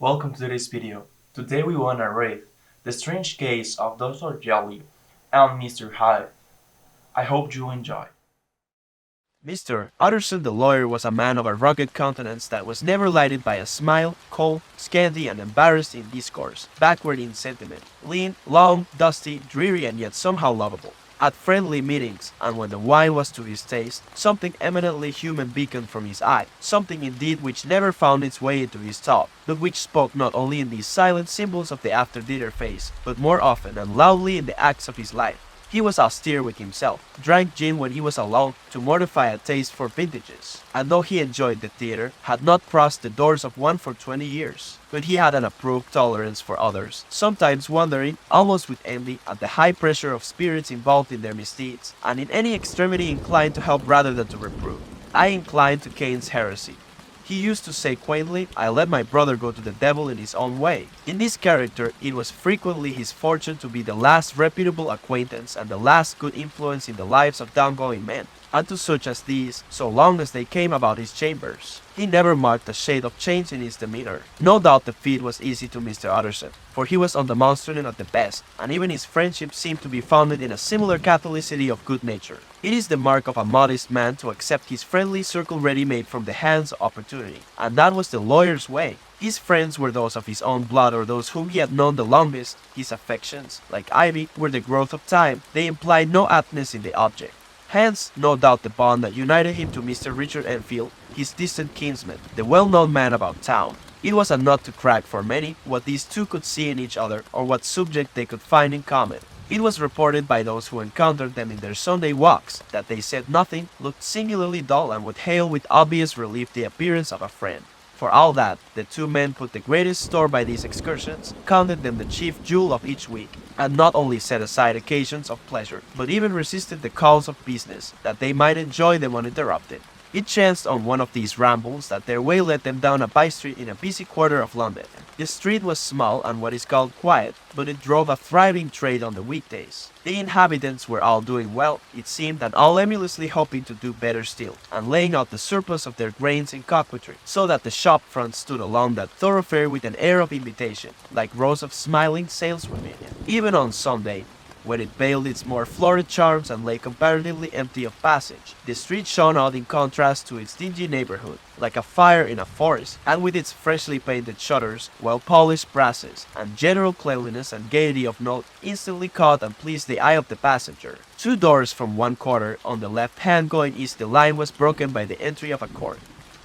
Welcome to this video. Today we wanna read The Strange Case of Dr. Jekyll and Mr. Hyde. I hope you enjoy. Mr. Utterson the lawyer was a man of a rugged countenance that was never lighted by a smile, cold, scanty, and embarrassed in discourse, backward in sentiment, lean, long, dusty, dreary, and yet somehow lovable. At friendly meetings, and when the wine was to his taste, something eminently human beaconed from his eye, something indeed which never found its way into his thought, but which spoke not only in these silent symbols of the after-dinner face, but more often and loudly in the acts of his life. He was austere with himself, drank gin when he was alone to mortify a taste for vintages, and though he enjoyed the theater, had not crossed the doors of one for 20 years. But he had an approved tolerance for others, sometimes wondering, almost with envy, at the high pressure of spirits involved in their misdeeds, and in any extremity inclined to help rather than to reprove. I inclined to Cain's heresy. He used to say quaintly, "I let my brother go to the devil in his own way." In this character, it was frequently his fortune to be the last reputable acquaintance and the last good influence in the lives of downgoing men, and to such as these, so long as they came about his chambers, he never marked a shade of change in his demeanor. No doubt the feat was easy to Mr. Utterson, for he was undemonstrative at the best, and even his friendship seemed to be founded in a similar catholicity of good nature. It is the mark of a modest man to accept his friendly circle ready-made from the hands of opportunity, and that was the lawyer's way. His friends were those of his own blood or those whom he had known the longest. His affections, like ivy, were the growth of time. They implied no aptness in the object. Hence, no doubt the bond that united him to Mr. Richard Enfield, his distant kinsman, the well-known man about town. It was a nut to crack for many what these two could see in each other or what subject they could find in common. It was reported by those who encountered them in their Sunday walks that they said nothing, looked singularly dull, and would hail with obvious relief the appearance of a friend. For all that, the two men put the greatest store by these excursions, counted them the chief jewel of each week, and not only set aside occasions of pleasure, but even resisted the calls of business, that they might enjoy them uninterrupted. It chanced on one of these rambles that their way led them down a by-street in a busy quarter of London. The street was small and what is called quiet, but it drove a thriving trade on the weekdays. The inhabitants were all doing well, it seemed, and all emulously hoping to do better still, and laying out the surplus of their grains in coquetry, so that the shop front stood along that thoroughfare with an air of invitation, like rows of smiling saleswomen. Even on Sunday, when it veiled its more florid charms and lay comparatively empty of passage, the street shone out in contrast to its dingy neighborhood, like a fire in a forest, and with its freshly painted shutters, well-polished brasses, and general cleanliness and gaiety of note, instantly caught and pleased the eye of the passenger. Two doors from one quarter on the left hand going east the line was broken by the entry of a court,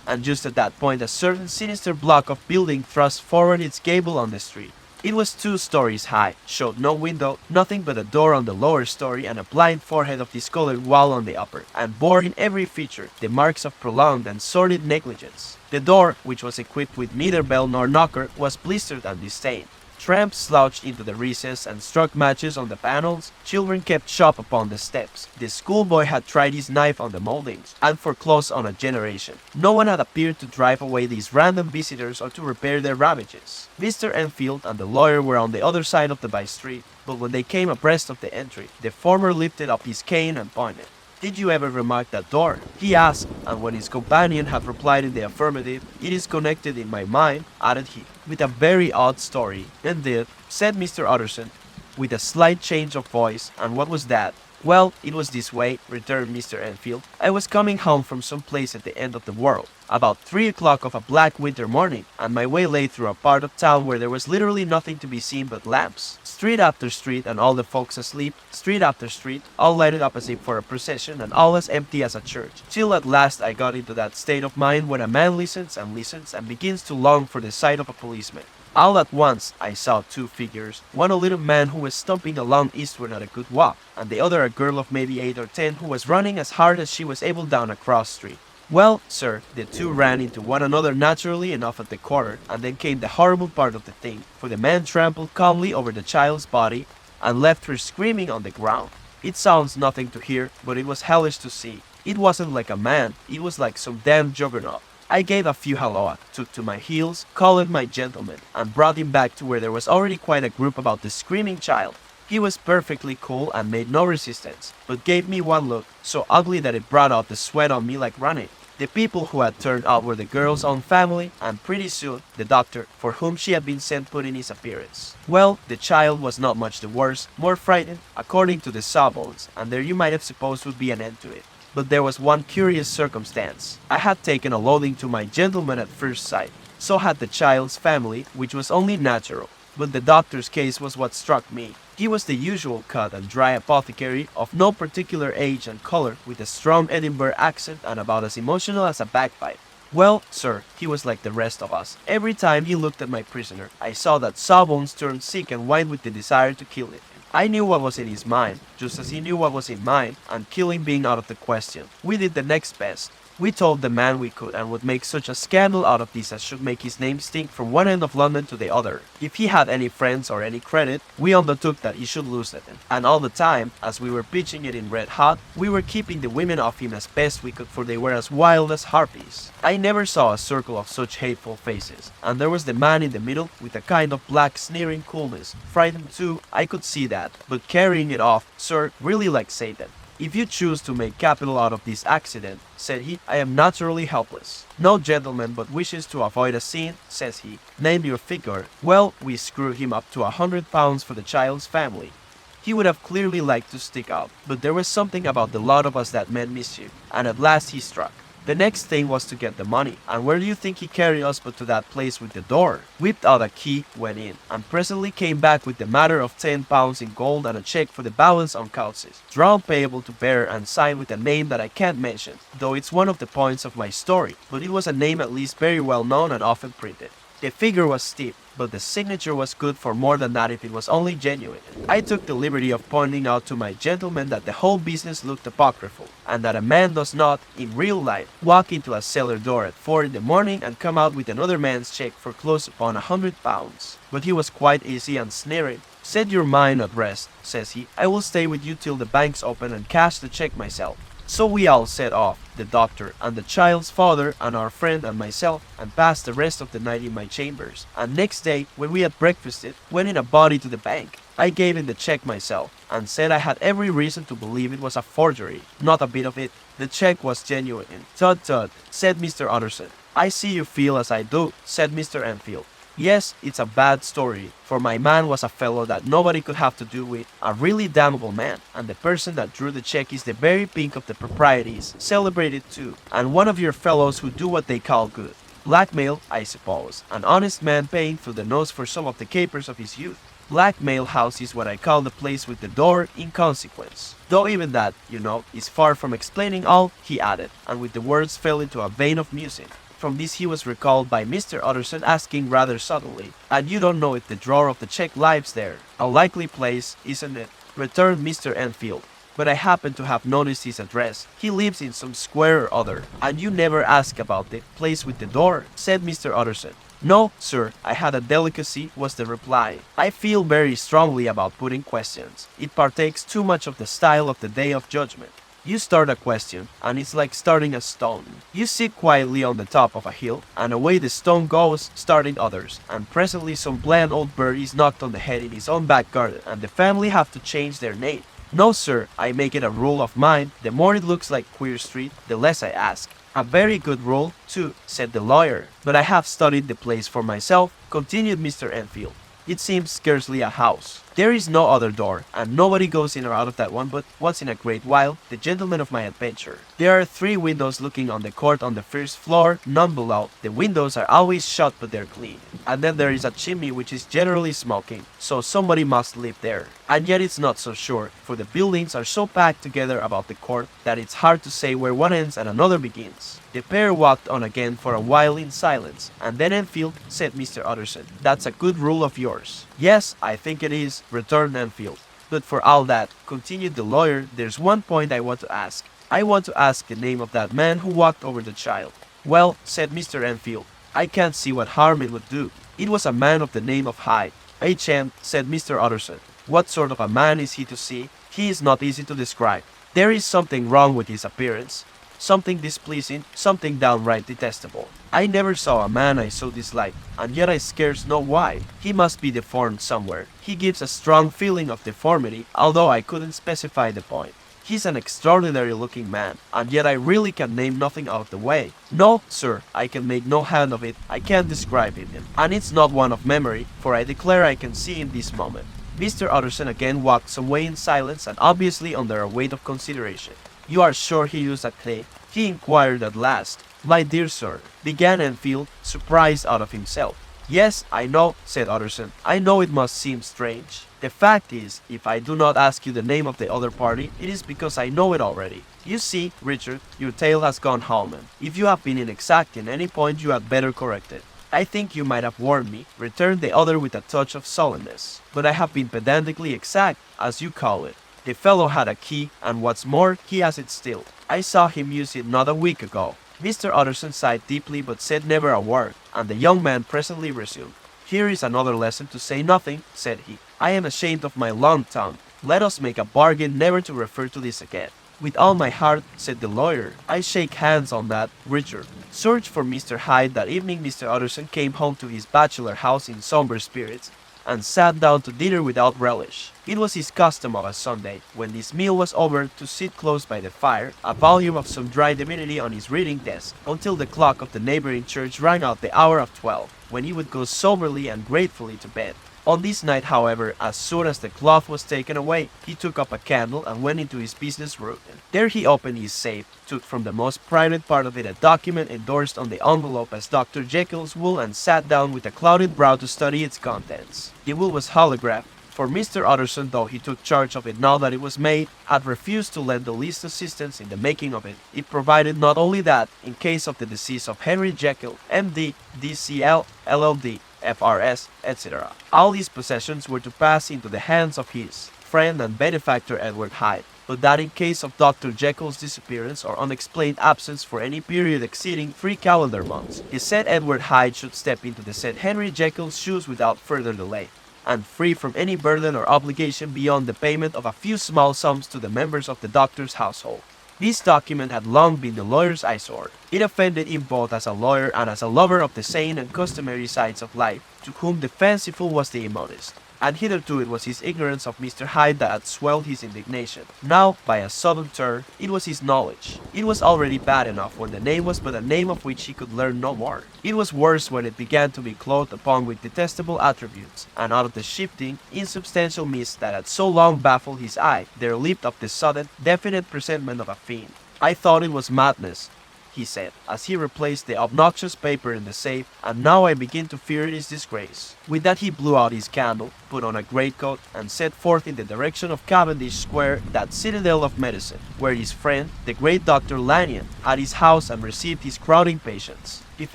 and just at that point a certain sinister block of building thrust forward its gable on the street. It was 2 stories high, showed no window, nothing but a door on the lower story and a blind forehead of discolored wall on the upper, and bore in every feature the marks of prolonged and sordid negligence. The door, which was equipped with neither bell nor knocker, was blistered and disdained. Tramps slouched into the recess and struck matches on the panels. Children kept shop upon the steps. The schoolboy had tried his knife on the moldings, and for close on a generation. No one had appeared to drive away these random visitors or to repair their ravages. Mr. Enfield and the lawyer were on the other side of the by-street, but when they came abreast of the entry, the former lifted up his cane and pointed. "Did you ever remark that door?" he asked, and when his companion had replied in the affirmative, "It is connected in my mind," added he, "with a very odd story." "Indeed," said Mr. Utterson, with a slight change of voice, "and what was that?" "Well, it was this way," returned Mr. Enfield. "I was coming home from some place at the end of the world, about 3 o'clock of a black winter morning, and my way lay through a part of town where there was literally nothing to be seen but lamps. Street after street, and all the folks asleep. Street after street, all lighted up as if for a procession, and all as empty as a church. Till at last I got into that state of mind when a man listens and begins to long for the sight of a policeman. All at once I saw 2 figures, one a little man who was stumping along eastward at a good walk, and the other a girl of maybe 8 or 10 who was running as hard as she was able down a cross street. Well, sir, the 2 ran into one another naturally enough at the corner, and then came the horrible part of the thing, for the man trampled calmly over the child's body and left her screaming on the ground. It sounds nothing to hear, but it was hellish to see. It wasn't like a man, it was like some damn juggernaut. I gave a few halloa, took to my heels, called my gentleman, and brought him back to where there was already quite a group about the screaming child. He was perfectly cool and made no resistance, but gave me one look, so ugly that it brought out the sweat on me like running. The people who had turned out were the girl's own family, and pretty soon, the doctor, for whom she had been sent, put in his appearance. Well, the child was not much the worse, more frightened, according to the sawbones, and there you might have supposed would be an end to it. But there was one curious circumstance. I had taken a loathing to my gentleman at first sight. So had the child's family, which was only natural. But the doctor's case was what struck me. He was the usual cut and dry apothecary of no particular age and color, with a strong Edinburgh accent and about as emotional as a bagpipe. Well, sir, he was like the rest of us. Every time he looked at my prisoner, I saw that Sawbones turned sick and whined with the desire to kill him. I knew what was in his mind, just as he knew what was in mine, and killing being out of the question, we did the next best. We told the man we could and would make such a scandal out of this as should make his name stink from one end of London to the other. If he had any friends or any credit, we undertook that he should lose it. And all the time, as we were pitching it in red hot, we were keeping the women off him as best we could, for they were as wild as harpies. I never saw a circle of such hateful faces, and there was the man in the middle with a kind of black sneering coolness. Frightened too, I could see that, but carrying it off, sir, really like Satan. If you choose to make capital out of this accident, said he, I am naturally helpless. No gentleman but wishes to avoid a scene, says he. Name your figure. Well, we screwed him up to £100 for the child's family. He would have clearly liked to stick out, but there was something about the lot of us that meant mischief, and at last he struck. The next thing was to get the money, and where do you think he carried us but to that place with the door? Whipped out a key, went in, and presently came back with the matter of £10 in gold and a cheque for the balance on causes, drawn payable to bearer and signed with a name that I can't mention, though it's one of the points of my story, but it was a name at least very well known and often printed. The figure was steep, but the signature was good for more than that if it was only genuine. I took the liberty of pointing out to my gentleman that the whole business looked apocryphal, and that a man does not, in real life, walk into a cellar door at 4 in the morning and come out with another man's cheque for close upon £100. But he was quite easy and sneering. Set your mind at rest, says he. I will stay with you till the banks open and cash the cheque myself. So we all set off, the doctor and the child's father and our friend and myself, and passed the rest of the night in my chambers. And next day, when we had breakfasted, went in a body to the bank. I gave him the cheque myself, and said I had every reason to believe it was a forgery. Not a bit of it. The cheque was genuine. Tut tut, said Mr. Utterson. I see you feel as I do, said Mr. Enfield. Yes, it's a bad story, for my man was a fellow that nobody could have to do with, a really damnable man, and the person that drew the cheque is the very pink of the proprieties, celebrated too, and one of your fellows who do what they call good. Blackmail, I suppose, an honest man paying through the nose for some of the capers of his youth. Blackmail House is what I call the place with the door in consequence. Though even that, you know, is far from explaining all, he added, and with the words fell into a vein of musing. From this he was recalled by Mr. Utterson asking rather suddenly, and you don't know if the drawer of the cheque lies there? A likely place, isn't it? Returned Mr. Enfield. But I happen to have noticed his address. He lives in some square or other. And you never ask about the place with the door, said Mr. Utterson. No, sir, I had a delicacy, was the reply. I feel very strongly about putting questions. It partakes too much of the style of the Day of Judgment. You start a question, and it's like starting a stone. You sit quietly on the top of a hill, and away the stone goes, starting others, and presently some bland old bird is knocked on the head in his own back garden, and the family have to change their name. No, sir, I make it a rule of mine, the more it looks like Queer Street, the less I ask. A very good rule, too, said the lawyer, but I have studied the place for myself, continued Mr. Enfield. It seems scarcely a house. There is no other door, and nobody goes in or out of that one but, once in a great while, the gentleman of my adventure. There are 3 windows looking on the court on the first floor, none below. The windows are always shut but they're clean. And then there is a chimney which is generally smoking, so somebody must live there. And yet it's not so sure, for the buildings are so packed together about the court that it's hard to say where one ends and another begins. The pair walked on again for a while in silence, and then Enfield, said Mr. Utterson, that's a good rule of yours. Yes, I think it is, returned Enfield. But for all that, continued the lawyer, there's one point I want to ask. I want to ask the name of that man who walked over the child. Well, said Mr. Enfield, I can't see what harm it would do. It was a man of the name of Hyde. H.M., said Mr. Utterson. What sort of a man is he to see? He is not easy to describe. There is something wrong with his appearance. Something displeasing, something downright detestable. I never saw a man I so disliked, and yet I scarce know why. He must be deformed somewhere. He gives a strong feeling of deformity, although I couldn't specify the point. He's an extraordinary looking man, and yet I really can name nothing out of the way. No, sir, I can make no hand of it, I can't describe him. And it's not one of memory, for I declare I can see in this moment. Mr. Utterson again walked some way in silence and obviously under a weight of consideration. You are sure he used a clay? He inquired at last. My dear sir, began Enfield, surprised out of himself. Yes, I know, said Utterson. I know it must seem strange. The fact is, if I do not ask you the name of the other party, it is because I know it already. You see, Richard, your tale has gone home, and if you have been inexact in any point, you had better correct it. I think you might have warned me, returned the other with a touch of sullenness. But I have been pedantically exact, as you call it. The fellow had a key, and what's more, he has it still. I saw him use it not a week ago. Mr. Utterson sighed deeply but said never a word, and the young man presently resumed. Here is another lesson to say nothing, said he. I am ashamed of my long tongue. Let us make a bargain never to refer to this again. With all my heart, said the lawyer. I shake hands on that, Richard. Search for Mr. Hyde. That evening Mr. Utterson came home to his bachelor house in somber spirits, and sat down to dinner without relish. It was his custom of a Sunday, when this meal was over, to sit close by the fire, a volume of some dry divinity on his reading desk, until the clock of the neighboring church rang out the hour of 12, when he would go soberly and gratefully to bed. On this night, however, as soon as the cloth was taken away, he took up a candle and went into his business room. There he opened his safe, took from the most private part of it a document endorsed on the envelope as Dr. Jekyll's will, and sat down with a clouded brow to study its contents. The will was holographed, for Mr. Utterson, though he took charge of it now that it was made, had refused to lend the least assistance in the making of it. It provided not only that, in case of the decease of Henry Jekyll, M.D., D.C.L., LL.D., FRS, etc., all his possessions were to pass into the hands of his friend and benefactor Edward Hyde, but that in case of Dr. Jekyll's disappearance or unexplained absence for any period exceeding 3 calendar months, his said Edward Hyde should step into the said Henry Jekyll's shoes without further delay, and free from any burden or obligation beyond the payment of a few small sums to the members of the doctor's household. This document had long been the lawyer's eyesore. It offended him both as a lawyer and as a lover of the sane and customary sides of life, to whom the fanciful was the immodest. And hitherto it was his ignorance of Mr. Hyde that had swelled his indignation. Now, by a sudden turn, it was his knowledge. It was already bad enough when the name was but a name of which he could learn no more. It was worse when it began to be clothed upon with detestable attributes, and out of the shifting, insubstantial mist that had so long baffled his eye, there leaped up the sudden, definite presentment of a fiend. I thought it was madness, he said, as he replaced the obnoxious paper in the safe, and now I begin to fear it is disgrace. With that he blew out his candle, put on a greatcoat, and set forth in the direction of Cavendish Square, that citadel of medicine, where his friend, the great Dr. Lanyon, had his house and received his crowding patients. If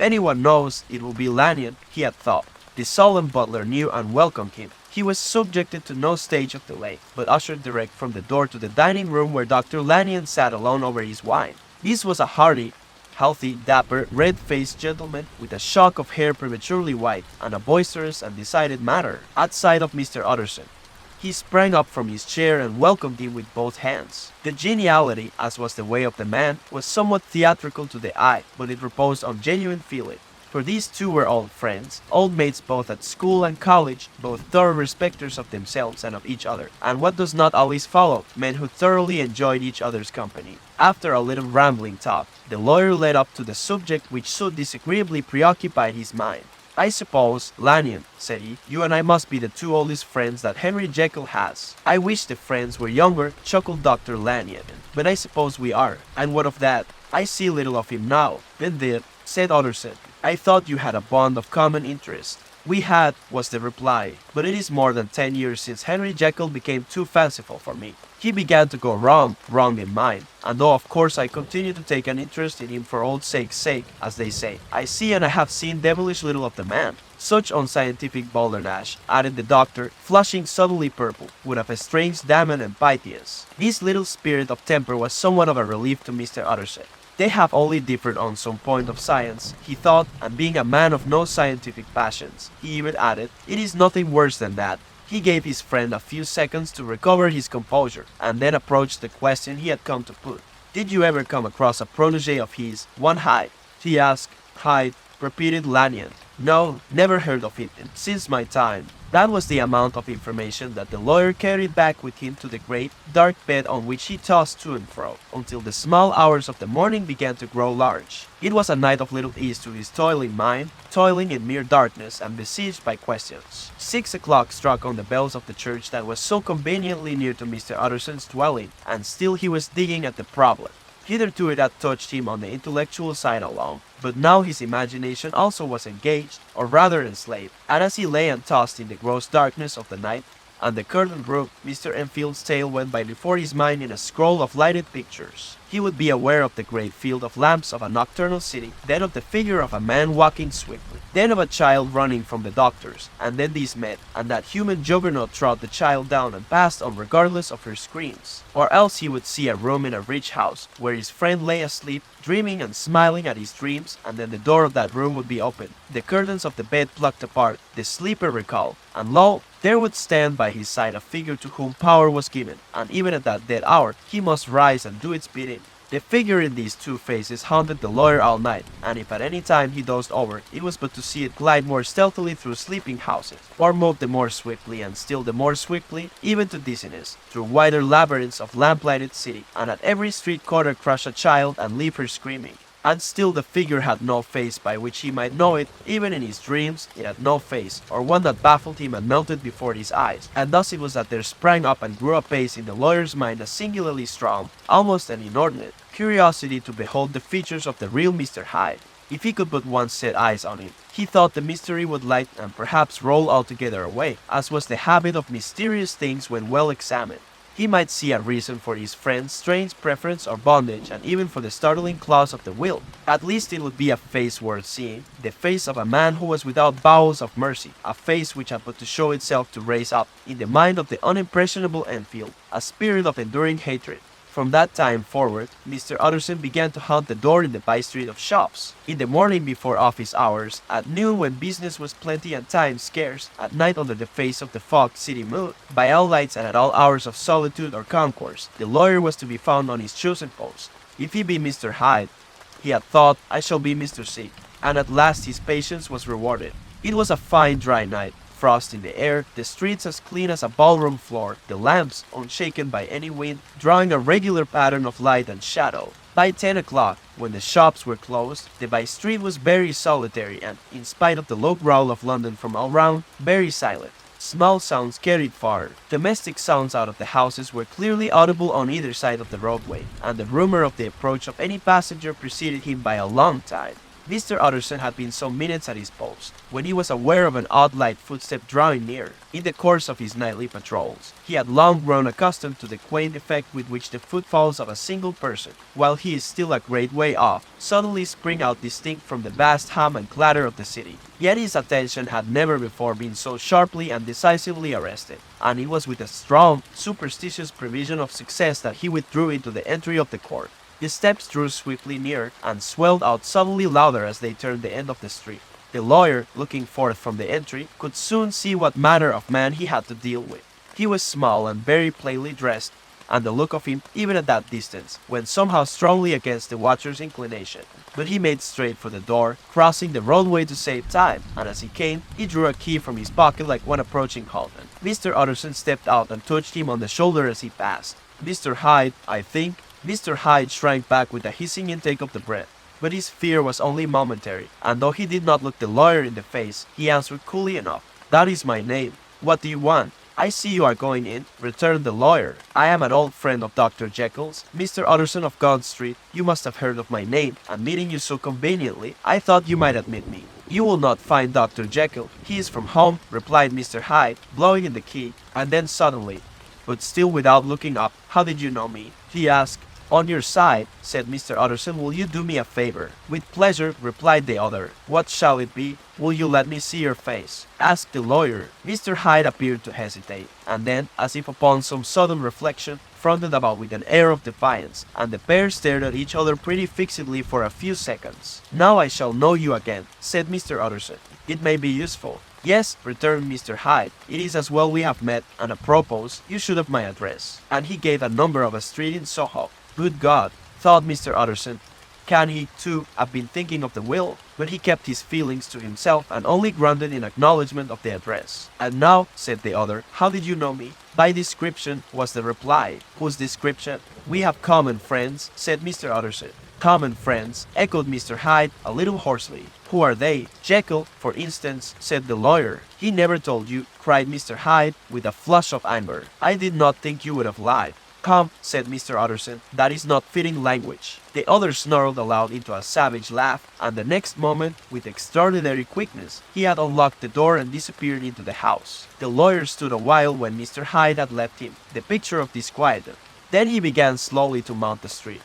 anyone knows, it will be Lanyon, he had thought. The solemn butler knew and welcomed him. He was subjected to no stage of delay, but ushered direct from the door to the dining room where Dr. Lanyon sat alone over his wine. This was a hearty, healthy, dapper, red-faced gentleman with a shock of hair prematurely white, and a boisterous and decided manner. At sight of Mr. Utterson, he sprang up from his chair and welcomed him with both hands. The geniality, as was the way of the man, was somewhat theatrical to the eye, but it reposed on genuine feeling. For these two were old friends, old mates both at school and college, both thorough respecters of themselves and of each other, and what does not always follow, men who thoroughly enjoyed each other's company. After a little rambling talk, the lawyer led up to the subject which so disagreeably preoccupied his mind. I suppose, Lanyon, said he, you and I must be the two oldest friends that Henry Jekyll has. I wish the friends were younger, chuckled Dr. Lanyon, but I suppose we are. And what of that? I see little of him now. Indeed, said Utterson. I thought you had a bond of common interest. We had, was the reply, but it is more than 10 years since Henry Jekyll became too fanciful for me. He began to go wrong in mind, and though of course I continue to take an interest in him for old sake's sake, as they say, I see and I have seen devilish little of the man. Such unscientific balderdash, added the doctor, flushing suddenly purple, would have estranged Damon and Pythias. This little spirit of temper was somewhat of a relief to Mr. Utterson. They have only differed on some point of science, he thought, and being a man of no scientific passions, he even added, it is nothing worse than that. He gave his friend a few seconds to recover his composure, and then approached the question he had come to put. Did you ever come across a protege of his, one Hyde? He asked. Hyde, repeated Lanyon. No, never heard of it since my time. That was the amount of information that the lawyer carried back with him to the great, dark bed on which he tossed to and fro, until the small hours of the morning began to grow large. It was a night of little ease to his toiling mind, toiling in mere darkness and besieged by questions. 6 o'clock struck on the bells of the church that was so conveniently near to Mr. Utterson's dwelling, and still he was digging at the problem. Hitherto it had touched him on the intellectual side alone, but now his imagination also was engaged, or rather enslaved, and as he lay and tossed in the gross darkness of the night, and the curtain broke, Mr. Enfield's tale went by before his mind in a scroll of lighted pictures. He would be aware of the great field of lamps of a nocturnal city, then of the figure of a man walking swiftly, then of a child running from the doctors, and then these met, and that human juggernaut trod the child down and passed on regardless of her screams. Or else he would see a room in a rich house, where his friend lay asleep, dreaming and smiling at his dreams, and then the door of that room would be opened, the curtains of the bed plucked apart, the sleeper recalled, and lo, there would stand by his side a figure to whom power was given, and even at that dead hour he must rise and do its bidding. The figure in these two faces haunted the lawyer all night, and if at any time he dozed over, it was but to see it glide more stealthily through sleeping houses, or move the more swiftly and still the more swiftly, even to dizziness, through wider labyrinths of lamplighted city, and at every street corner crush a child and leave her screaming. And still the figure had no face by which he might know it, even in his dreams it had no face, or one that baffled him and melted before his eyes, and thus it was that there sprang up and grew apace in the lawyer's mind a singularly strong, almost an inordinate, curiosity to behold the features of the real Mr. Hyde. If he could but once set eyes on him, he thought the mystery would light and perhaps roll altogether away, as was the habit of mysterious things when well examined. He might see a reason for his friend's strange preference or bondage, and even for the startling clause of the will. At least it would be a face worth seeing, the face of a man who was without bowels of mercy, a face which had but to show itself to raise up, in the mind of the unimpressionable Enfield, a spirit of enduring hatred. From that time forward, Mr. Utterson began to haunt the door in the by-street of shops. In the morning before office hours, at noon when business was plenty and time scarce, at night under the face of the fogged city mood, by all lights and at all hours of solitude or concourse, the lawyer was to be found on his chosen post. If he be Mr. Hyde, he had thought, I shall be Mr. Sick, and at last his patience was rewarded. It was a fine dry night. Frost in the air, the streets as clean as a ballroom floor, the lamps, unshaken by any wind, drawing a regular pattern of light and shadow. By 10 o'clock, when the shops were closed, the by-street was very solitary and, in spite of the low growl of London from all round, very silent. Small sounds carried far. Domestic sounds out of the houses were clearly audible on either side of the roadway, and the rumor of the approach of any passenger preceded him by a long time. Mr. Utterson had been some minutes at his post, when he was aware of an odd light footstep drawing near. In the course of his nightly patrols, he had long grown accustomed to the quaint effect with which the footfalls of a single person, while he is still a great way off, suddenly spring out distinct from the vast hum and clatter of the city. Yet his attention had never before been so sharply and decisively arrested, and it was with a strong, superstitious prevision of success that he withdrew into the entry of the court. The steps drew swiftly near, and swelled out suddenly louder as they turned the end of the street. The lawyer, looking forth from the entry, could soon see what manner of man he had to deal with. He was small and very plainly dressed, and the look of him, even at that distance, went somehow strongly against the watcher's inclination. But he made straight for the door, crossing the roadway to save time, and as he came, he drew a key from his pocket like one approaching Halton. Mr. Utterson stepped out and touched him on the shoulder as he passed. Mr. Hyde, I think. Mr. Hyde shrank back with a hissing intake of the breath, but his fear was only momentary, and though he did not look the lawyer in the face, he answered coolly enough, "That is my name. What do you want?" "I see you are going in," returned the lawyer. "I am an old friend of Dr. Jekyll's, Mr. Utterson of God Street. You must have heard of my name, and meeting you so conveniently, I thought you might admit me." "You will not find Dr. Jekyll. He is from home," replied Mr. Hyde, blowing in the key, and then suddenly, but still without looking up, "How did you know me?" he asked. "On your side," said Mr. Utterson, "will you do me a favor?" "With pleasure," replied the other. "What shall it be?" "Will you let me see your face?" asked the lawyer. Mr. Hyde appeared to hesitate, and then, as if upon some sudden reflection, fronted about with an air of defiance, and the pair stared at each other pretty fixedly for a few seconds. "Now I shall know you again," said Mr. Utterson. "It may be useful." "Yes," returned Mr. Hyde, "it is as well we have met, and apropos, you should have my address." And he gave a number of a street in Soho. Good God, thought Mr. Utterson, Can he, too, have been thinking of the will? But he kept his feelings to himself and only grunted in acknowledgement of the address. And now, said the other, how did you know me? By description, was the reply. Whose description? We have common friends, said Mr. Utterson. Common friends, echoed Mr. Hyde a little hoarsely. Who are they? Jekyll, for instance, said the lawyer. He never told you, cried Mr. Hyde with a flush of anger. I did not think you would have lied. Come, said Mr. Utterson, that is not fitting language. The other snarled aloud into a savage laugh, and the next moment, with extraordinary quickness, he had unlocked the door and disappeared into the house. The lawyer stood a while when Mr. Hyde had left him, the picture of disquietude. Then he began slowly to mount the street,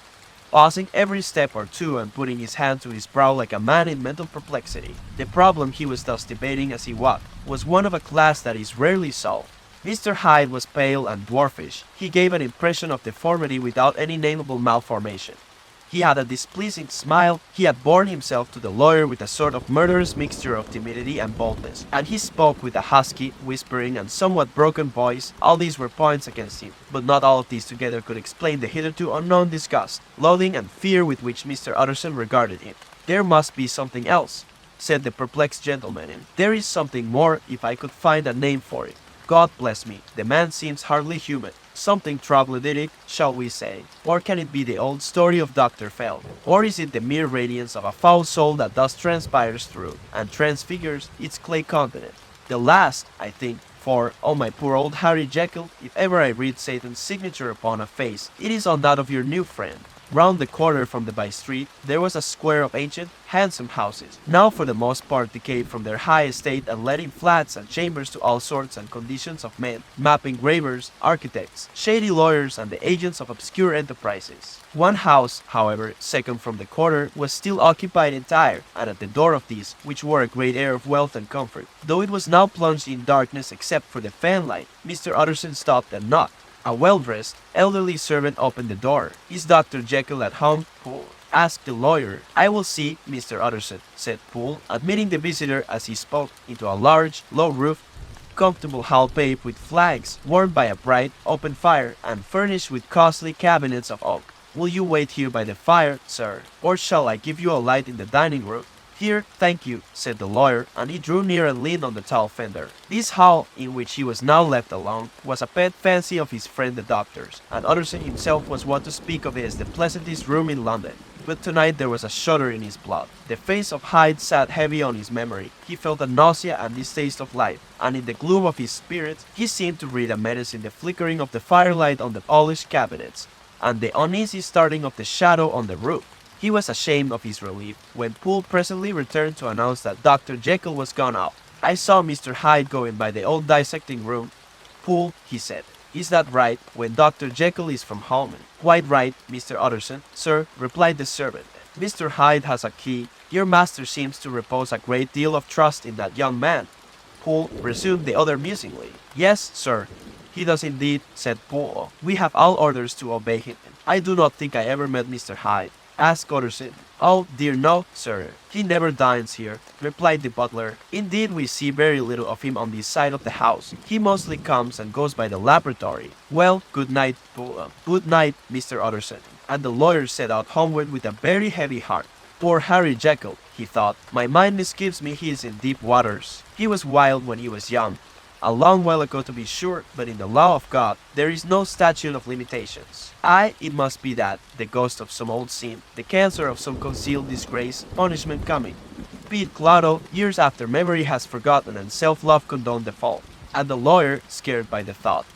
pausing every step or two and putting his hand to his brow like a man in mental perplexity. The problem he was thus debating as he walked was one of a class that is rarely solved. Mr. Hyde was pale and dwarfish. He gave an impression of deformity without any nameable malformation. He had a displeasing smile. He had borne himself to the lawyer with a sort of murderous mixture of timidity and boldness, and he spoke with a husky, whispering, and somewhat broken voice. All these were points against him, but not all of these together could explain the hitherto unknown disgust, loathing, and fear with which Mr. Utterson regarded him. There must be something else, said the perplexed gentleman, and there is something more if I could find a name for it. God bless me, the man seems hardly human. Something troglodytic, shall we say? Or can it be the old story of Dr. Fell? Or is it the mere radiance of a foul soul that thus transpires through and transfigures its clay continent? The last, I think, for, oh my poor old Harry Jekyll, if ever I read Satan's signature upon a face, it is on that of your new friend. Round the corner from the by-street, there was a square of ancient, handsome houses, now for the most part decayed from their high estate and let in flats and chambers to all sorts and conditions of men, map engravers, architects, shady lawyers, and the agents of obscure enterprises. One house, however, second from the corner, was still occupied entire, and at the door of this, which wore a great air of wealth and comfort, though it was now plunged in darkness except for the fanlight, Mr. Utterson stopped and knocked. A well-dressed, elderly servant opened the door. Is Dr. Jekyll at home? Poole asked the lawyer. I will see Mr. Utterson, said Poole, admitting the visitor as he spoke into a large, low-roofed, comfortable hall paved with flags, warmed by a bright, open fire, and furnished with costly cabinets of oak. Will you wait here by the fire, sir, or shall I give you a light in the dining room? Here, thank you, said the lawyer, and he drew near and leaned on the tall fender. This hall, in which he was now left alone, was a pet fancy of his friend the doctor's, and Utterson himself was wont to speak of it as the pleasantest room in London. But tonight there was a shudder in his blood. The face of Hyde sat heavy on his memory. He felt a nausea and distaste of life, and in the gloom of his spirit, he seemed to read a menace in the flickering of the firelight on the polished cabinets, and the uneasy starting of the shadow on the roof. He was ashamed of his relief when Poole presently returned to announce that Dr. Jekyll was gone out. I saw Mr. Hyde going by the old dissecting room. Poole, he said, is that right when Dr. Jekyll is from home? Quite right, Mr. Utterson, sir, replied the servant. Mr. Hyde has a key. Your master seems to repose a great deal of trust in that young man. Poole, resumed the other musingly. Yes, sir, he does indeed, said Poole. We have all orders to obey him. I do not think I ever met Mr. Hyde, asked Utterson. Oh, dear no, sir. He never dines here, replied the butler. Indeed, we see very little of him on this side of the house. He mostly comes and goes by the laboratory. Well, good night, good night, Mr. Utterson. And the lawyer set out homeward with a very heavy heart. Poor Harry Jekyll, he thought. My mind misgives me he is in deep waters. He was wild when he was young. A long while ago to be sure, but in the law of God, there is no statute of limitations. It must be that, the ghost of some old sin, the cancer of some concealed disgrace, punishment coming. Be it Clotho, years after memory has forgotten and self-love condoned the fault. And the lawyer, scared by the thought,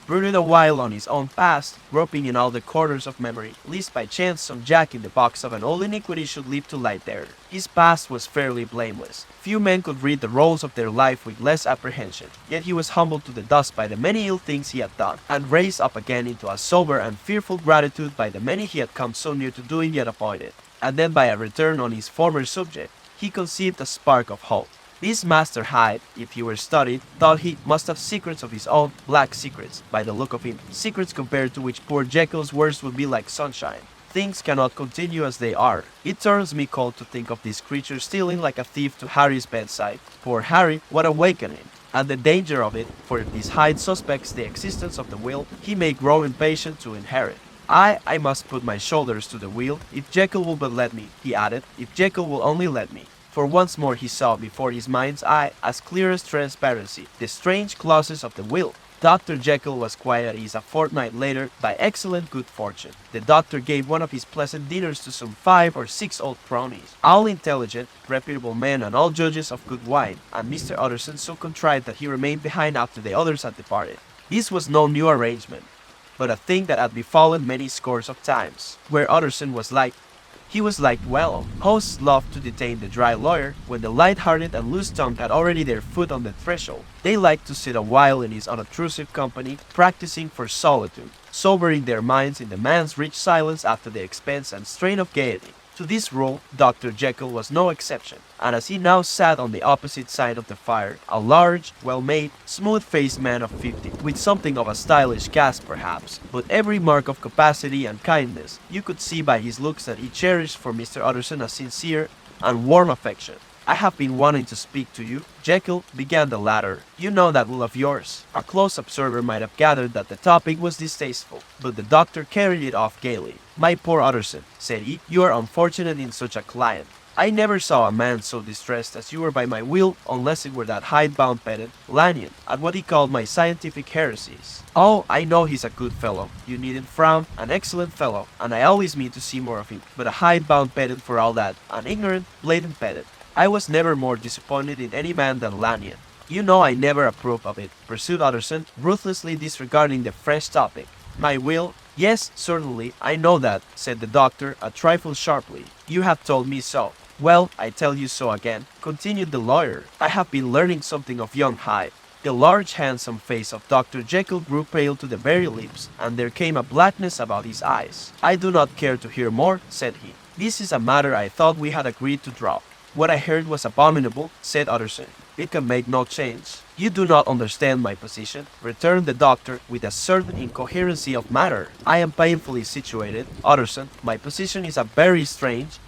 brooded a while on his own past, groping in all the corners of memory, lest by chance some jack in the box of an old iniquity should leap to light there. His past was fairly blameless. Few men could read the rolls of their life with less apprehension, yet he was humbled to the dust by the many ill things he had done, and raised up again into a sober and fearful gratitude by the many he had come so near to doing yet avoided. And then by a return on his former subject, he conceived a spark of hope. This Master Hyde, if he were studied, thought he must have secrets of his own, black secrets, by the look of him, secrets compared to which poor Jekyll's words would be like sunshine. Things cannot continue as they are. It turns me cold to think of this creature stealing like a thief to Harry's bedside. Poor Harry, what awakening! And the danger of it, for if this Hyde suspects the existence of the will, he may grow impatient to inherit. I must put my shoulders to the wheel, if Jekyll will but let me, he added, if Jekyll will only let me. For once more he saw before his mind's eye, as clear as transparency, the strange clauses of the will. Dr. Jekyll was quite at ease a fortnight later by excellent good fortune. The doctor gave one of his pleasant dinners to some 5 or 6 old cronies, all intelligent, reputable men and all judges of good wine, and Mr. Utterson so contrived that he remained behind after the others had departed. This was no new arrangement, but a thing that had befallen many scores of times, where Utterson was liked. He was liked well. Hosts loved to detain the dry lawyer when the light-hearted and loose-tongued had already their foot on the threshold. They liked to sit a while in his unobtrusive company, practicing for solitude, sobering their minds in the man's rich silence after the expense and strain of gaiety. To this rule, Dr. Jekyll was no exception, and as he now sat on the opposite side of the fire, a large, well-made, smooth-faced man of 50, with something of a stylish cast perhaps, but every mark of capacity and kindness, you could see by his looks that he cherished for Mr. Utterson a sincere and warm affection. I have been wanting to speak to you, Jekyll, began the latter. You know that will of yours. A close observer might have gathered that the topic was distasteful, but the doctor carried it off gaily. My poor Utterson, said he, you are unfortunate in such a client. I never saw a man so distressed as you were by my will, unless it were that hide-bound pedant, Lanyon, at what he called my scientific heresies. Oh, I know he's a good fellow, you needn't frown, an excellent fellow, and I always mean to see more of him, but a hide-bound pedant for all that, an ignorant, blatant pedant. I was never more disappointed in any man than Lanyon. You know I never approve of it, pursued Utterson, ruthlessly disregarding the fresh topic. My will? Yes, certainly, I know that, said the doctor, a trifle sharply. You have told me so. Well, I tell you so again, continued the lawyer. I have been learning something of young Hyde. The large handsome face of Dr. Jekyll grew pale to the very lips, and there came a blackness about his eyes. I do not care to hear more, said he. This is a matter I thought we had agreed to drop. What I heard was abominable, said Utterson. It can make no change. You do not understand my position, returned the doctor with a certain incoherency of matter. I am painfully situated, Utterson. My position is a very strange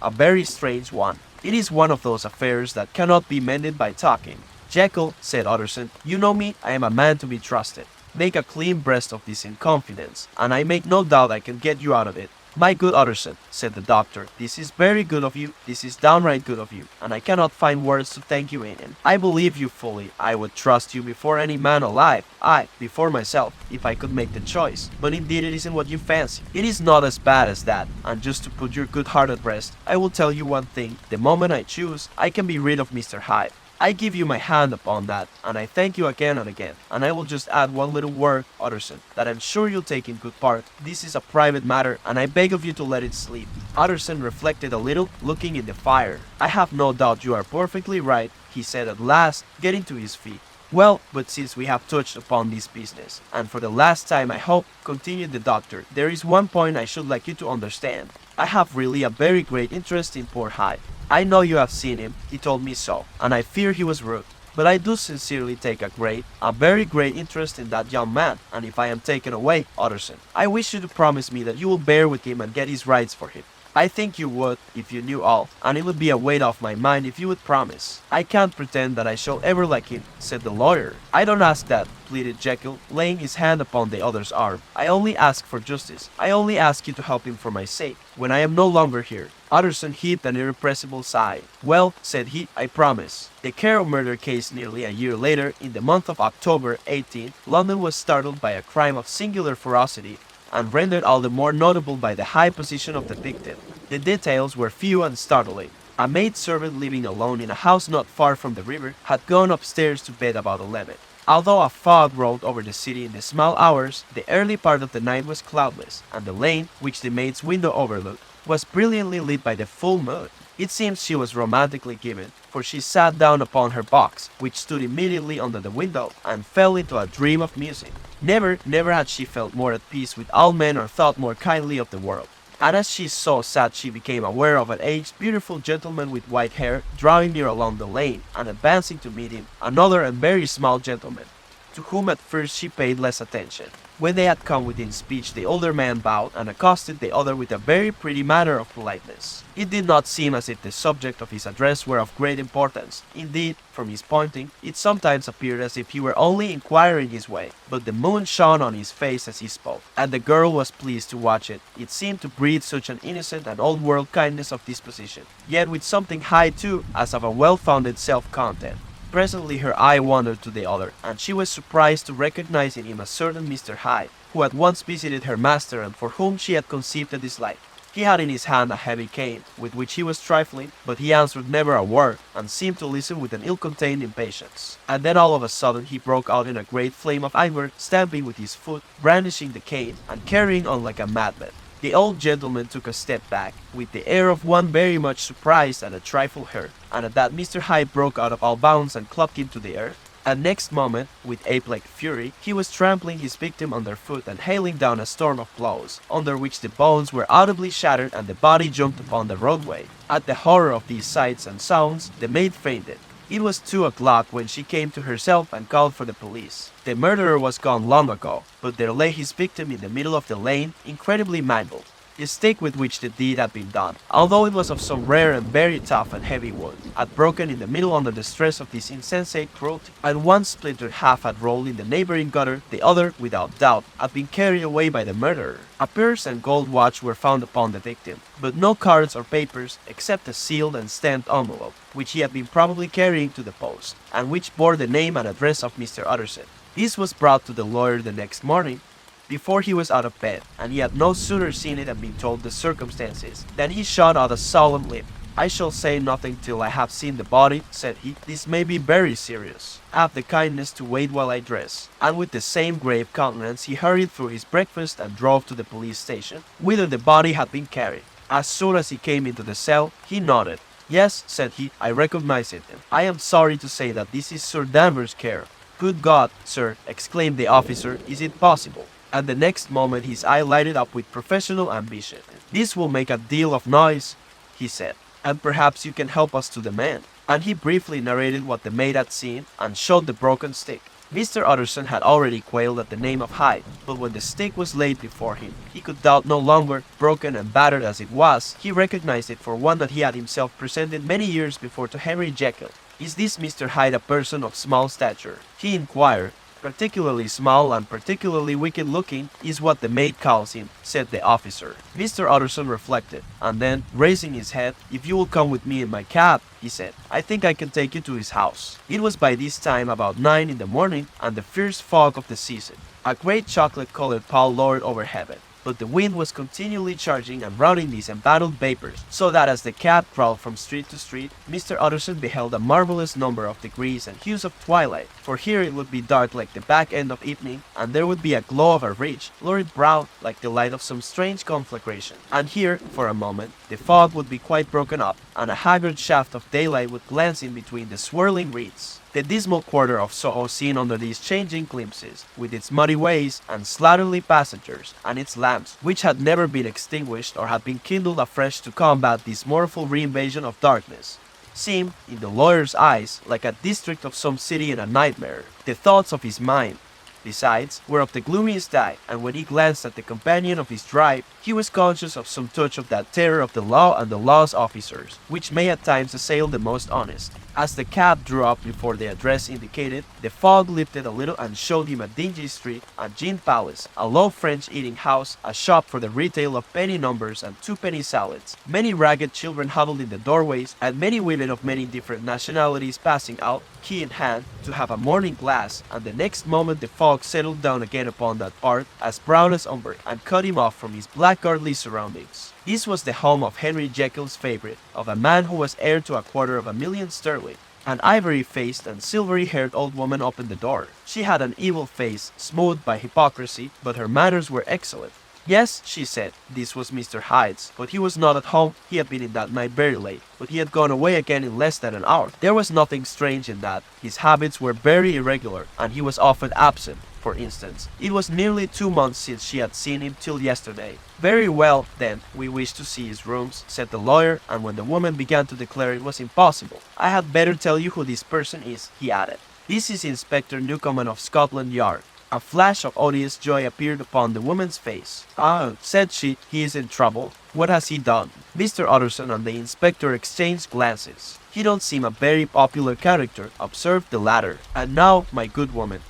one. It is one of those affairs that cannot be mended by talking. Jekyll, said Utterson, you know me, I am a man to be trusted. Make a clean breast of this in confidence, and I make no doubt I can get you out of it. My good Utterson, said the doctor, this is very good of you, this is downright good of you, and I cannot find words to thank you in. I believe you fully, I would trust you before any man alive, I, before myself, if I could make the choice, but indeed it isn't what you fancy. It is not as bad as that, and just to put your good heart at rest, I will tell you one thing, the moment I choose, I can be rid of Mr. Hyde. I give you my hand upon that, and I thank you again and again. And I will just add one little word, Utterson, that I'm sure you'll take in good part. This is a private matter, and I beg of you to let it sleep. Utterson reflected a little, looking in the fire. I have no doubt you are perfectly right, he said at last, getting to his feet. Well, but since we have touched upon this business, and for the last time I hope, continued the doctor, there is one point I should like you to understand. I have really a very great interest in poor Hyde. I know you have seen him, he told me so, and I fear he was rude. But I do sincerely take a very great interest in that young man, and if I am taken away, Utterson, I wish you to promise me that you will bear with him and get his rights for him. I think you would, if you knew all, and it would be a weight off my mind if you would promise. I can't pretend that I shall ever like him, said the lawyer. I don't ask that, pleaded Jekyll, laying his hand upon the other's arm. I only ask for justice. I only ask you to help him for my sake, when I am no longer here. Utterson heaved an irrepressible sigh. Well, said he, I promise. The Carroll murder case nearly a year later, in the month of October 18th, London was startled by a crime of singular ferocity, and rendered all the more notable by the high position of the victim. The details were few and startling. A maid-servant living alone in a house not far from the river had gone upstairs to bed about 11. Although a fog rolled over the city in the small hours, the early part of the night was cloudless, and the lane, which the maid's window overlooked, was brilliantly lit by the full moon. It seems she was romantically given, for she sat down upon her box, which stood immediately under the window, and fell into a dream of music. Never had she felt more at peace with all men or thought more kindly of the world. And as she so sat, she became aware of an aged, beautiful gentleman with white hair drawing near along the lane, and advancing to meet him, another and very small gentleman, to whom at first she paid less attention. When they had come within speech, the older man bowed and accosted the other with a very pretty manner of politeness. It did not seem as if the subject of his address were of great importance. Indeed, from his pointing, it sometimes appeared as if he were only inquiring his way, but the moon shone on his face as he spoke, and the girl was pleased to watch it. It seemed to breathe such an innocent and old-world kindness of disposition, yet with something high too, as of a well-founded self-content. Presently her eye wandered to the other, and she was surprised to recognize in him a certain Mr. Hyde, who had once visited her master and for whom she had conceived a dislike. He had in his hand a heavy cane, with which he was trifling, but he answered never a word, and seemed to listen with an ill-contained impatience. And then all of a sudden he broke out in a great flame of anger, stamping with his foot, brandishing the cane, and carrying on like a madman. The old gentleman took a step back, with the air of one very much surprised and a trifle hurt, and at that Mr. Hyde broke out of all bounds and clubbed him to the earth. And next moment, with ape-like fury, he was trampling his victim underfoot and hailing down a storm of blows, under which the bones were audibly shattered and the body jumped upon the roadway. At the horror of these sights and sounds, the maid fainted. It was 2 o'clock when she came to herself and called for the police. The murderer was gone long ago, but there lay his victim in the middle of the lane, incredibly mangled. The stake with which the deed had been done, although it was of some rare and very tough and heavy wood, had broken in the middle under the stress of this insensate cruelty, and one splintered half had rolled in the neighboring gutter, the other, without doubt, had been carried away by the murderer. A purse and gold watch were found upon the victim, but no cards or papers, except a sealed and stamped envelope, which he had been probably carrying to the post, and which bore the name and address of Mr. Utterson. This was brought to the lawyer the next morning, before he was out of bed, and he had no sooner seen it and been told the circumstances, than he shot out a solemn lip. "I shall say nothing till I have seen the body," said he. "This may be very serious. Have the kindness to wait while I dress." And with the same grave countenance he hurried through his breakfast and drove to the police station, whither the body had been carried. As soon as he came into the cell, he nodded. "Yes," said he, "I recognize it. I am sorry to say that this is Sir Danvers' care." "Good God, sir," exclaimed the officer, "is it possible?" And the next moment his eye lighted up with professional ambition. "This will make a deal of noise," he said, "and perhaps you can help us to the man." And he briefly narrated what the maid had seen, and showed the broken stick. Mr. Utterson had already quailed at the name of Hyde, but when the stick was laid before him, he could doubt no longer. Broken and battered as it was, he recognized it for one that he had himself presented many years before to Henry Jekyll. "Is this Mr. Hyde a person of small stature?" he inquired. "Particularly small and particularly wicked-looking is what the maid calls him," said the officer. Mr. Utterson reflected, and then, raising his head, "If you will come with me in my cab," he said, "I think I can take you to his house." It was by this time about 9 in the morning, and the fierce fog of the season. A great chocolate-colored pall lowered over heaven, but the wind was continually charging and routing these embattled vapors, so that as the cab crawled from street to street, Mr. Utterson beheld a marvelous number of degrees and hues of twilight, for here it would be dark like the back end of evening, and there would be a glow of a rich, lurid brown like the light of some strange conflagration, and here, for a moment, the fog would be quite broken up, and a haggard shaft of daylight would glance in between the swirling reeds. The dismal quarter of Soho seen under these changing glimpses, with its muddy ways and slatternly passengers, and its lamps, which had never been extinguished or had been kindled afresh to combat this mournful reinvasion of darkness, seemed, in the lawyer's eyes, like a district of some city in a nightmare. The thoughts of his mind, besides, were of the gloomiest dye, and when he glanced at the companion of his drive, he was conscious of some touch of that terror of the law and the law's officers, which may at times assail the most honest. As the cab drew up before the address indicated, the fog lifted a little and showed him a dingy street, a gin palace, a low French eating house, a shop for the retail of penny numbers and two-penny salads, many ragged children huddled in the doorways, and many women of many different nationalities passing out, key in hand, to have a morning glass, and the next moment the fog settled down again upon that part, as brown as umber, and cut him off from his blackguardly surroundings. This was the home of Henry Jekyll's favorite, of a man who was heir to £250,000 sterling. An ivory-faced and silvery-haired old woman opened the door. She had an evil face, smoothed by hypocrisy, but her manners were excellent. "Yes," she said, this was Mr. Hyde's, but he was not at home. He had been in that night very late, but he had gone away again in less than an hour. There was nothing strange in that. His habits were very irregular, and he was often absent. For instance, it was nearly 2 months since she had seen him till yesterday. "Very well, then, we wish to see his rooms," said the lawyer, and when the woman began to declare it was impossible, "I had better tell you who this person is," he added. "This is Inspector Newcomen of Scotland Yard." A flash of odious joy appeared upon the woman's face. "Ah," said she, "he is in trouble. What has he done?" Mr. Utterson and the inspector exchanged glances. "He don't seem a very popular character," observed the latter. "And now, my good woman,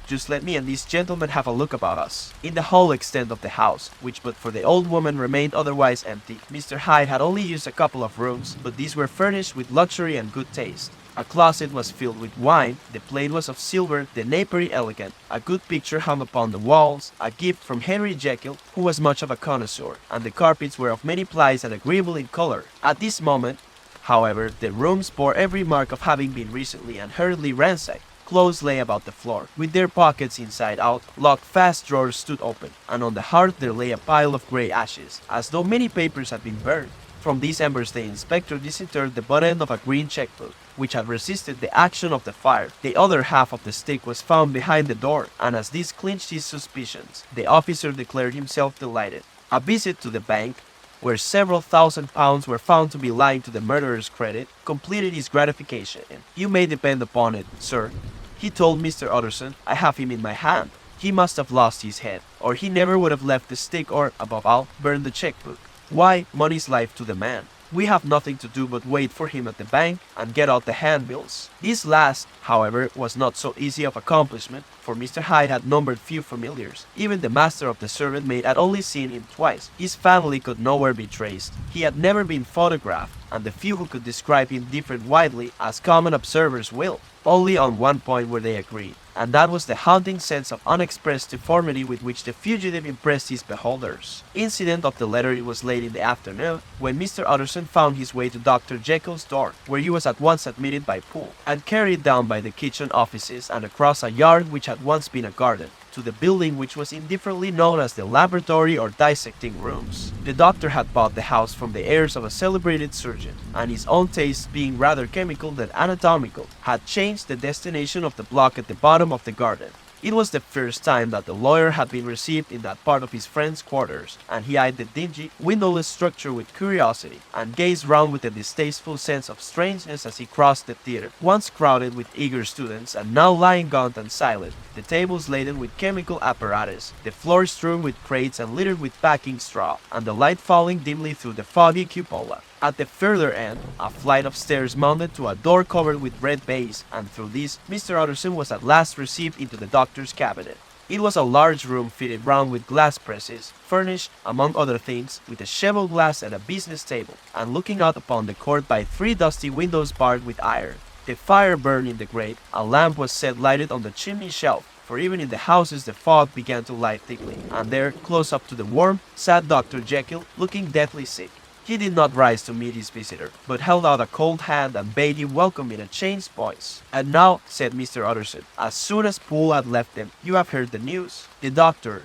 just let me and this gentleman have a look about us." In the whole extent of the house, which but for the old woman remained otherwise empty, Mr. Hyde had only used a couple of rooms, but these were furnished with luxury and good taste. A closet was filled with wine, the plate was of silver, the napery elegant, a good picture hung upon the walls, a gift from Henry Jekyll, who was much of a connoisseur, and the carpets were of many plies and agreeable in color. At this moment, however, the rooms bore every mark of having been recently and hurriedly ransacked. Clothes lay about the floor, with their pockets inside out, locked fast drawers stood open, and on the hearth there lay a pile of grey ashes, as though many papers had been burned. From these embers the inspector disinterred the butt end of a green checkbook, which had resisted the action of the fire. The other half of the stick was found behind the door, and as this clinched his suspicions, the officer declared himself delighted. A visit to the bank, where several £1,000s were found to be lying to the murderer's credit, completed his gratification. "You may depend upon it, sir," he told Mr. Utterson, "I have him in my hand. He must have lost his head, or he never would have left the stick or, above all, burned the checkbook. Why, money's life to the man. We have nothing to do but wait for him at the bank and get out the handbills." This last, however, was not so easy of accomplishment, for Mr. Hyde had numbered few familiars. Even the master of the servant maid had only seen him twice. His family could nowhere be traced. He had never been photographed, and the few who could describe him differed widely, as common observers will. Only on one point were they agreed, and that was the haunting sense of unexpressed deformity with which the fugitive impressed his beholders. Incident of the letter, it was late in the afternoon when Mr. Utterson found his way to Dr. Jekyll's door, where he was at once admitted by pull, and carried down by the kitchen offices and across a yard which had once been a garden, to the building which was indifferently known as the laboratory or dissecting rooms. The doctor had bought the house from the heirs of a celebrated surgeon, and his own tastes being rather chemical than anatomical, had changed the destination of the block at the bottom of the garden. It was the first time that the lawyer had been received in that part of his friend's quarters, and he eyed the dingy, windowless structure with curiosity, and gazed round with a distasteful sense of strangeness as he crossed the theater, once crowded with eager students, and now lying gaunt and silent, the tables laden with chemical apparatus, the floor strewn with crates and littered with packing straw, and the light falling dimly through the foggy cupola. At the further end, a flight of stairs mounted to a door covered with red baize, and through this, Mr. Utterson was at last received into the doctor's cabinet. It was a large room fitted round with glass presses, furnished, among other things, with a cheval glass and a business table, and looking out upon the court by 3 dusty windows barred with iron. The fire burned in the grate, a lamp was set lighted on the chimney shelf, for even in the houses the fog began to lie thickly, and there, close up to the warmth, sat Dr. Jekyll, looking deathly sick. He did not rise to meet his visitor, but held out a cold hand and bade him welcome in a changed voice. "And now," said Mr. Utterson, as soon as Poole had left them, "you have heard the news?" The doctor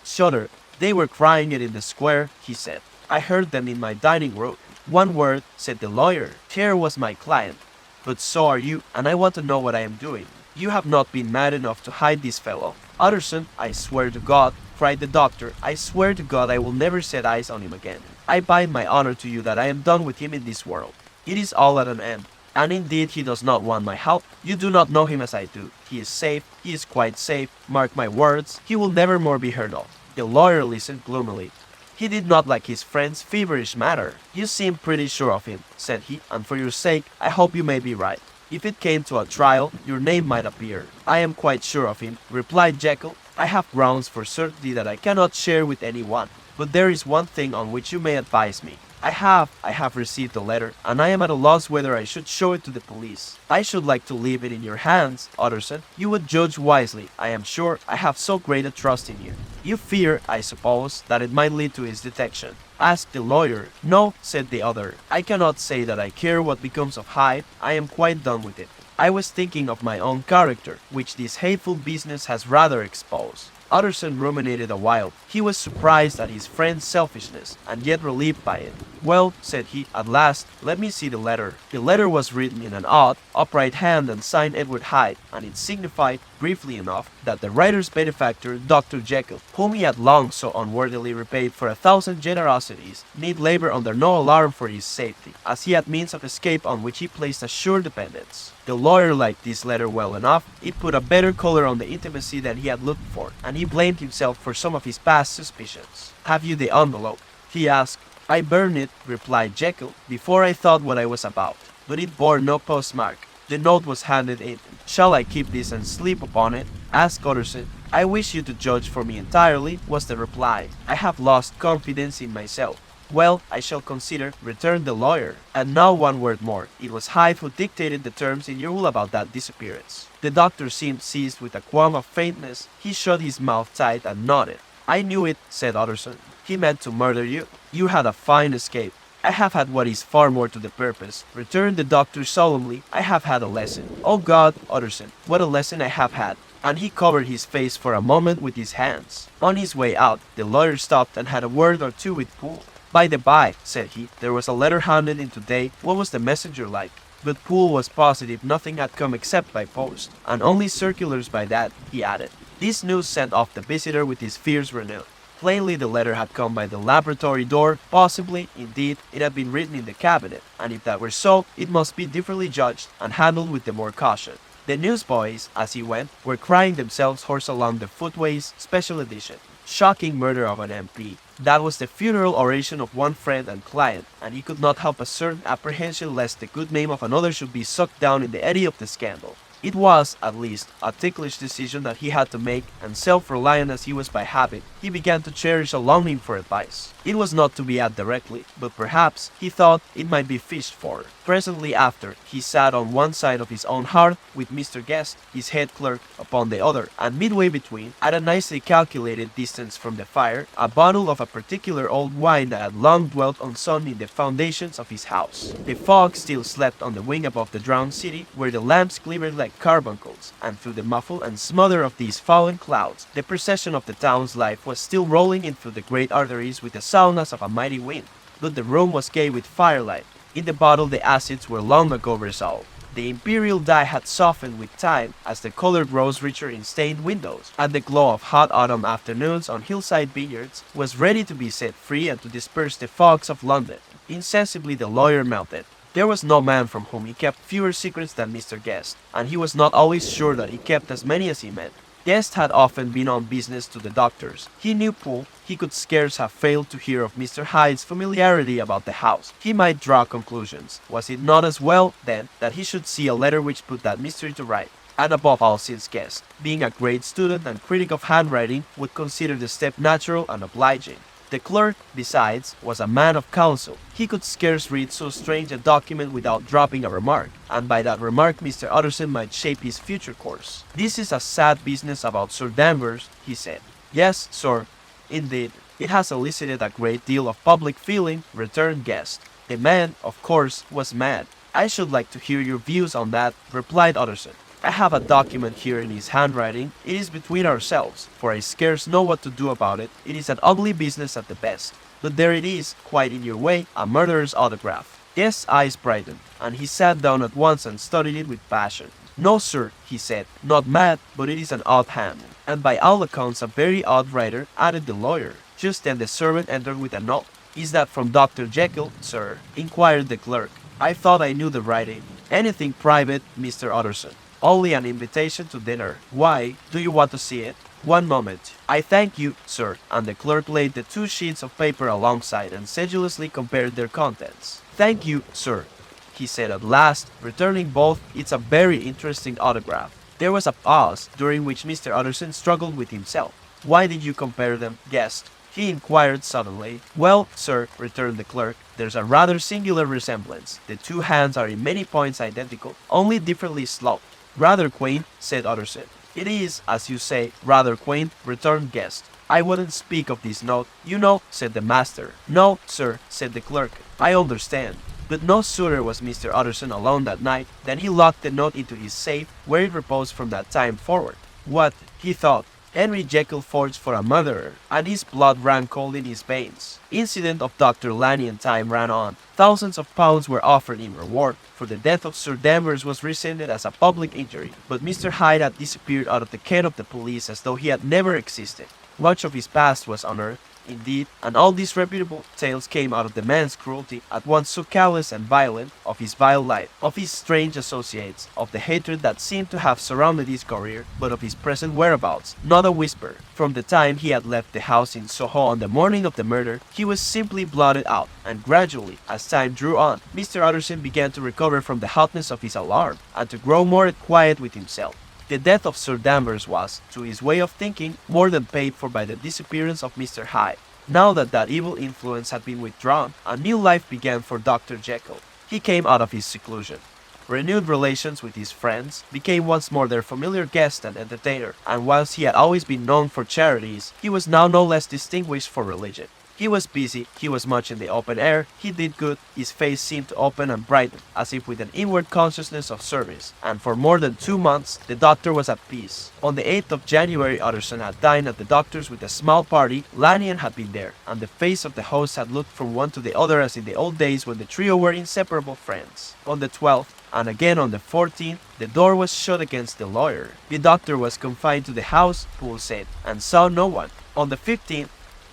shuddered. "They were crying it in the square," he said. "I heard them in my dining room." "One word," said the lawyer. "Here was my client. But so are you, and I want to know what I am doing. You have not been mad enough to hide this fellow." "Utterson, I swear to God," cried the doctor, "I swear to God I will never set eyes on him again. I bind my honor to you that I am done with him in this world. It is all at an end. And indeed he does not want my help. You do not know him as I do. He is safe, he is quite safe. Mark my words, he will never more be heard of." The lawyer listened gloomily. He did not like his friend's feverish manner. "You seem pretty sure of him," said he, "and for your sake, I hope you may be right. If it came to a trial, your name might appear." "I am quite sure of him," replied Jekyll. "I have grounds for certainty that I cannot share with any one. But there is one thing on which you may advise me. I have received the letter, and I am at a loss whether I should show it to the police. I should like to leave it in your hands, Utterson. You would judge wisely, I am sure. I have so great a trust in you." "You fear, I suppose, that it might lead to his detection?" asked the lawyer. "No," said the other. "I cannot say that I care what becomes of Hyde. I am quite done with it. I was thinking of my own character, which this hateful business has rather exposed." Utterson ruminated a while. He was surprised at his friend's selfishness, and yet relieved by it. "Well," said he, at last, "let me see the letter." The letter was written in an odd, upright hand and signed Edward Hyde, and it signified, briefly enough, that the writer's benefactor, Dr. Jekyll, whom he had long so unworthily repaid for 1,000 generosities, need labor under no alarm for his safety, as he had means of escape on which he placed a sure dependence. The lawyer liked this letter well enough. It put a better color on the intimacy than he had looked for, and he blamed himself for some of his past suspicions. "Have you the envelope?" he asked. "I burned it," replied Jekyll, "before I thought what I was about." But it bore no postmark. The note was handed in. "Shall I keep this and sleep upon it?" asked Utterson. "I wish you to judge for me entirely," was the reply. "I have lost confidence in myself." "Well, I shall consider," returned the lawyer. "And now one word more. It was Hyde who dictated the terms in your will about that disappearance." The doctor seemed seized with a qualm of faintness. He shut his mouth tight and nodded. "I knew it," said Utterson. "He meant to murder you. You had a fine escape." "I have had what is far more to the purpose," returned the doctor solemnly. "I have had a lesson. Oh God, Utterson, what a lesson I have had." And he covered his face for a moment with his hands. On his way out, the lawyer stopped and had a word or two with Poole. "By the by," said he, "there was a letter handed in today. What was the messenger like?" But Poole was positive nothing had come except by post, and only circulars by that, he added. This news sent off the visitor with his fears renewed. Plainly the letter had come by the laboratory door. Possibly, indeed, it had been written in the cabinet, and if that were so, it must be differently judged and handled with the more caution. The newsboys, as he went, were crying themselves hoarse along the footways, special edition. Shocking murder of an MP. That was the funeral oration of one friend and client, and he could not help a certain apprehension lest the good name of another should be sucked down in the eddy of the scandal. It was, at least, a ticklish decision that he had to make, and self-reliant as he was by habit, he began to cherish a longing for advice. It was not to be had directly, but perhaps, he thought, it might be fished for. Presently after, he sat on one side of his own hearth, with Mr. Guest, his head clerk, upon the other, and midway between, at a nicely calculated distance from the fire, a bottle of a particular old wine that had long dwelt unsun in the foundations of his house. The fog still slept on the wing above the drowned city, where the lamps glimmered like carbuncles, and through the muffle and smother of these fallen clouds, the procession of the town's life was still rolling in through the great arteries with the soundness of a mighty wind. But the room was gay with firelight. In the bottle the acids were long ago resolved. The imperial dye had softened with time as the color grows richer in stained windows, and the glow of hot autumn afternoons on hillside vineyards was ready to be set free and to disperse the fogs of London. Insensibly the lawyer melted. There was no man from whom he kept fewer secrets than Mr. Guest, and he was not always sure that he kept as many as he meant. Guest had often been on business to the doctors. He knew Poole. He could scarce have failed to hear of Mr. Hyde's familiarity about the house. He might draw conclusions. Was it not as well, then, that he should see a letter which put that mystery to right? And above all, since Guest, being a great student and critic of handwriting, would consider the step natural and obliging. The clerk, besides, was a man of counsel. He could scarce read so strange a document without dropping a remark, and by that remark Mr. Utterson might shape his future course. "This is a sad business about Sir Danvers," he said. "Yes, sir. Indeed, it has elicited a great deal of public feeling," returned Guest. "The man, of course, was mad." "I should like to hear your views on that," replied Utterson. "I have a document here in his handwriting. It is between ourselves, for I scarce know what to do about it. It is an ugly business at the best. But there it is, quite in your way, a murderer's autograph." Guest's eyes brightened, and he sat down at once and studied it with passion. "No, sir," he said, "not mad, but it is an odd hand. And by all accounts a very odd writer," added the lawyer. Just then the servant entered with a note. "Is that from Dr. Jekyll, sir?" inquired the clerk. "I thought I knew the writing." "Anything private, Mr. Utterson?" "Only an invitation to dinner." "Why? Do you want to see it?" "One moment." "I thank you, sir," and the clerk laid the 2 sheets of paper alongside and sedulously compared their contents. "Thank you, sir," he said at last, returning both. "It's a very interesting autograph." There was a pause, during which Mr. Utterson struggled with himself. "Why did you compare them, Guest?" he inquired suddenly. "Well, sir," returned the clerk, "there's a rather singular resemblance. The 2 hands are in many points identical, only differently sloped." "Rather quaint," said Utterson. "It is, as you say, rather quaint," returned Guest. "I wouldn't speak of this note, you know," said the master. "No, sir," said the clerk. "I understand." But no sooner was Mr. Utterson alone that night than he locked the note into his safe, where it reposed from that time forward. What, he thought, Henry Jekyll forged for a murderer, and his blood ran cold in his veins. Incident of Dr. Lanyon time ran on. Thousands of pounds were offered in reward, for the death of Sir Danvers was resented as a public injury, but Mr. Hyde had disappeared out of the ken of the police as though he had never existed. Much of his past was unearthed, indeed, and all these reputable tales came out of the man's cruelty, at once so callous and violent, of his vile life, of his strange associates, of the hatred that seemed to have surrounded his career, but of his present whereabouts, not a whisper. From the time he had left the house in Soho on the morning of the murder, he was simply blotted out, and gradually, as time drew on, Mr. Utterson began to recover from the hotness of his alarm, and to grow more quiet with himself. The death of Sir Danvers was, to his way of thinking, more than paid for by the disappearance of Mr. Hyde. Now that that evil influence had been withdrawn, a new life began for Dr. Jekyll. He came out of his seclusion. Renewed relations with his friends, became once more their familiar guest and entertainer, and whilst he had always been known for charities, he was now no less distinguished for religion. He was busy, he was much in the open air, he did good, his face seemed to open and brighten, as if with an inward consciousness of service, and for more than 2 months, the doctor was at peace. On the 8th of January, Utterson had dined at the doctor's with a small party. Lanyon had been there, and the face of the host had looked from one to the other as in the old days when the trio were inseparable friends. On the 12th, and again on the 14th, the door was shut against the lawyer. The doctor was confined to the house, Poole said, and saw no one. On the 15th,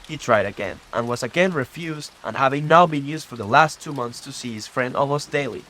he tried again, and was again refused, and having now been used for the last 2 months to see his friend almost daily,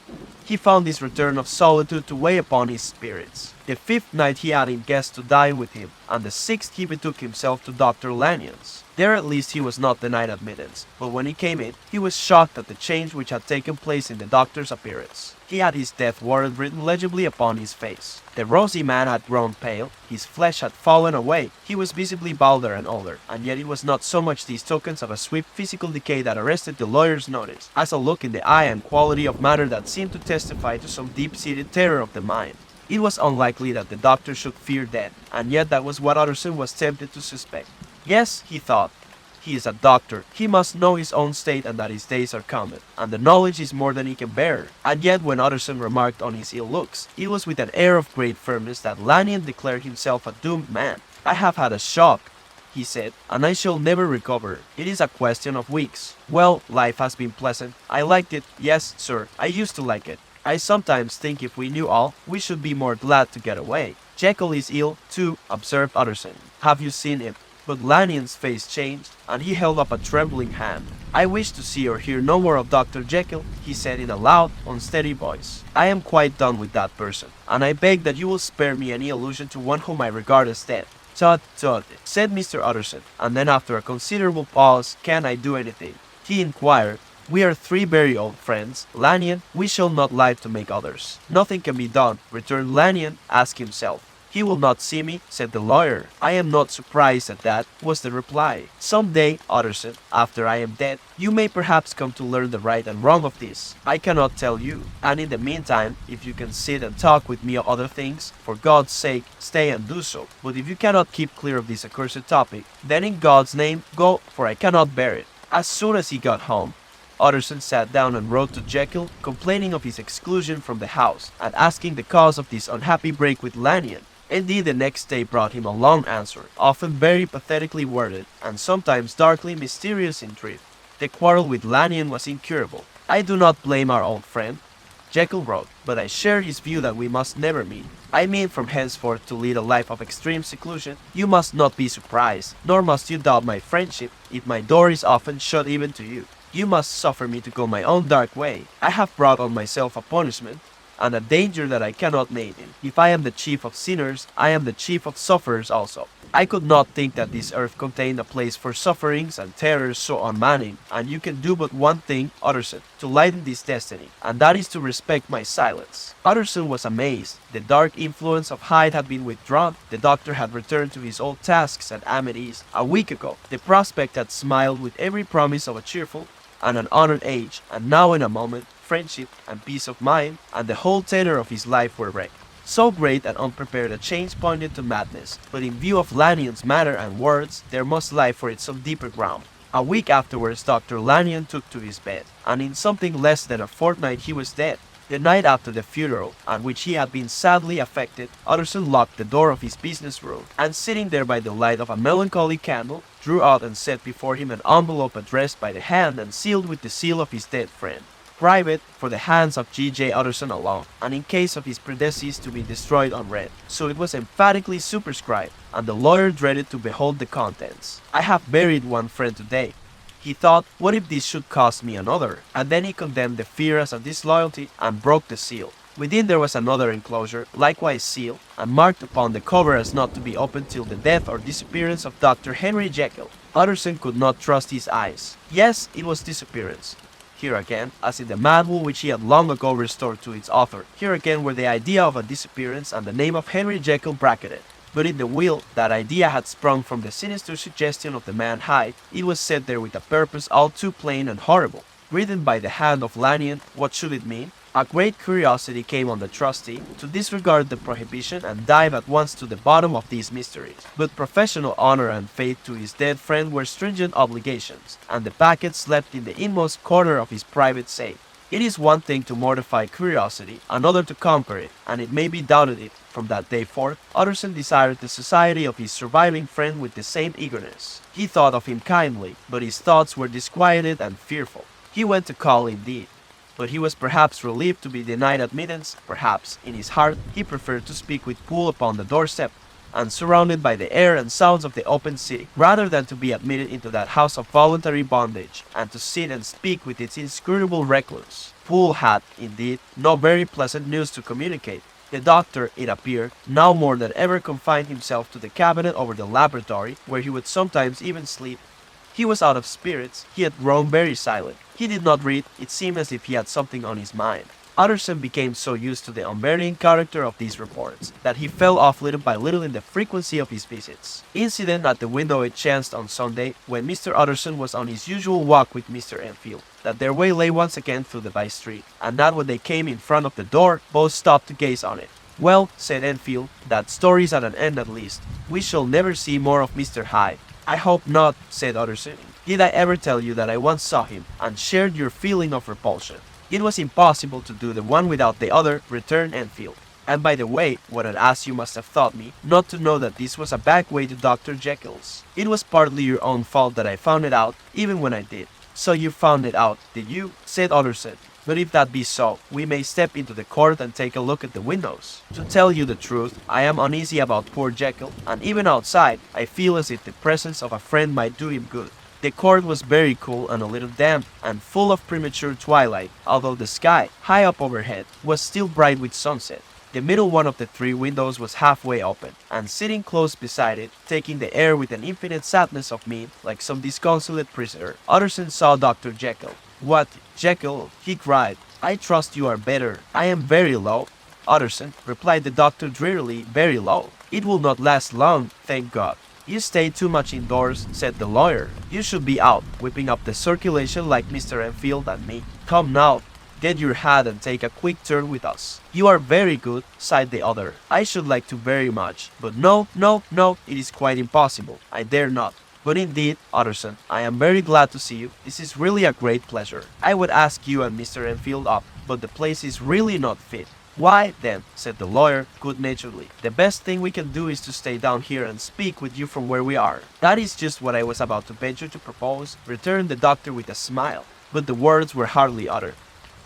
he found this return of solitude to weigh upon his spirits. The 5th night he had him guests to dine with him, and the 6th he betook himself to Dr. Lanyon's. There at least he was not denied admittance, but when he came in, he was shocked at the change which had taken place in the doctor's appearance. He had his death warrant written legibly upon his face. The rosy man had grown pale, his flesh had fallen away, he was visibly balder and older, and yet it was not so much these tokens of a swift physical decay that arrested the lawyer's notice, as a look in the eye and quality of manner that seemed to testify to some deep-seated terror of the mind. It was unlikely that the doctor should fear death, and yet that was what Utterson was tempted to suspect. Yes, he thought, he is a doctor. He must know his own state and that his days are common, and the knowledge is more than he can bear. And yet when Utterson remarked on his ill looks, it was with an air of great firmness that Lanyon declared himself a doomed man. I have had a shock, he said, and I shall never recover. It is a question of weeks. Well, life has been pleasant. I liked it. Yes, sir, I used to like it. I sometimes think if we knew all, we should be more glad to get away. Jekyll is ill, too, observed Utterson. Have you seen him? But Lanyon's face changed, and he held up a trembling hand. I wish to see or hear no more of Dr. Jekyll, he said in a loud, unsteady voice. I am quite done with that person, and I beg that you will spare me any allusion to one whom I regard as dead. Tut, tut, said Mr. Utterson, and then after a considerable pause, can I do anything? He inquired. We are 3 very old friends. Lanyon, we shall not live to make others. Nothing can be done, returned Lanyon, ask himself. He will not see me, said the lawyer. I am not surprised at that, was the reply. Some day, Utterson, after I am dead, you may perhaps come to learn the right and wrong of this. I cannot tell you. And in the meantime, if you can sit and talk with me of other things, for God's sake, stay and do so. But if you cannot keep clear of this accursed topic, then in God's name, go, for I cannot bear it. As soon as he got home, Utterson sat down and wrote to Jekyll, complaining of his exclusion from the house, and asking the cause of this unhappy break with Lanyon. Indeed, the next day brought him a long answer, often very pathetically worded, and sometimes darkly mysterious in drift. The quarrel with Lanyon was incurable. I do not blame our old friend, Jekyll wrote, but I share his view that we must never meet. I mean from henceforth to lead a life of extreme seclusion. You must not be surprised, nor must you doubt my friendship, if my door is often shut even to you. You must suffer me to go my own dark way. I have brought on myself a punishment, and a danger that I cannot name. If I am the chief of sinners, I am the chief of sufferers also. I could not think that this earth contained a place for sufferings and terrors so unmanning, and you can do but one thing, Utterson, to lighten this destiny, and that is to respect my silence. Utterson was amazed. The dark influence of Hyde had been withdrawn. The doctor had returned to his old tasks and amenities. A week ago, the prospect had smiled with every promise of a cheerful and an honored age, and now in a moment, friendship and peace of mind, and the whole tenor of his life were wrecked. So great and unprepared a change pointed to madness, but in view of Lanyon's manner and words, there must lie for it some deeper ground. A week afterwards, Dr. Lanyon took to his bed, and in something less than a fortnight he was dead. The night after the funeral, on which he had been sadly affected, Utterson locked the door of his business room, and sitting there by the light of a melancholy candle, drew out and set before him an envelope addressed by the hand and sealed with the seal of his dead friend. Private, for the hands of G.J. Utterson alone, and in case of his predeceased to be destroyed unread. So it was emphatically superscribed, and the lawyer dreaded to behold the contents. I have buried one friend today. He thought, what if this should cost me another? And then he condemned the fear as a disloyalty and broke the seal. Within there was another enclosure, likewise sealed, and marked upon the cover as not to be opened till the death or disappearance of Dr. Henry Jekyll. Utterson could not trust his eyes. Yes, it was disappearance. Here again, as in the manual which he had long ago restored to its author, here again were the idea of a disappearance and the name of Henry Jekyll bracketed. But in the will, that idea had sprung from the sinister suggestion of the man Hyde. It was set there with a purpose all too plain and horrible. Written by the hand of Lanyon, what should it mean? A great curiosity came on the trustee to disregard the prohibition and dive at once to the bottom of these mysteries. But professional honor and faith to his dead friend were stringent obligations, and the packet slept in the inmost corner of his private safe. It is one thing to mortify curiosity, another to conquer it, and it may be doubted if, from that day forth, Utterson desired the society of his surviving friend with the same eagerness. He thought of him kindly, but his thoughts were disquieted and fearful. He went to call indeed, but he was perhaps relieved to be denied admittance. Perhaps, in his heart, he preferred to speak with Poole upon the doorstep, and surrounded by the air and sounds of the open city, rather than to be admitted into that house of voluntary bondage, and to sit and speak with its inscrutable recluse. Poole had, indeed, no very pleasant news to communicate. The doctor, it appeared, now more than ever confined himself to the cabinet over the laboratory, where he would sometimes even sleep. He was out of spirits. He had grown very silent. He did not read. It seemed as if he had something on his mind. Utterson became so used to the unvarying character of these reports that he fell off little by little in the frequency of his visits. Incident at the window it chanced on Sunday, when Mr. Utterson was on his usual walk with Mr. Enfield, that their way lay once again through the by street, and that when they came in front of the door, both stopped to gaze on it. Well, said Enfield, that story's at an end at least. We shall never see more of Mr. Hyde. I hope not, said Utterson. Did I ever tell you that I once saw him, and shared your feeling of repulsion? It was impossible to do the one without the other, returned Enfield. And by the way, what an ass you must have thought me, not to know that this was a back way to Dr. Jekyll's. It was partly your own fault that I found it out, even when I did. So you found it out, did you? Said Utterson. But if that be so, we may step into the court and take a look at the windows. To tell you the truth, I am uneasy about poor Jekyll, and even outside, I feel as if the presence of a friend might do him good. The court was very cool and a little damp, and full of premature twilight, although the sky, high up overhead, was still bright with sunset. The middle one of the three windows was halfway open, and sitting close beside it, taking the air with an infinite sadness of mien, like some disconsolate prisoner, Utterson saw Dr. Jekyll. What, Jekyll, he cried, I trust you are better. I am very low. Utterson, replied the doctor drearily, very low. It will not last long, thank God. You stay too much indoors, said the lawyer. You should be out, whipping up the circulation like Mr. Enfield and me. Come now, get your hat and take a quick turn with us. You are very good, sighed the other. I should like to very much, but no, it is quite impossible. I dare not. But indeed, Utterson, I am very glad to see you. This is really a great pleasure. I would ask you and Mr. Enfield up, but the place is really not fit. Why, then, said the lawyer, good-naturedly, the best thing we can do is to stay down here and speak with you from where we are. That is just what I was about to venture to propose, returned the doctor with a smile, but the words were hardly uttered,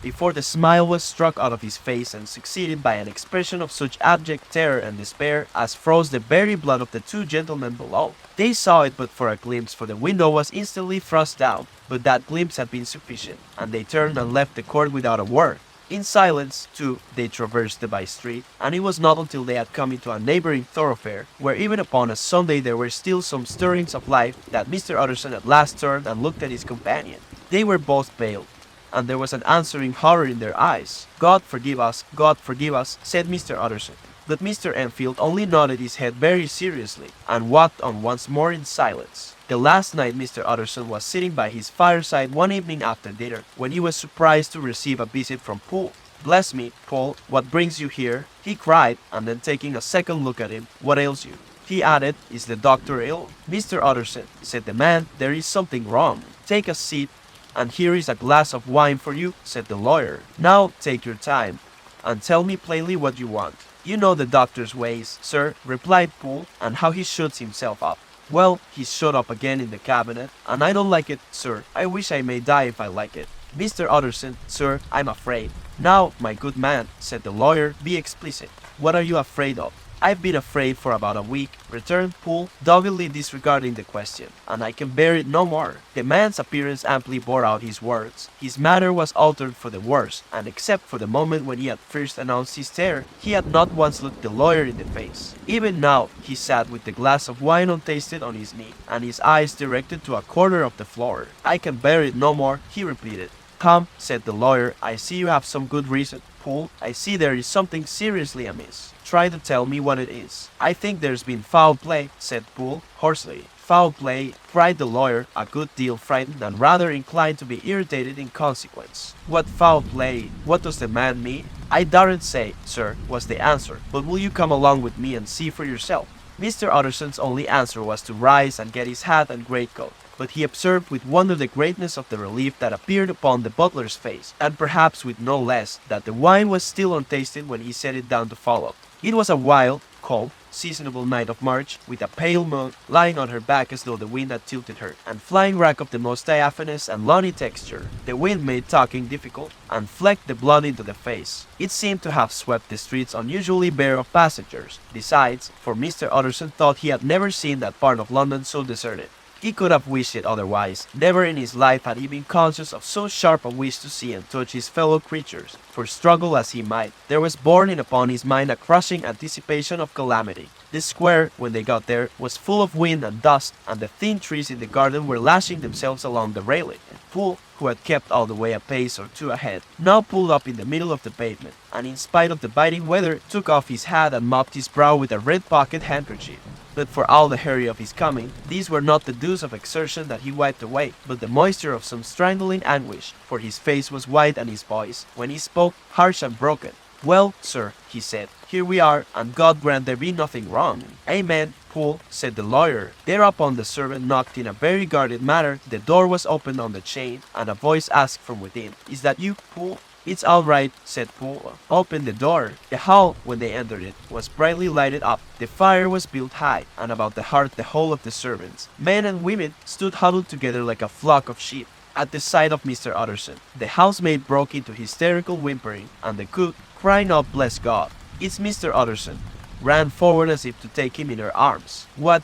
before the smile was struck out of his face and succeeded by an expression of such abject terror and despair as froze the very blood of the two gentlemen below. They saw it but for a glimpse, for the window was instantly thrust down, but that glimpse had been sufficient, and they turned and left the court without a word. In silence, too, they traversed the by-street, and it was not until they had come into a neighboring thoroughfare, where even upon a Sunday there were still some stirrings of life, that Mr. Utterson at last turned and looked at his companion. They were both pale, and there was an answering horror in their eyes. God forgive us, said Mr. Utterson. But Mr. Enfield only nodded his head very seriously, and walked on once more in silence. The last night Mr. Utterson was sitting by his fireside one evening after dinner, when he was surprised to receive a visit from Poole. Bless me, Paul, what brings you here? He cried, and then taking a second look at him, what ails you? He added, is the doctor ill? Mr. Utterson, said the man, there is something wrong. Take a seat. "And here is a glass of wine for you," said the lawyer. "Now take your time, and tell me plainly what you want." "You know the doctor's ways, sir," replied Poole, "and how he shuts himself up. Well, he's shut up again in the cabinet, and I don't like it, sir. I wish I may die if I like it. Mr. Utterson, sir, I'm afraid." "Now, my good man," said the lawyer, "be explicit. What are you afraid of?" "I've been afraid for about a week," returned Poole, doggedly disregarding the question, "and I can bear it no more." The man's appearance amply bore out his words. His manner was altered for the worse, and except for the moment when he had first announced his terror, he had not once looked the lawyer in the face. Even now, he sat with the glass of wine untasted on his knee, and his eyes directed to a corner of the floor. "I can bear it no more," he repeated. "Come," said the lawyer, "I see you have some good reason. Poole, I see there is something seriously amiss. Try to tell me what it is." "I think there's been foul play," said Poole, hoarsely. "Foul play," cried the lawyer, a good deal frightened and rather inclined to be irritated in consequence. "What foul play? What does the man mean?" "I daren't say, sir," was the answer, "but will you come along with me and see for yourself?" Mr. Utterson's only answer was to rise and get his hat and greatcoat, but he observed with wonder the greatness of the relief that appeared upon the butler's face, and perhaps with no less, that the wine was still untasted when he set it down to follow. It was a wild, cold, seasonable night of March, with a pale moon lying on her back as though the wind had tilted her, and flying rack of the most diaphanous and lawny texture. The wind made talking difficult, and flecked the blood into the face. It seemed to have swept the streets unusually bare of passengers. Besides, for Mr. Utterson thought he had never seen that part of London so deserted. He could have wished it otherwise. Never in his life had he been conscious of so sharp a wish to see and touch his fellow creatures, for struggle as he might, there was borne in upon his mind a crushing anticipation of calamity. The square, when they got there, was full of wind and dust, and the thin trees in the garden were lashing themselves along the railing. Poole, who had kept all the way a pace or two ahead, now pulled up in the middle of the pavement, and in spite of the biting weather, took off his hat and mopped his brow with a red pocket handkerchief. But for all the hurry of his coming, these were not the dews of exertion that he wiped away, but the moisture of some strangling anguish, for his face was white and his voice, when he spoke, harsh and broken. "Well, sir," he said, "here we are, and God grant there be nothing wrong." "Amen, Poole," said the lawyer. Thereupon the servant knocked in a very guarded manner, the door was opened on the chain, and a voice asked from within, "Is that you, Poole?" "It's all right," said Poole. "Open the door." The hall, when they entered it, was brightly lighted up. The fire was built high, and about the hearth the whole of the servants, men and women, stood huddled together like a flock of sheep. At the sight of Mr. Utterson, the housemaid broke into hysterical whimpering, and the cook, crying out, "Bless God, it's Mr. Utterson," ran forward as if to take him in her arms. What,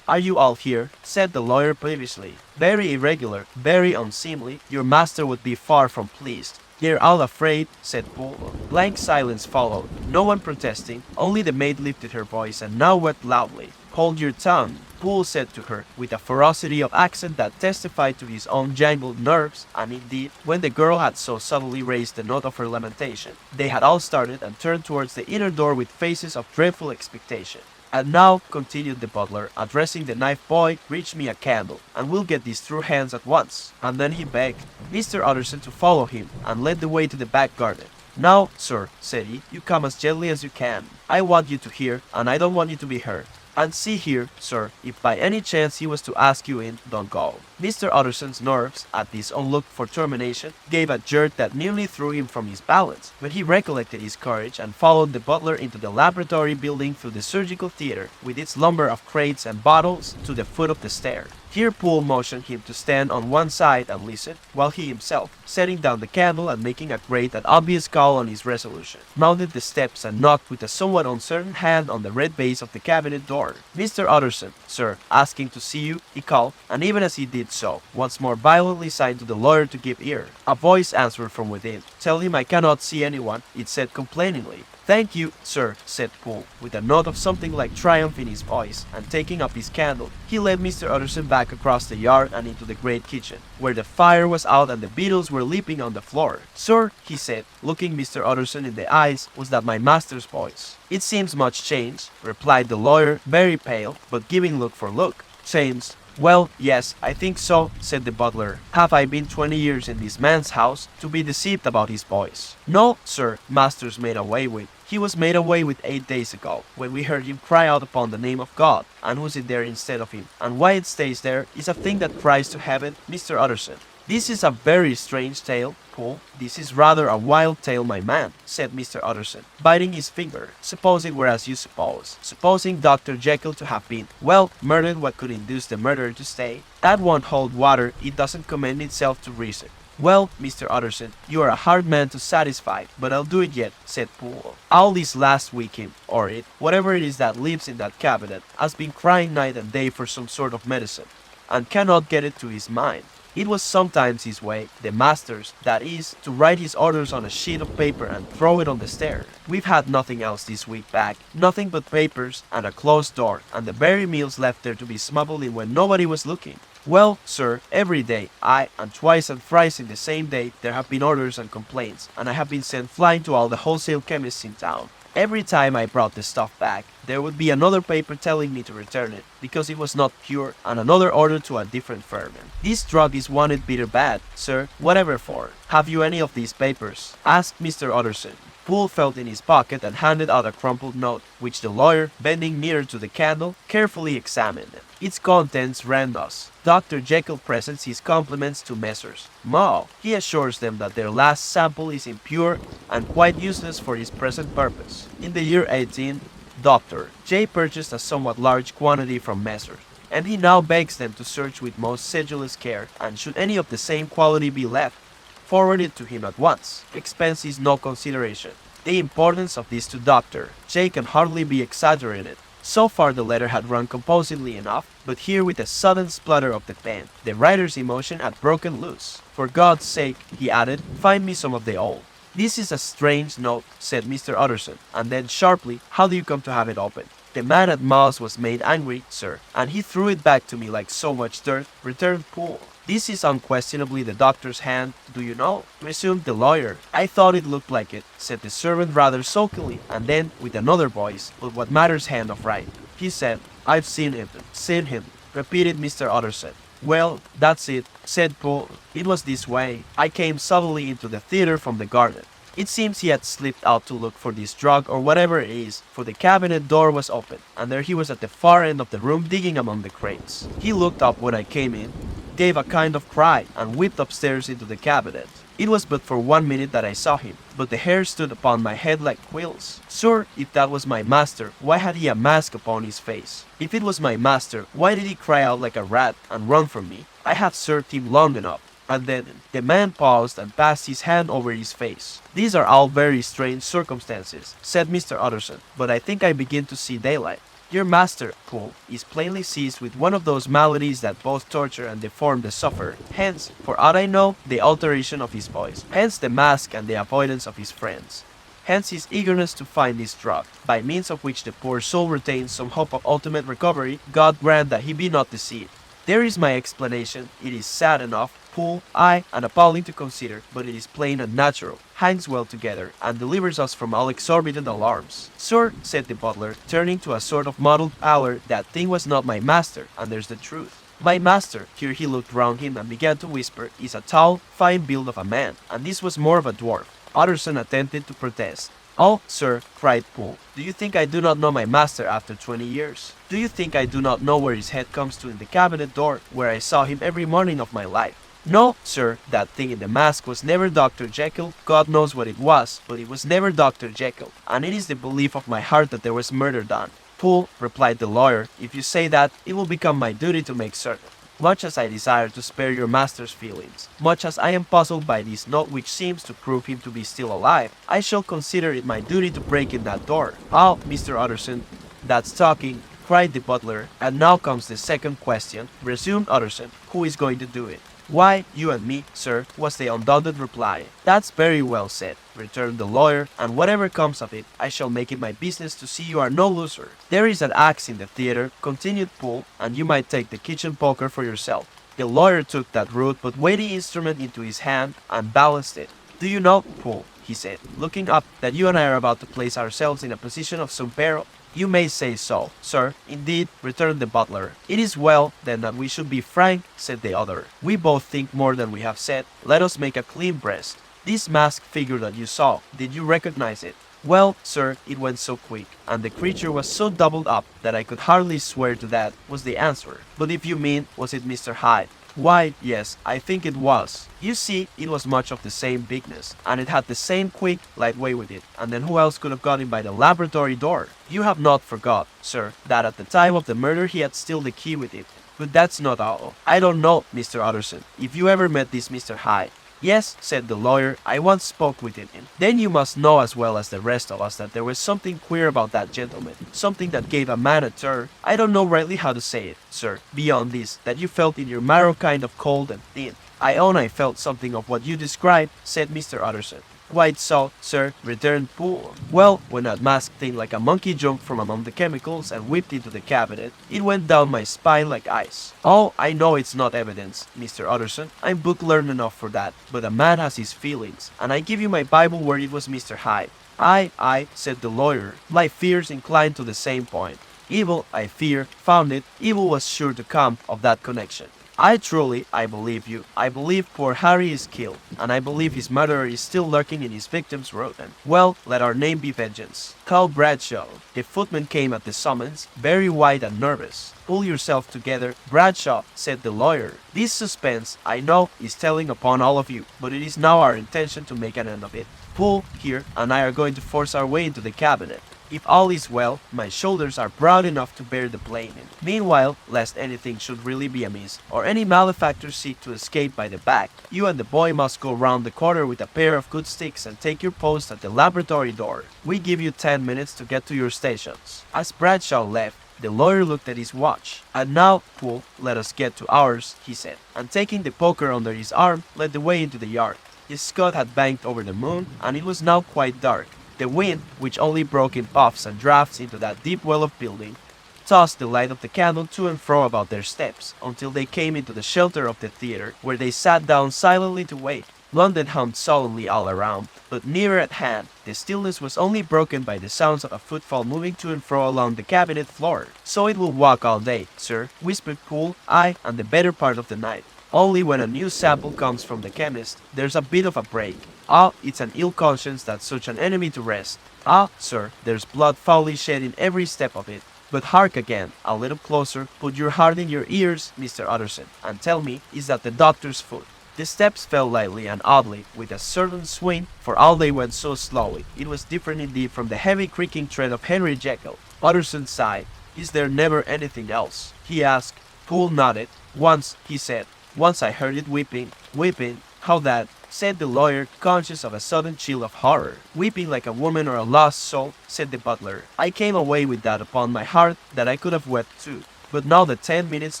are you all here?" said the lawyer peevishly. "Very irregular, very unseemly. Your master would be far from pleased." "They're all afraid," said Poole. Blank silence followed, no one protesting, only the maid lifted her voice and now wept loudly. "Hold your tongue," Poole said to her, with a ferocity of accent that testified to his own jangled nerves, and indeed, when the girl had so subtly raised the note of her lamentation, they had all started and turned towards the inner door with faces of dreadful expectation. "And now," continued the butler, addressing the knife boy, "reach me a candle, and we'll get these through hands at once." And then he begged Mr. Utterson to follow him, and led the way to the back garden. "Now, sir," said he, "you come as gently as you can. I want you to hear, and I don't want you to be hurt. And see here, sir, if by any chance he was to ask you in, don't go." Mr. Utterson's nerves, at this unlooked-for termination, gave a jerk that nearly threw him from his balance, but he recollected his courage and followed the butler into the laboratory building through the surgical theater, with its lumber of crates and bottles, to the foot of the stair. Here Poole motioned him to stand on one side and listen, while he himself, setting down the candle and making a great and obvious call on his resolution, mounted the steps and knocked with a somewhat uncertain hand on the red base of the cabinet door. "Mr. Utterson, sir, asking to see you," he called, and even as he did so, once more violently signed to the lawyer to give ear. A voice answered from within. "Tell him I cannot see anyone," it said complainingly. "Thank you, sir," said Poole, with a note of something like triumph in his voice, and taking up his candle, he led Mr. Utterson back across the yard and into the great kitchen, where the fire was out and the beetles were leaping on the floor. "Sir," he said, looking Mr. Utterson in the eyes, "was that my master's voice?" "It seems much changed," replied the lawyer, very pale, but giving look for look. "Changed? Well, yes, I think so," said the butler. "Have I been 20 years in this man's house to be deceived about his voice?" "No, sir, master's made away with. He was made away with 8 days ago, when we heard him cry out upon the name of God. And who's it there instead of him? And why it stays there is a thing that cries to heaven, Mr. Utterson." This is a very strange tale, Paul. This is rather a wild tale, my man, said Mr. Utterson, biting his finger. Suppose it were as you suppose. Supposing Dr. Jekyll to have been, well, murdered, what could induce the murderer to stay? That won't hold water, it doesn't commend itself to reason. Well, Mr. Utterson, you are a hard man to satisfy, but I'll do it yet, said Poole. All this last week him, or it, whatever it is that lives in that cabinet, has been crying night and day for some sort of medicine, and cannot get it to his mind. It was sometimes his way, the master's, that is, to write his orders on a sheet of paper and throw it on the stair. We've had nothing else this week back, nothing but papers and a closed door, and the very meals left there to be smuggled in when nobody was looking. Well, sir, every day, aye, and twice and thrice in the same day, there have been orders and complaints, and I have been sent flying to all the wholesale chemists in town. Every time I brought the stuff back, there would be another paper telling me to return it, because it was not pure, and another order to a different firm. This drug is wanted bitter bad, sir, whatever for. Have you any of these papers? Asked Mr. Utterson. Poole felt in his pocket and handed out a crumpled note, which the lawyer, bending nearer to the candle, carefully examined. Its contents ran thus. Dr. Jekyll presents his compliments to Messrs. Moe. He assures them that their last sample is impure and quite useless for his present purpose. In the year 18, Dr. J purchased a somewhat large quantity from Messrs, and he now begs them to search with most sedulous care, and should any of the same quality be left, forward it to him at once. Expense is no consideration. The importance of this to Dr. J can hardly be exaggerated. So far the letter had run composedly enough, but here with a sudden splutter of the pen, the writer's emotion had broken loose. For God's sake, he added, find me some of the old. This is a strange note, said Mr. Utterson, and then sharply, how do you come to have it opened? The man at Mouse was made angry, sir, and he threw it back to me like so much dirt, returned Poole. This is unquestionably the doctor's hand, do you know? Resumed the lawyer. I thought it looked like it, said the servant rather sulkily, and then, with another voice, but what matters hand of right? He said, I've seen him, repeated Mr. Utterson. Well, that's it, said Poole. It was this way. I came suddenly into the theater from the garden. It seems he had slipped out to look for this drug or whatever it is, for the cabinet door was open, and there he was at the far end of the room digging among the crates. He looked up when I came in, gave a kind of cry, and whipped upstairs into the cabinet. It was but for 1 minute that I saw him, but the hair stood upon my head like quills. Sir, if that was my master, why had he a mask upon his face? If it was my master, why did he cry out like a rat and run from me? I have served him long enough. And then the man paused and passed his hand over his face. These are all very strange circumstances, said Mr. Utterson, but I think I begin to see daylight. Your master, Poole, is plainly seized with one of those maladies that both torture and deform the sufferer. Hence, for aught I know, the alteration of his voice. Hence the mask and the avoidance of his friends. Hence his eagerness to find this drug, by means of which the poor soul retains some hope of ultimate recovery. God grant that he be not deceived. There is my explanation. It is sad enough, Poole, aye, and appalling to consider, but it is plain and natural, hangs well together, and delivers us from all exorbitant alarms. Sir, said the butler, turning to a sort of mottled pallor, that thing was not my master, and there's the truth. My master, here he looked round him and began to whisper, is a tall, fine build of a man, and this was more of a dwarf. Utterson attempted to protest. Oh, sir, cried Poole, do you think I do not know my master after 20 years? Do you think I do not know where his head comes to in the cabinet door, where I saw him every morning of my life? No, sir, that thing in the mask was never Dr. Jekyll. God knows what it was, but it was never Dr. Jekyll, and it is the belief of my heart that there was murder done. Poole, replied the lawyer, if you say that, it will become my duty to make certain. Much as I desire to spare your master's feelings, much as I am puzzled by this note which seems to prove him to be still alive, I shall consider it my duty to break in that door. Oh, Mr. Utterson, that's talking, cried the butler, and now comes the second question, resumed Utterson, who is going to do it? Why, you and me, sir, was the undaunted reply. That's very well said, returned the lawyer, and whatever comes of it, I shall make it my business to see you are no loser. There is an axe in the theater, continued Poole, and you might take the kitchen poker for yourself. The lawyer took that rude but weighty instrument into his hand and balanced it. Do you know, Poole, he said, looking up, that you and I are about to place ourselves in a position of some peril? You may say so, sir. Indeed, returned the butler. It is well, then, that we should be frank, said the other. We both think more than we have said. Let us make a clean breast. This masked figure that you saw, did you recognize it? Well, sir, it went so quick, and the creature was so doubled up that I could hardly swear to that, was the answer. But if you mean, was it Mr. Hyde? Why, yes, I think it was. You see, it was much of the same bigness, and it had the same quick, light way with it, and then who else could have got in by the laboratory door? You have not forgot, sir, that at the time of the murder he had still the key with it. But that's not all. I don't know, Mr. Utterson, if you ever met this Mr. Hyde. Yes, said the lawyer, I once spoke with him. Then you must know as well as the rest of us that there was something queer about that gentleman, something that gave a man a turn. I don't know rightly how to say it, sir, beyond this, that you felt in your marrow kind of cold and thin. I own I felt something of what you described, said Mr. Utterson. Quite so, sir, returned Poole. Well, when that masked thing like a monkey jumped from among the chemicals and whipped into the cabinet, it went down my spine like ice. Oh, I know it's not evidence, Mr. Utterson. I'm book-learned enough for that, but a man has his feelings, and I give you my Bible word it was Mr. Hyde. I, said the lawyer, my fears inclined to the same point. Evil, I fear, found it, evil was sure to come of that connection. I believe you. I believe poor Harry is killed, and I believe his murderer is still lurking in his victim's rodent. Well, let our name be vengeance. Call Bradshaw. The footman came at the summons, very white and nervous. Pull yourself together, Bradshaw, said the lawyer. This suspense, I know, is telling upon all of you, but it is now our intention to make an end of it. Poole, here, and I are going to force our way into the cabinet. If all is well, my shoulders are broad enough to bear the planing. Meanwhile, lest anything should really be amiss, or any malefactor seek to escape by the back, you and the boy must go round the corner with a pair of good sticks and take your post at the laboratory door. We give you 10 minutes to get to your stations. As Bradshaw left, the lawyer looked at his watch. And now, Poole, let us get to ours, he said, and taking the poker under his arm, led the way into the yard. His scud had banked over the moon, and it was now quite dark. The wind, which only broke in puffs and drafts into that deep well of building, tossed the light of the candle to and fro about their steps, until they came into the shelter of the theatre, where they sat down silently to wait. London hummed solemnly all around, but nearer at hand, the stillness was only broken by the sounds of a footfall moving to and fro along the cabinet floor. So it will walk all day, sir, whispered Poole, aye, and the better part of the night. Only when a new sample comes from the chemist, there's a bit of a break. Ah, it's an ill conscience that's such an enemy to rest. Ah, sir, there's blood foully shed in every step of it. But hark again, a little closer, put your heart in your ears, Mr. Utterson, and tell me, is that the doctor's foot? The steps fell lightly and oddly, with a certain swing, for all they went so slowly. It was different indeed from the heavy creaking tread of Henry Jekyll. Utterson sighed. Is there never anything else? He asked. Poole nodded. Once, he said. Once I heard it weeping. Weeping? How that? Said the lawyer, conscious of a sudden chill of horror. Weeping like a woman or a lost soul, said the butler. I came away with that upon my heart that I could have wept too. But now the 10 minutes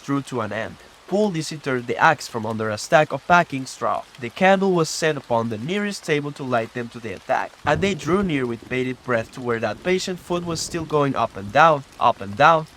drew to an end. Poole disinterred the axe from under a stack of packing straw. The candle was set upon the nearest table to light them to the attack, and they drew near with bated breath to where that patient foot was still going up and down,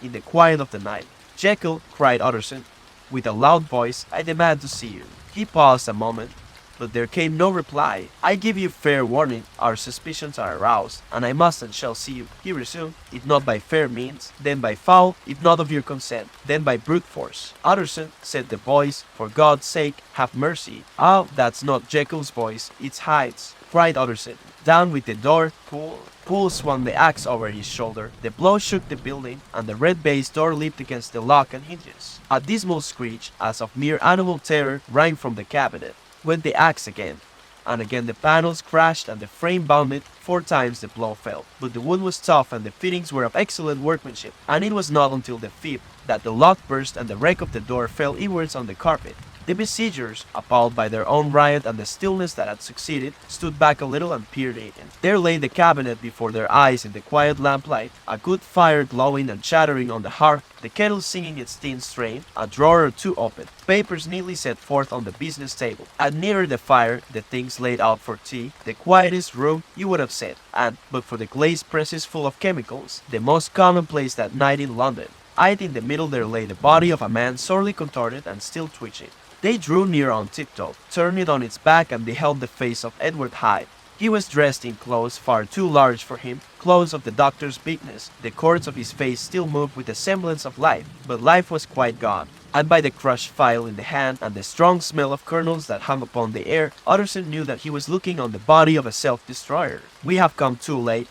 in the quiet of the night. Jekyll, cried Utterson, with a loud voice, I demand to see you. He paused a moment, but there came no reply. I give you fair warning, our suspicions are aroused, and I must and shall see you, he resumed, if not by fair means, then by foul, if not of your consent, then by brute force. Utterson, said the voice, for God's sake, have mercy. Ah, that's not Jekyll's voice, it's Hyde's, cried Utterson. Down with the door, Poole swung the axe over his shoulder. The blow shook the building, and the red baize door leaped against the lock and hinges. A dismal screech, as of mere animal terror, rang from the cabinet. Went the axe again, and again the panels crashed and the frame bounded. 4 times the blow fell, but the wood was tough and the fittings were of excellent workmanship, and it was not until the 5th that the lock burst and the wreck of the door fell inwards on the carpet. The besiegers, appalled by their own riot and the stillness that had succeeded, stood back a little and peered in. There lay the cabinet before their eyes in the quiet lamplight, a good fire glowing and chattering on the hearth, the kettle singing its thin strain, a drawer or two open, papers neatly set forth on the business table, and nearer the fire the things laid out for tea, the quietest room, you would have said, and, but for the glazed presses full of chemicals, the most commonplace that night in London. Eyed in the middle there lay the body of a man sorely contorted and still twitching. They drew near on tiptoe, turned it on its back, and beheld the face of Edward Hyde. He was dressed in clothes far too large for him, clothes of the doctor's bigness. The cords of his face still moved with a semblance of life, but life was quite gone. And by the crushed file in the hand and the strong smell of kernels that hung upon the air, Utterson knew that he was looking on the body of a self-destroyer. We have come too late,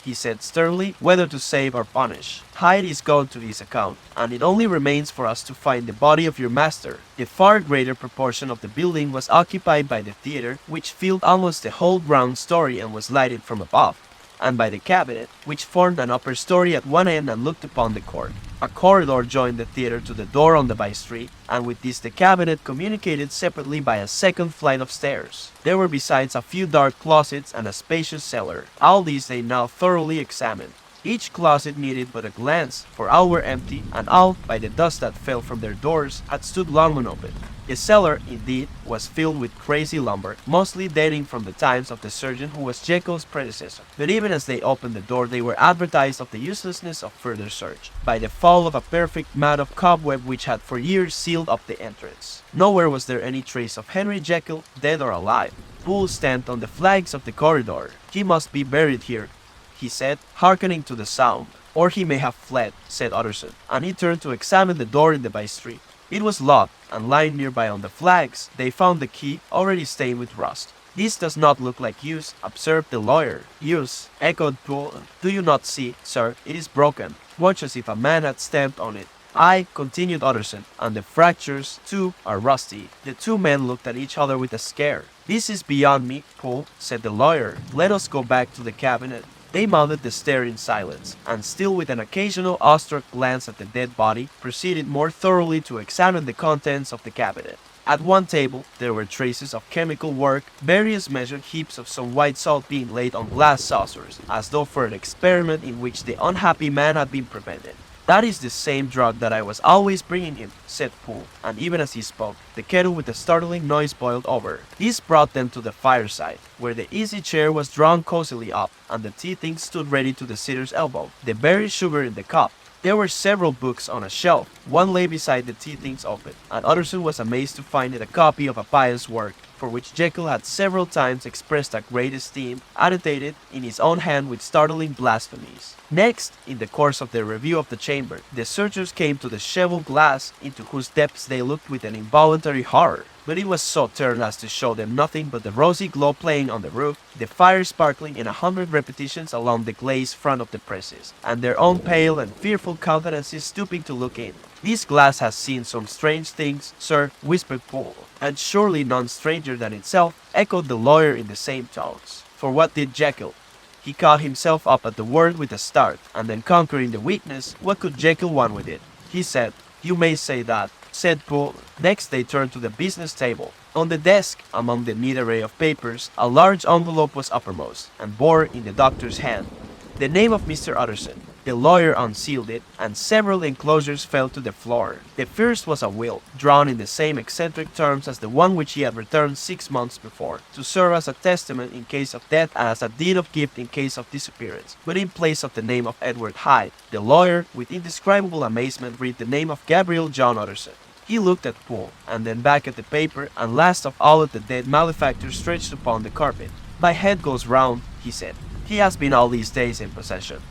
he said sternly, whether to save or punish. Hyde is gone to his account, and it only remains for us to find the body of your master. The far greater proportion of the building was occupied by the theater, which filled almost the whole ground story and was lighted from above, and by the cabinet, which formed an upper story at one end and looked upon the court. A corridor joined the theater to the door on the by street, and with this the cabinet communicated separately by a second flight of stairs. There were besides a few dark closets and a spacious cellar. All these they now thoroughly examined. Each closet needed but a glance, for all were empty, and all, by the dust that fell from their doors, had stood long unopened. The cellar, indeed, was filled with crazy lumber, mostly dating from the times of the surgeon who was Jekyll's predecessor. But even as they opened the door, they were advertised of the uselessness of further search, by the fall of a perfect mat of cobweb which had for years sealed up the entrance. Nowhere was there any trace of Henry Jekyll, dead or alive. Poole stamped on the flags of the corridor. "He must be buried here," he said, hearkening to the sound. "Or he may have fled," said Utterson, and he turned to examine the door in the by street. It was locked, and lying nearby on the flags, they found the key, already stained with rust. "This does not look like use," observed the lawyer. "Use," echoed Poole. "Do you not see, sir, it is broken, much as if a man had stamped on it." "Aye," continued Utterson, "and the fractures, too, are rusty." The two men looked at each other with a scare. "This is beyond me, Poole," said the lawyer. "Let us go back to the cabinet." They mounted the stair in silence, and still with an occasional awestruck glance at the dead body, proceeded more thoroughly to examine the contents of the cabinet. At one table there were traces of chemical work, various measured heaps of some white salt being laid on glass saucers, as though for an experiment in which the unhappy man had been prevented. "That is the same drug that I was always bringing him," said Poole, and even as he spoke, the kettle with a startling noise boiled over. This brought them to the fireside, where the easy chair was drawn cosily up, and the tea things stood ready to the sitter's elbow, the berry sugar in the cup. There were several books on a shelf. One lay beside the tea things open, and Utterson was amazed to find it a copy of a pious work, for which Jekyll had several times expressed a great esteem, annotated in his own hand with startling blasphemies. Next, in the course of their review of the chamber, the searchers came to the cheval glass, into whose depths they looked with an involuntary horror. But it was so turned as to show them nothing but the rosy glow playing on the roof, the fire sparkling in 100 repetitions along the glazed front of the presses, and their own pale and fearful countenances stooping to look in. "This glass has seen some strange things, sir," whispered Poole. "And surely none stranger than itself," echoed the lawyer in the same tones. "For what did Jekyll—" He caught himself up at the word with a start, and then conquering the weakness, what could Jekyll want with it? He said, "You may say that," said Poole. Next they turned to the business table. On the desk, among the neat array of papers, a large envelope was uppermost, and bore in the doctor's hand the name of Mr. Utterson. The lawyer unsealed it, and several enclosures fell to the floor. The first was a will, drawn in the same eccentric terms as the one which he had returned 6 months before, to serve as a testament in case of death and as a deed of gift in case of disappearance, but in place of the name of Edward Hyde. The lawyer, with indescribable amazement, read the name of Gabriel John Utterson. He looked at Poole, and then back at the paper, and last of all at the dead malefactor stretched upon the carpet. "My head goes round," he said. "He has been all these days in possession.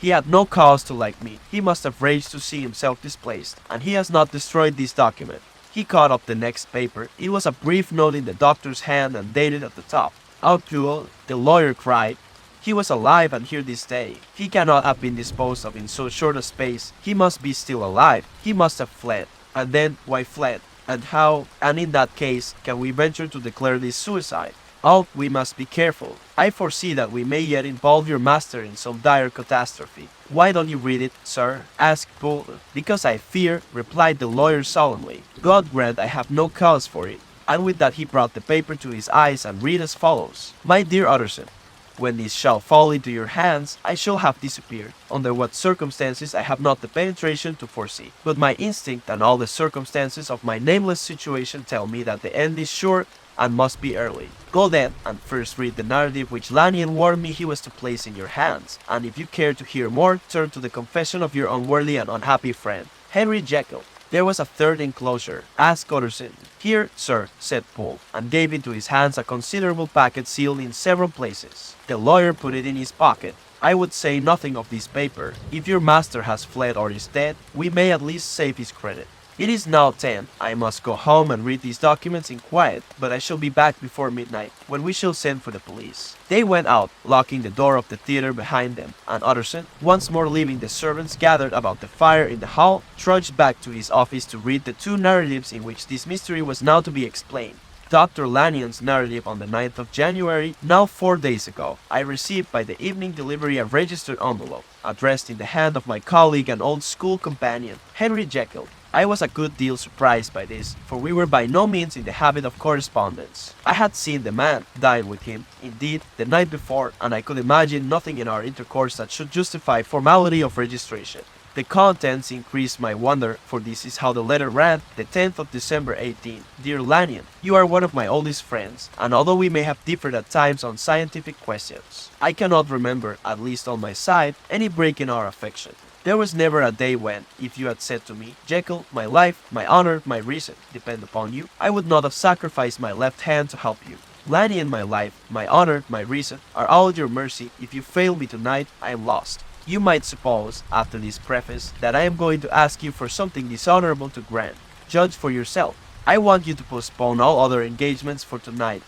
He had no cause to like me. He must have raged to see himself displaced, and he has not destroyed this document." He caught up the next paper. It was a brief note in the doctor's hand and dated at the top. "Out Puel," the lawyer cried. "He was alive and here this day. He cannot have been disposed of in so short a space. He must be still alive. He must have fled. And then, why fled? And how, and in that case, can we venture to declare this suicide? Oh, we must be careful. I foresee that we may yet involve your master in some dire catastrophe." "Why don't you read it, sir?" asked Poole. "Because I fear," replied the lawyer solemnly. "God grant I have no cause for it." And with that he brought the paper to his eyes and read as follows: "My dear Utterson, when this shall fall into your hands, I shall have disappeared. Under what circumstances I have not the penetration to foresee, but my instinct and all the circumstances of my nameless situation tell me that the end is sure and must be early. Go then, and first read the narrative which Lanyon warned me he was to place in your hands, and if you care to hear more, turn to the confession of your unworthy and unhappy friend, Henry Jekyll." "There was a third enclosure," asked Utterson. "Here, sir," said Poole, and gave into his hands a considerable packet sealed in several places. The lawyer put it in his pocket. "I would say nothing of this paper. If your master has fled or is dead, we may at least save his credit." It is now 10. I must go home and read these documents in quiet, but I shall be back before midnight, when we shall send for the police. They went out, locking the door of the theater behind them, and Utterson, once more leaving the servants gathered about the fire in the hall, trudged back to his office to read the two narratives in which this mystery was now to be explained. Dr. Lannion's narrative on the 9th of January, now 4 days ago, I received by the evening delivery a registered envelope, addressed in the hand of my colleague and old school companion, Henry Jekyll. I was a good deal surprised by this, for we were by no means in the habit of correspondence. I had seen the man, dined with him, indeed, the night before, and I could imagine nothing in our intercourse that should justify formality of registration. The contents increased my wonder, for this is how the letter read, the 10th of December 18. Dear Lanyon, you are one of my oldest friends, and although we may have differed at times on scientific questions, I cannot remember, at least on my side, any break in our affection. There was never a day when, if you had said to me, Jekyll, my life, my honor, my reason, depend upon you, I would not have sacrificed my left hand to help you. Lanyon, my life, my honor, my reason, are all at your mercy. If you fail me tonight, I am lost. You might suppose, after this preface, that I am going to ask you for something dishonorable to grant. Judge for yourself. I want you to postpone all other engagements for tonight.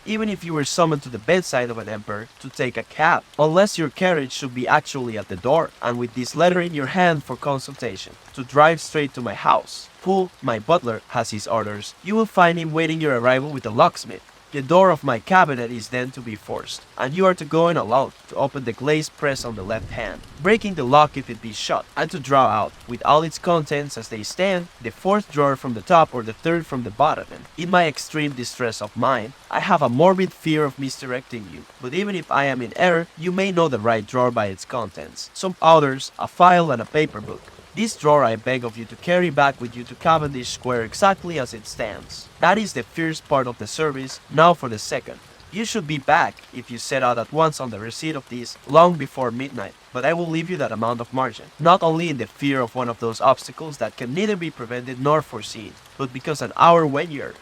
Even if you were summoned to the bedside of an emperor, to take a cab, unless your carriage should be actually at the door, and with this letter in your hand for consultation, to drive straight to my house. Poole, my butler, has his orders. You will find him waiting your arrival with the locksmith. The door of my cabinet is then to be forced, and you are to go in alone, to open the glazed press on the left hand, breaking the lock if it be shut, and to draw out, with all its contents as they stand, the fourth drawer from the top or the third from the bottom. In my extreme distress of mind, I have a morbid fear of misdirecting you, but even if I am in error, you may know the right drawer by its contents, some others, a file and a paper book. This drawer I beg of you to carry back with you to Cavendish Square exactly as it stands. That is the first part of the service. Now for the second. You should be back, if you set out at once on the receipt of this, long before midnight, but I will leave you that amount of margin, not only in the fear of one of those obstacles that can neither be prevented nor foreseen, but because an hour when you're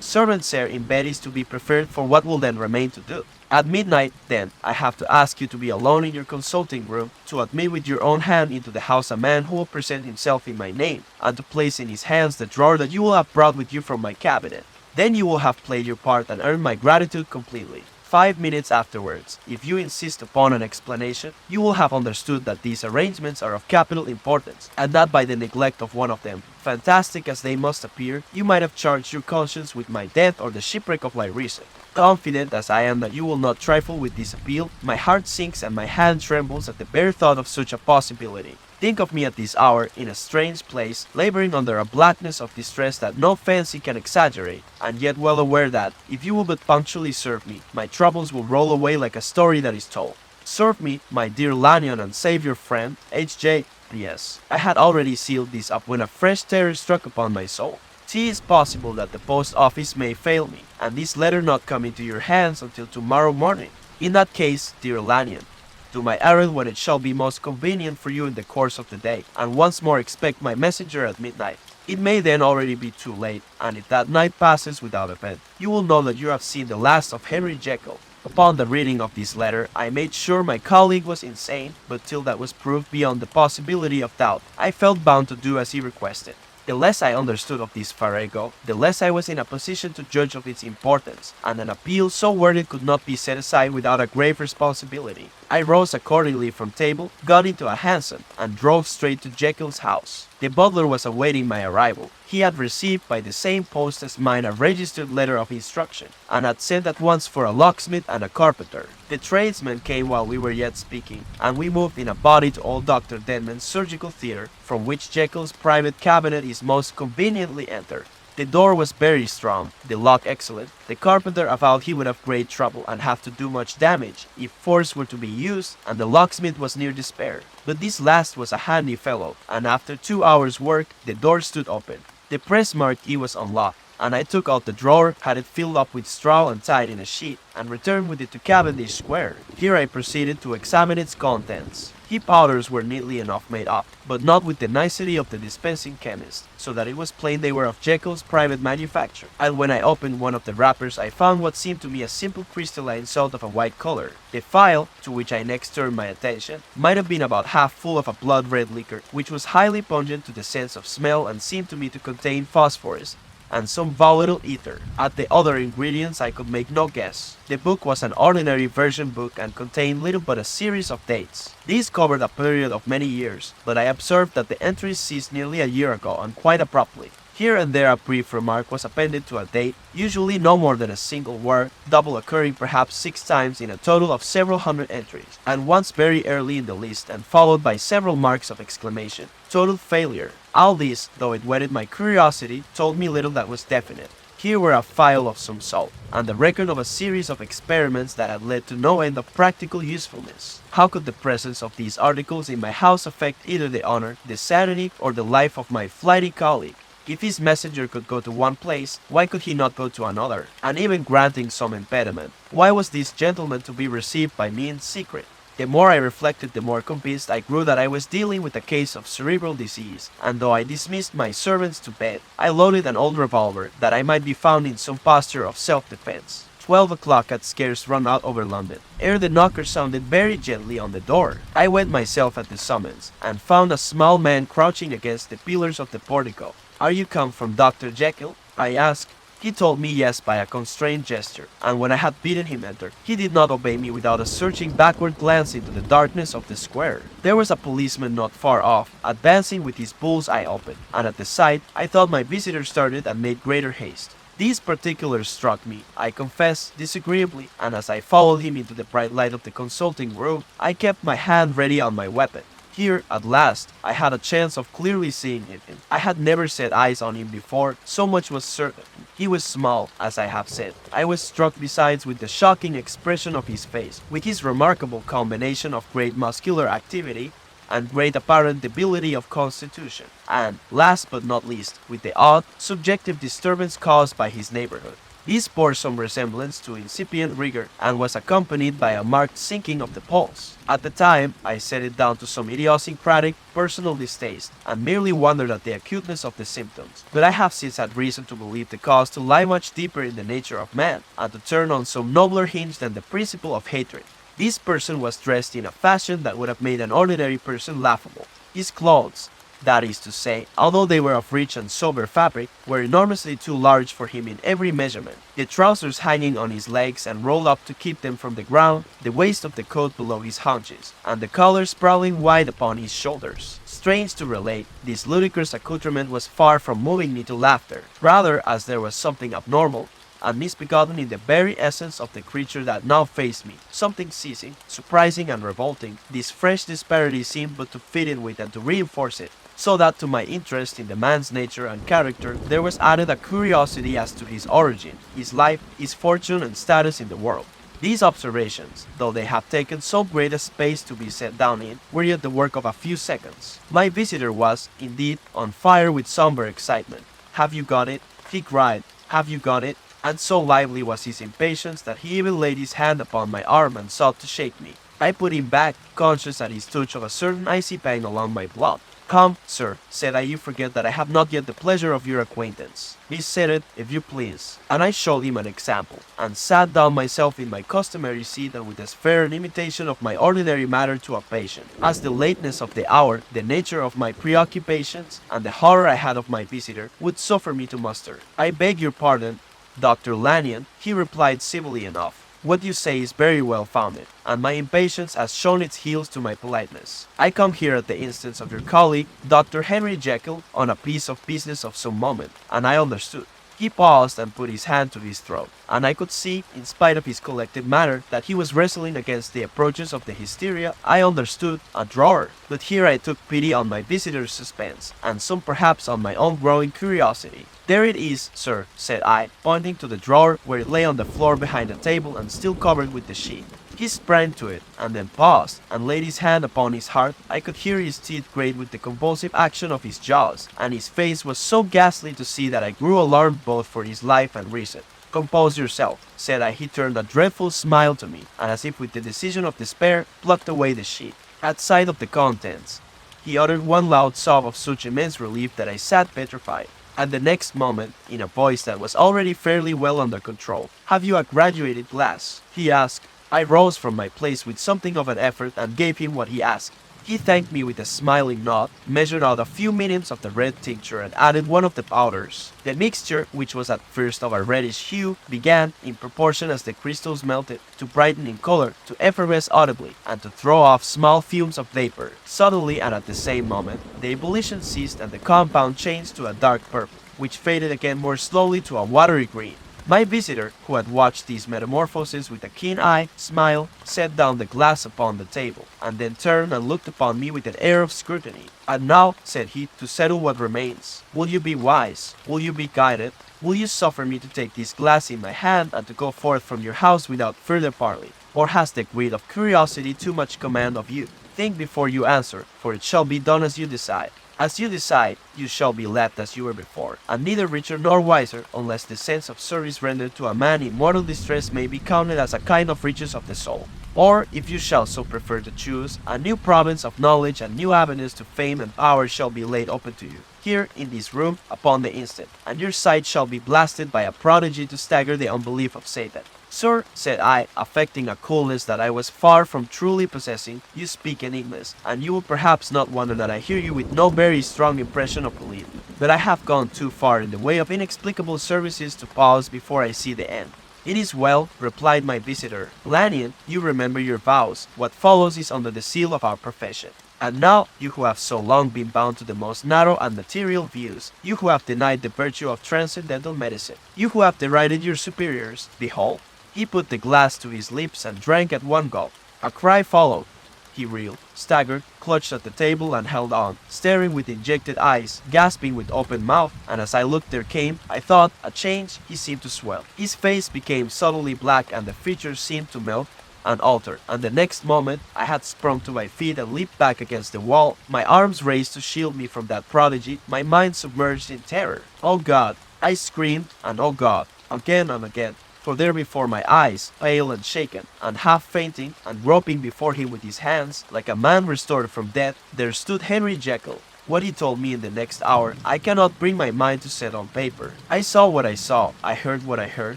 servants are in bed is to be preferred for what will then remain to do. At midnight, then, I have to ask you to be alone in your consulting room, to admit with your own hand into the house a man who will present himself in my name, and to place in his hands the drawer that you will have brought with you from my cabinet. Then you will have played your part and earned my gratitude completely. 5 minutes afterwards, if you insist upon an explanation, you will have understood that these arrangements are of capital importance, and that by the neglect of one of them, fantastic as they must appear, you might have charged your conscience with my death or the shipwreck of my reason. Confident as I am that you will not trifle with this appeal, my heart sinks and my hand trembles at the bare thought of such a possibility. Think of me at this hour, in a strange place, laboring under a blackness of distress that no fancy can exaggerate, and yet well aware that, if you will but punctually serve me, my troubles will roll away like a story that is told. Serve me, my dear Lanyon and Savior friend, H.J. P.S. I had already sealed this up when a fresh terror struck upon my soul. It is possible that the post office may fail me, and this letter not come into your hands until tomorrow morning. In that case, dear Lanyon, do my errand when it shall be most convenient for you in the course of the day, and once more expect my messenger at midnight. It may then already be too late, and if that night passes without event, you will know that you have seen the last of Henry Jekyll. Upon the reading of this letter, I made sure my colleague was insane, but till that was proved beyond the possibility of doubt, I felt bound to do as he requested. The less I understood of this farrago, the less I was in a position to judge of its importance, and an appeal so worded could not be set aside without a grave responsibility. I rose accordingly from table, got into a hansom, and drove straight to Jekyll's house. The butler was awaiting my arrival. He had received by the same post as mine a registered letter of instruction, and had sent at once for a locksmith and a carpenter. The tradesmen came while we were yet speaking, and we moved in a body to old Dr. Denman's surgical theater, from which Jekyll's private cabinet is most conveniently entered. The door was very strong, the lock excellent. The carpenter avowed he would have great trouble and have to do much damage if force were to be used, and the locksmith was near despair. But this last was a handy fellow, and after 2 hours' work, the door stood open. The press marquee was unlocked. and I took out the drawer, had it filled up with straw and tied in a sheet, and returned with it to Cavendish Square. Here I proceeded to examine its contents. Key powders were neatly enough made up, but not with the nicety of the dispensing chemist, so that it was plain they were of Jekyll's private manufacture. And when I opened one of the wrappers, I found what seemed to me a simple crystalline salt of a white color. The phial, to which I next turned my attention, might have been about half full of a blood-red liquor, which was highly pungent to the sense of smell and seemed to me to contain phosphorus and some volatile ether. At the other ingredients I could make no guess. The book was an ordinary version book and contained little but a series of dates. These covered a period of many years, but I observed that the entries ceased nearly a year ago and quite abruptly. Here and there a brief remark was appended to a date, usually no more than a single word, double occurring perhaps 6 times in a total of several hundred entries, and once very early in the list and followed by several marks of exclamation. Total failure. All this, though it whetted my curiosity, told me little that was definite. Here were a phial of some salt, and the record of a series of experiments that had led to no end of practical usefulness. How could the presence of these articles in my house affect either the honor, the sanity, or the life of my flighty colleague? If his messenger could go to one place, why could he not go to another? And even granting some impediment, why was this gentleman to be received by me in secret? The more I reflected, the more convinced I grew that I was dealing with a case of cerebral disease, and though I dismissed my servants to bed, I loaded an old revolver that I might be found in some posture of self-defense. 12 o'clock had scarce run out over London, ere the knocker sounded very gently on the door. I went myself at the summons, and found a small man crouching against the pillars of the portico. "Are you come from Dr. Jekyll?" I asked. He told me yes by a constrained gesture, and when I had bidden him enter, he did not obey me without a searching backward glance into the darkness of the square. There was a policeman not far off, advancing with his bull's eye open, and at the sight, I thought my visitor started and made greater haste. These particulars struck me, I confess, disagreeably, and as I followed him into the bright light of the consulting room, I kept my hand ready on my weapon. Here, at last, I had a chance of clearly seeing him. I had never set eyes on him before, so much was certain. He was small, as I have said. I was struck besides with the shocking expression of his face, with his remarkable combination of great muscular activity and great apparent debility of constitution, and, last but not least, with the odd, subjective disturbance caused by his neighborhood. This bore some resemblance to incipient rigor and was accompanied by a marked sinking of the pulse. At the time, I set it down to some idiosyncratic, personal distaste, and merely wondered at the acuteness of the symptoms. But I have since had reason to believe the cause to lie much deeper in the nature of man, and to turn on some nobler hinge than the principle of hatred. This person was dressed in a fashion that would have made an ordinary person laughable. His clothes, that is to say, although they were of rich and sober fabric, were enormously too large for him in every measurement. The trousers hanging on his legs and rolled up to keep them from the ground, the waist of the coat below his haunches, and the collar sprawling wide upon his shoulders. Strange to relate, this ludicrous accoutrement was far from moving me to laughter, rather as there was something abnormal and misbegotten in the very essence of the creature that now faced me. Something seizing, surprising, and revolting. This fresh disparity seemed but to fit in with and to reinforce it, so that to my interest in the man's nature and character there was added a curiosity as to his origin, his life, his fortune, and status in the world. These observations, though they have taken so great a space to be set down in, were yet the work of a few seconds. My visitor was, indeed, on fire with somber excitement. "Have you got it?" he cried. "Have you got it?" And so lively was his impatience that he even laid his hand upon my arm and sought to shake me. I put him back, conscious at his touch of a certain icy pang along my blood. "Come, sir," said I, "you forget that I have not yet the pleasure of your acquaintance. Be seated, if you please." And I showed him an example, and sat down myself in my customary seat and with as fair an imitation of my ordinary manner to a patient, as the lateness of the hour, the nature of my preoccupations, and the horror I had of my visitor, would suffer me to muster. "I beg your pardon, Dr. Lanyon," he replied civilly enough. "What you say is very well founded, and my impatience has shown its heels to my politeness. I come here at the instance of your colleague, Dr. Henry Jekyll, on a piece of business of some moment," and I understood. He paused and put his hand to his throat, and I could see, in spite of his collected manner, that he was wrestling against the approaches of the hysteria. I understood, a drawer. But here I took pity on my visitor's suspense, and some perhaps on my own growing curiosity. "There it is, sir," said I, pointing to the drawer where it lay on the floor behind the table and still covered with the sheet. He sprang to it, and then paused, and laid his hand upon his heart. I could hear his teeth grate with the convulsive action of his jaws, and his face was so ghastly to see that I grew alarmed both for his life and reason. "Compose yourself," said I. He turned a dreadful smile to me, and as if with the decision of despair, plucked away the sheet. At sight of the contents, he uttered one loud sob of such immense relief that I sat petrified. At the next moment, in a voice that was already fairly well under control, "Have you a graduated glass?" he asked. I rose from my place with something of an effort and gave him what he asked. He thanked me with a smiling nod, measured out a few minims of the red tincture and added one of the powders. The mixture, which was at first of a reddish hue, began, in proportion as the crystals melted, to brighten in color, to effervesce audibly, and to throw off small fumes of vapor. Suddenly and at the same moment, the ebullition ceased and the compound changed to a dark purple, which faded again more slowly to a watery green. My visitor, who had watched these metamorphoses with a keen eye, smiled, set down the glass upon the table, and then turned and looked upon me with an air of scrutiny. "And now," said he, "to settle what remains. Will you be wise? Will you be guided? Will you suffer me to take this glass in my hand and to go forth from your house without further parley? Or has the greed of curiosity too much command of you? Think before you answer, for it shall be done as you decide. As you decide, you shall be left as you were before, and neither richer nor wiser, unless the sense of service rendered to a man in mortal distress may be counted as a kind of riches of the soul. Or, if you shall so prefer to choose, a new province of knowledge and new avenues to fame and power shall be laid open to you, here in this room, upon the instant, and your sight shall be blasted by a prodigy to stagger the unbelief of Satan." "Sir," said I, affecting a coolness that I was far from truly possessing, "you speak enigmas, and you will perhaps not wonder that I hear you with no very strong impression of belief. But I have gone too far in the way of inexplicable services to pause before I see the end." "It is well," replied my visitor. "Lanyon, you remember your vows. What follows is under the seal of our profession. And now, you who have so long been bound to the most narrow and material views, you who have denied the virtue of transcendental medicine, you who have derided your superiors, behold." He put the glass to his lips and drank at one gulp. A cry followed. He reeled, staggered, clutched at the table and held on, staring with injected eyes, gasping with open mouth, and as I looked there came, I thought, a change. He seemed to swell. His face became suddenly black and the features seemed to melt and alter, and the next moment I had sprung to my feet and leaped back against the wall, my arms raised to shield me from that prodigy, my mind submerged in terror. "Oh God!" I screamed, and "Oh God!" again and again. For there before my eyes, pale and shaken, and half fainting, and groping before him with his hands, like a man restored from death, there stood Henry Jekyll. What he told me in the next hour, I cannot bring my mind to set on paper. I saw what I saw, I heard what I heard,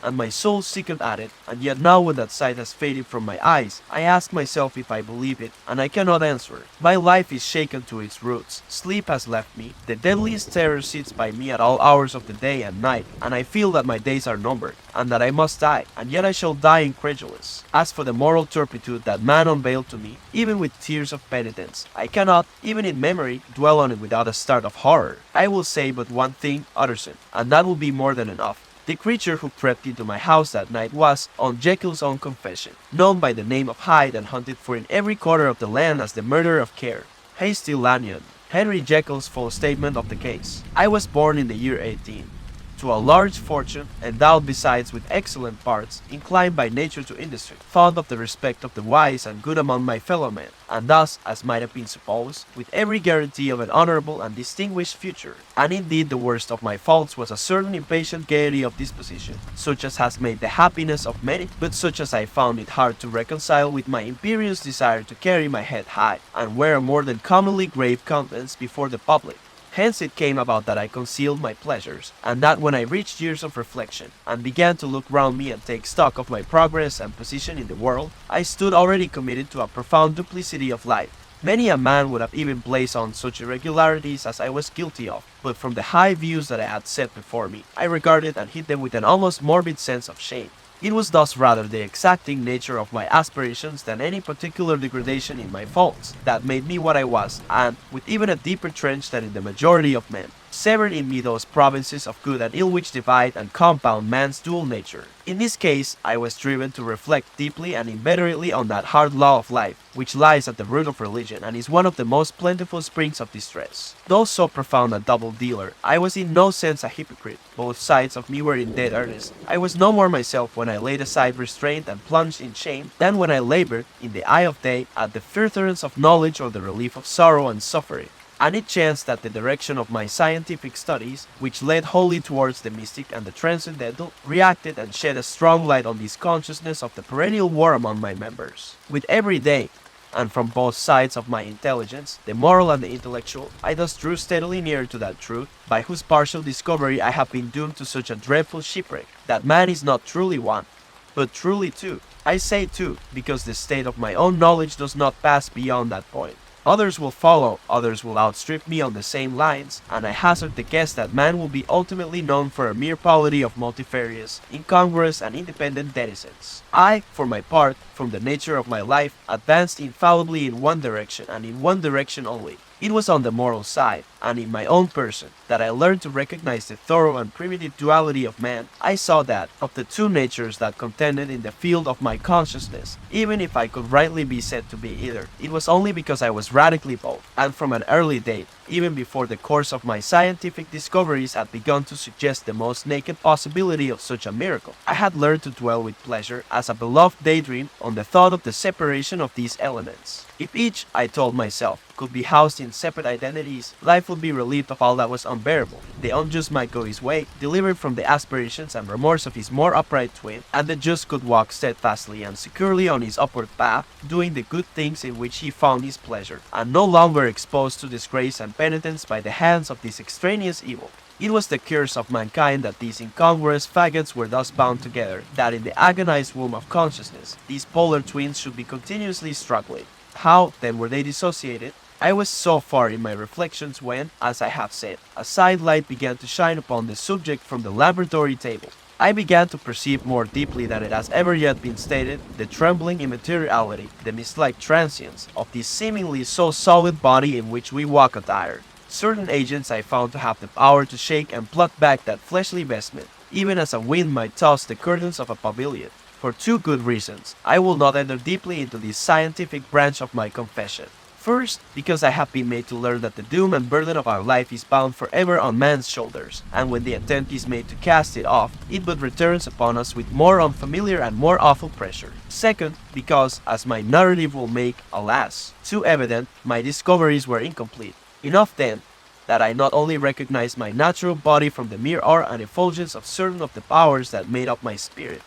and my soul sickened at it, and yet now when that sight has faded from my eyes, I ask myself if I believe it, and I cannot answer. My life is shaken to its roots, sleep has left me, the deadliest terror sits by me at all hours of the day and night, and I feel that my days are numbered, and that I must die, and yet I shall die incredulous. As for the moral turpitude that man unveiled to me, even with tears of penitence, I cannot, even in memory, dwell on it without a start of horror. I will say but one thing, Utterson, and that will be more than enough. The creature who crept into my house that night was, on Jekyll's own confession, known by the name of Hyde and hunted for in every quarter of the land as the murderer of Care. Hasty Lanyon. Henry Jekyll's full statement of the case. I was born in the year 18. To a large fortune, endowed besides with excellent parts, inclined by nature to industry, fond of the respect of the wise and good among my fellow men, and thus, as might have been supposed, with every guarantee of an honorable and distinguished future. And indeed the worst of my faults was a certain impatient gaiety of disposition, such as has made the happiness of many, but such as I found it hard to reconcile with my imperious desire to carry my head high, and wear a more than commonly grave countenance before the public. Hence it came about that I concealed my pleasures, and that when I reached years of reflection, and began to look round me and take stock of my progress and position in the world, I stood already committed to a profound duplicity of life. Many a man would have even blazed on such irregularities as I was guilty of, but from the high views that I had set before me, I regarded and hid them with an almost morbid sense of shame. It was thus rather the exacting nature of my aspirations than any particular degradation in my faults that made me what I was, and with even a deeper trench than in the majority of men. severed in me those provinces of good and ill which divide and compound man's dual nature. In this case, I was driven to reflect deeply and inveterately on that hard law of life, which lies at the root of religion and is one of the most plentiful springs of distress. Though so profound a double-dealer, I was in no sense a hypocrite. Both sides of me were in dead earnest. I was no more myself when I laid aside restraint and plunged in shame than when I labored, in the eye of day, at the furtherance of knowledge or the relief of sorrow and suffering. And it chanced that the direction of my scientific studies, which led wholly towards the mystic and the transcendental, reacted and shed a strong light on this consciousness of the perennial war among my members. With every day, and from both sides of my intelligence, the moral and the intellectual, I thus drew steadily nearer to that truth, by whose partial discovery I have been doomed to such a dreadful shipwreck, that man is not truly one, but truly two. I say two, because the state of my own knowledge does not pass beyond that point. Others will follow, others will outstrip me on the same lines, and I hazard the guess that man will be ultimately known for a mere polity of multifarious, incongruous, and independent denizens. I, for my part, from the nature of my life, advanced infallibly in one direction, and in one direction only. It was on the moral side, and in my own person, that I learned to recognize the thorough and primitive duality of man. I saw that, of the two natures that contended in the field of my consciousness, even if I could rightly be said to be either, it was only because I was radically both, and from an early date, even before the course of my scientific discoveries had begun to suggest the most naked possibility of such a miracle. I had learned to dwell with pleasure, as a beloved daydream, on the thought of the separation of these elements. If each, I told myself, could be housed in separate identities, life would be relieved of all that was unbearable. The unjust might go his way, delivered from the aspirations and remorse of his more upright twin, and the just could walk steadfastly and securely on his upward path, doing the good things in which he found his pleasure, and no longer exposed to disgrace and penitence by the hands of this extraneous evil. It was the curse of mankind that these incongruous faggots were thus bound together, that in the agonized womb of consciousness, these polar twins should be continuously struggling. How, then, were they dissociated? I was so far in my reflections when, as I have said, a side light began to shine upon the subject from the laboratory table. I began to perceive more deeply than it has ever yet been stated the trembling immateriality, the mist-like transience, of this seemingly so solid body in which we walk attired. Certain agents I found to have the power to shake and pluck back that fleshly vestment, even as a wind might toss the curtains of a pavilion. For two good reasons, I will not enter deeply into this scientific branch of my confession. First, because I have been made to learn that the doom and burden of our life is bound forever on man's shoulders, and when the attempt is made to cast it off, it but returns upon us with more unfamiliar and more awful pressure. Second, because, as my narrative will make, alas, too evident, my discoveries were incomplete. Enough then, that I not only recognized my natural body from the mere aura and effulgence of certain of the powers that made up my spirit,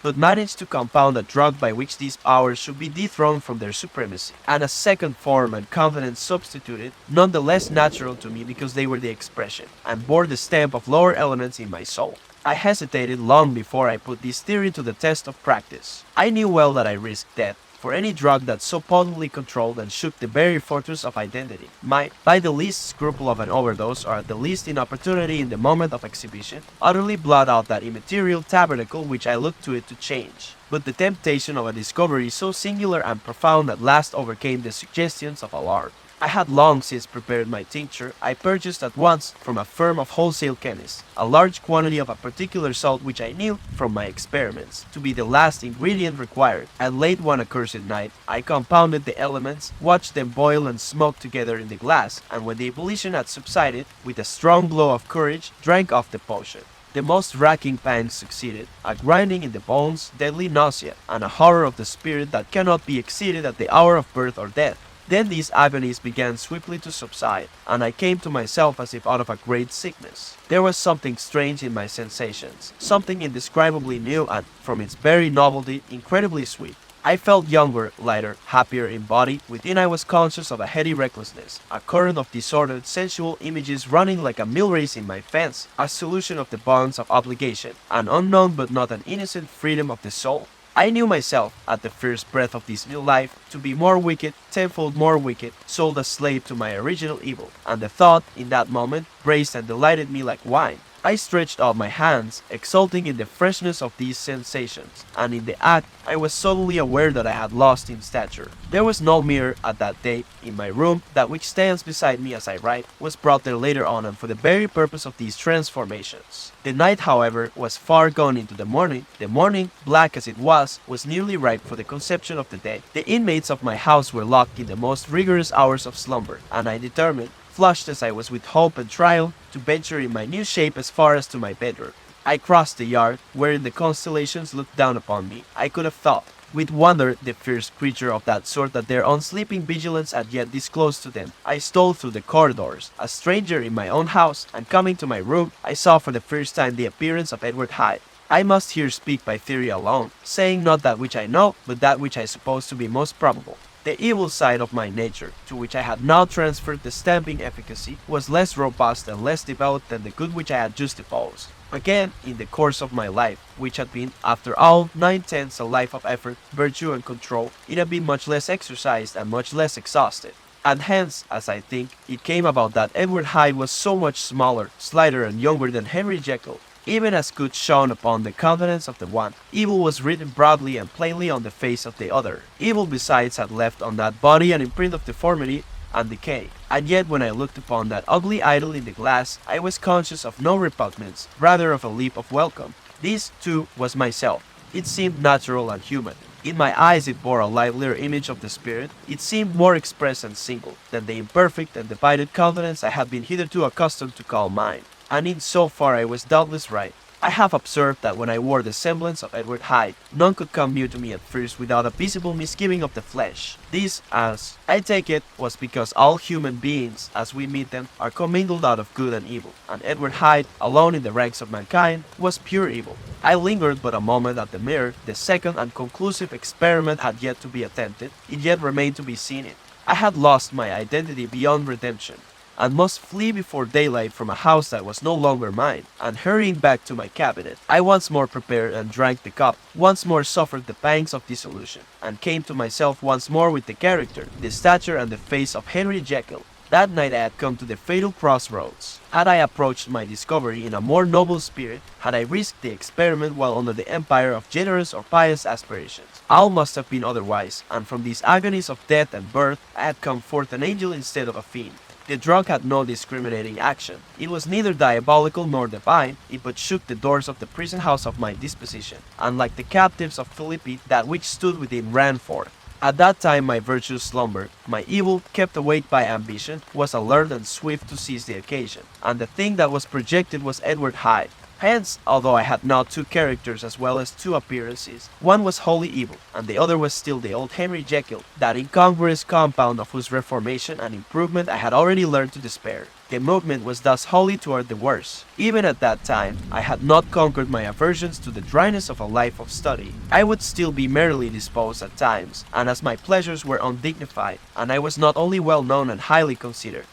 but managed to compound a drug by which these powers should be dethroned from their supremacy, and a second form and countenance substituted, none the less natural to me because they were the expression, and bore the stamp of lower elements in my soul. I hesitated long before I put this theory to the test of practice. I knew well that I risked death, for any drug that so potently controlled and shook the very fortress of identity might, by the least scruple of an overdose or at the least inopportunity in the moment of exhibition, utterly blot out that immaterial tabernacle which I looked to it to change. But the temptation of a discovery so singular and profound at last overcame the suggestions of alarm. I had long since prepared my tincture. I purchased at once from a firm of wholesale chemists a large quantity of a particular salt which I knew, from my experiments, to be the last ingredient required, and late one accursed night I compounded the elements, watched them boil and smoke together in the glass, and when the ebullition had subsided, with a strong blow of courage, drank off the potion. The most racking pangs succeeded, a grinding in the bones, deadly nausea, and a horror of the spirit that cannot be exceeded at the hour of birth or death. Then these agonies began swiftly to subside, and I came to myself as if out of a great sickness. There was something strange in my sensations, something indescribably new and, from its very novelty, incredibly sweet. I felt younger, lighter, happier in body. Within I was conscious of a heady recklessness, a current of disordered sensual images running like a mill race in my fancy, a solution of the bonds of obligation, an unknown but not an innocent freedom of the soul. I knew myself, at the first breath of this new life, to be more wicked, tenfold more wicked, sold a slave to my original evil, and the thought, in that moment, braced and delighted me like wine. I stretched out my hands, exulting in the freshness of these sensations, and in the act, I was suddenly aware that I had lost in stature. There was no mirror at that date in my room. That which stands beside me as I write was brought there later on and for the very purpose of these transformations. The night, however, was far gone into the morning. The morning, black as it was nearly ripe for the conception of the day. The inmates of my house were locked in the most rigorous hours of slumber, and I determined, flushed as I was with hope and trial, to venture in my new shape as far as to my bedroom. I crossed the yard, wherein the constellations looked down upon me. I could have thought, with wonder, the fierce creature of that sort that their unsleeping vigilance had yet disclosed to them. I stole through the corridors, a stranger in my own house, and coming to my room, I saw for the first time the appearance of Edward Hyde. I must here speak by theory alone, saying not that which I know, but that which I suppose to be most probable. The evil side of my nature, to which I had now transferred the stamping efficacy, was less robust and less developed than the good which I had just deposed. Again, in the course of my life, which had been, after all, 9/10 a life of effort, virtue, and control, it had been much less exercised and much less exhausted. And hence, as I think, it came about that Edward Hyde was so much smaller, slighter, and younger than Henry Jekyll. Even as good shone upon the countenance of the one, evil was written broadly and plainly on the face of the other. Evil besides had left on that body an imprint of deformity and decay. And yet when I looked upon that ugly idol in the glass, I was conscious of no repugnance, rather of a leap of welcome. This, too, was myself. It seemed natural and human. In my eyes it bore a livelier image of the spirit. It seemed more express and single than the imperfect and divided countenance I had been hitherto accustomed to call mine. And in so far I was doubtless right. I have observed that when I wore the semblance of Edward Hyde, none could come near to me at first without a visible misgiving of the flesh. This, as I take it, was because all human beings, as we meet them, are commingled out of good and evil, and Edward Hyde, alone in the ranks of mankind, was pure evil. I lingered but a moment at the mirror. The second and conclusive experiment had yet to be attempted. It yet remained to be seen it. I had lost my identity beyond redemption, and must flee before daylight from a house that was no longer mine, and hurrying back to my cabinet, I once more prepared and drank the cup, once more suffered the pangs of dissolution, and came to myself once more with the character, the stature, and the face of Henry Jekyll. That night I had come to the fatal crossroads. Had I approached my discovery in a more noble spirit, had I risked the experiment while under the empire of generous or pious aspirations, all must have been otherwise, and from these agonies of death and birth I had come forth an angel instead of a fiend. The drug had no discriminating action. It was neither diabolical nor divine. It but shook the doors of the prison house of my disposition, and like the captives of Philippi, that which stood within ran forth. At that time my virtue slumbered. My evil, kept awake by ambition, was alert and swift to seize the occasion, and the thing that was projected was Edward Hyde. Hence, although I had now two characters as well as two appearances, one was wholly evil, and the other was still the old Henry Jekyll, that incongruous compound of whose reformation and improvement I had already learned to despair. The movement was thus wholly toward the worse. Even at that time, I had not conquered my aversions to the dryness of a life of study. I would still be merrily disposed at times, and as my pleasures were undignified, and I was not only well known and highly considered,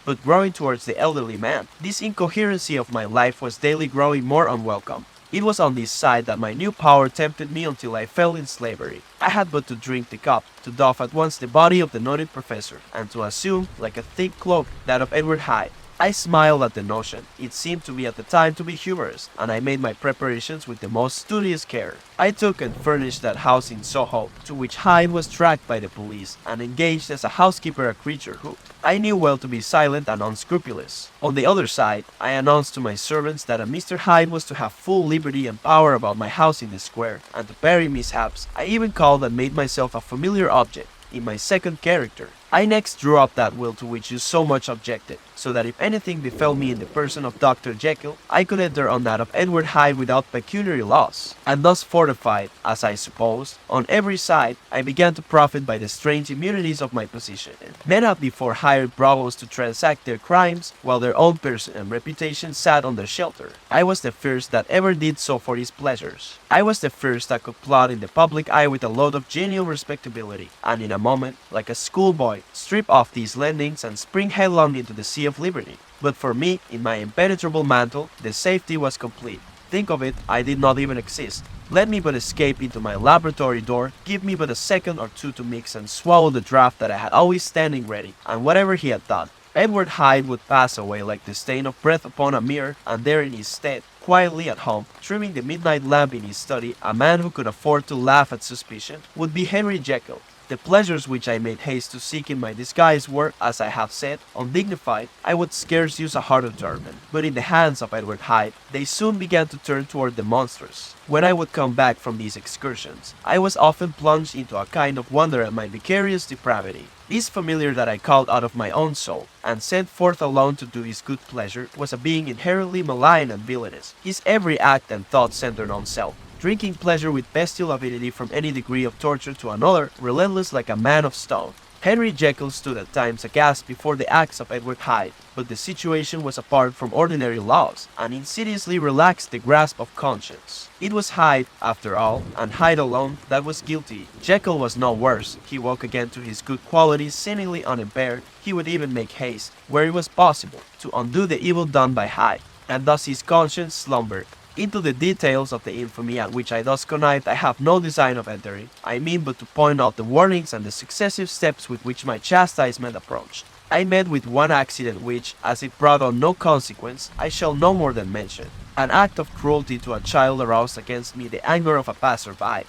but growing towards the elderly man, this incoherency of my life was daily growing more unwelcome. It was on this side that my new power tempted me until I fell in slavery. I had but to drink the cup, to doff at once the body of the noted professor, and to assume, like a thick cloak, that of Edward Hyde. I smiled at the notion. It seemed to me at the time to be humorous, and I made my preparations with the most studious care. I took and furnished that house in Soho, to which Hyde was tracked by the police, and engaged as a housekeeper a creature who, I knew well to be silent and unscrupulous. On the other side, I announced to my servants that a Mr. Hyde was to have full liberty and power about my house in the square, and to parry mishaps. I even called and made myself a familiar object, in my second character. I next drew up that will to which you so much objected, so that if anything befell me in the person of Dr. Jekyll, I could enter on that of Edward Hyde without pecuniary loss. And thus fortified, as I supposed, on every side, I began to profit by the strange immunities of my position. Men had before hired bravos to transact their crimes, while their own person and reputation sat under shelter. I was the first that ever did so for his pleasures. I was the first that could plot in the public eye with a load of genial respectability, and in a moment, like a schoolboy, strip off these lendings and spring headlong into the sea of liberty. But for me, in my impenetrable mantle, the safety was complete. Think of it, I did not even exist. Let me but escape into my laboratory door, give me but a second or two to mix and swallow the draught that I had always standing ready, and whatever he had done, Edward Hyde would pass away like the stain of breath upon a mirror, and there in his stead, quietly at home, trimming the midnight lamp in his study, a man who could afford to laugh at suspicion, would be Henry Jekyll. The pleasures which I made haste to seek in my disguise were, as I have said, undignified. I would scarce use a harder term, but in the hands of Edward Hyde, they soon began to turn toward the monstrous. When I would come back from these excursions, I was often plunged into a kind of wonder at my vicarious depravity. This familiar that I called out of my own soul, and sent forth alone to do his good pleasure, was a being inherently malign and villainous, his every act and thought centered on self, drinking pleasure with bestial avidity from any degree of torture to another, relentless like a man of stone. Henry Jekyll stood at times aghast before the acts of Edward Hyde, but the situation was apart from ordinary laws, and insidiously relaxed the grasp of conscience. It was Hyde, after all, and Hyde alone, that was guilty. Jekyll was no worse. He woke again to his good qualities seemingly unimpaired. He would even make haste, where it was possible, to undo the evil done by Hyde, and thus his conscience slumbered. Into the details of the infamy at which I thus connived I have no design of entering. I mean but to point out the warnings and the successive steps with which my chastisement approached. I met with one accident which, as it brought on no consequence, I shall no more than mention. An act of cruelty to a child aroused against me the anger of a passer-by,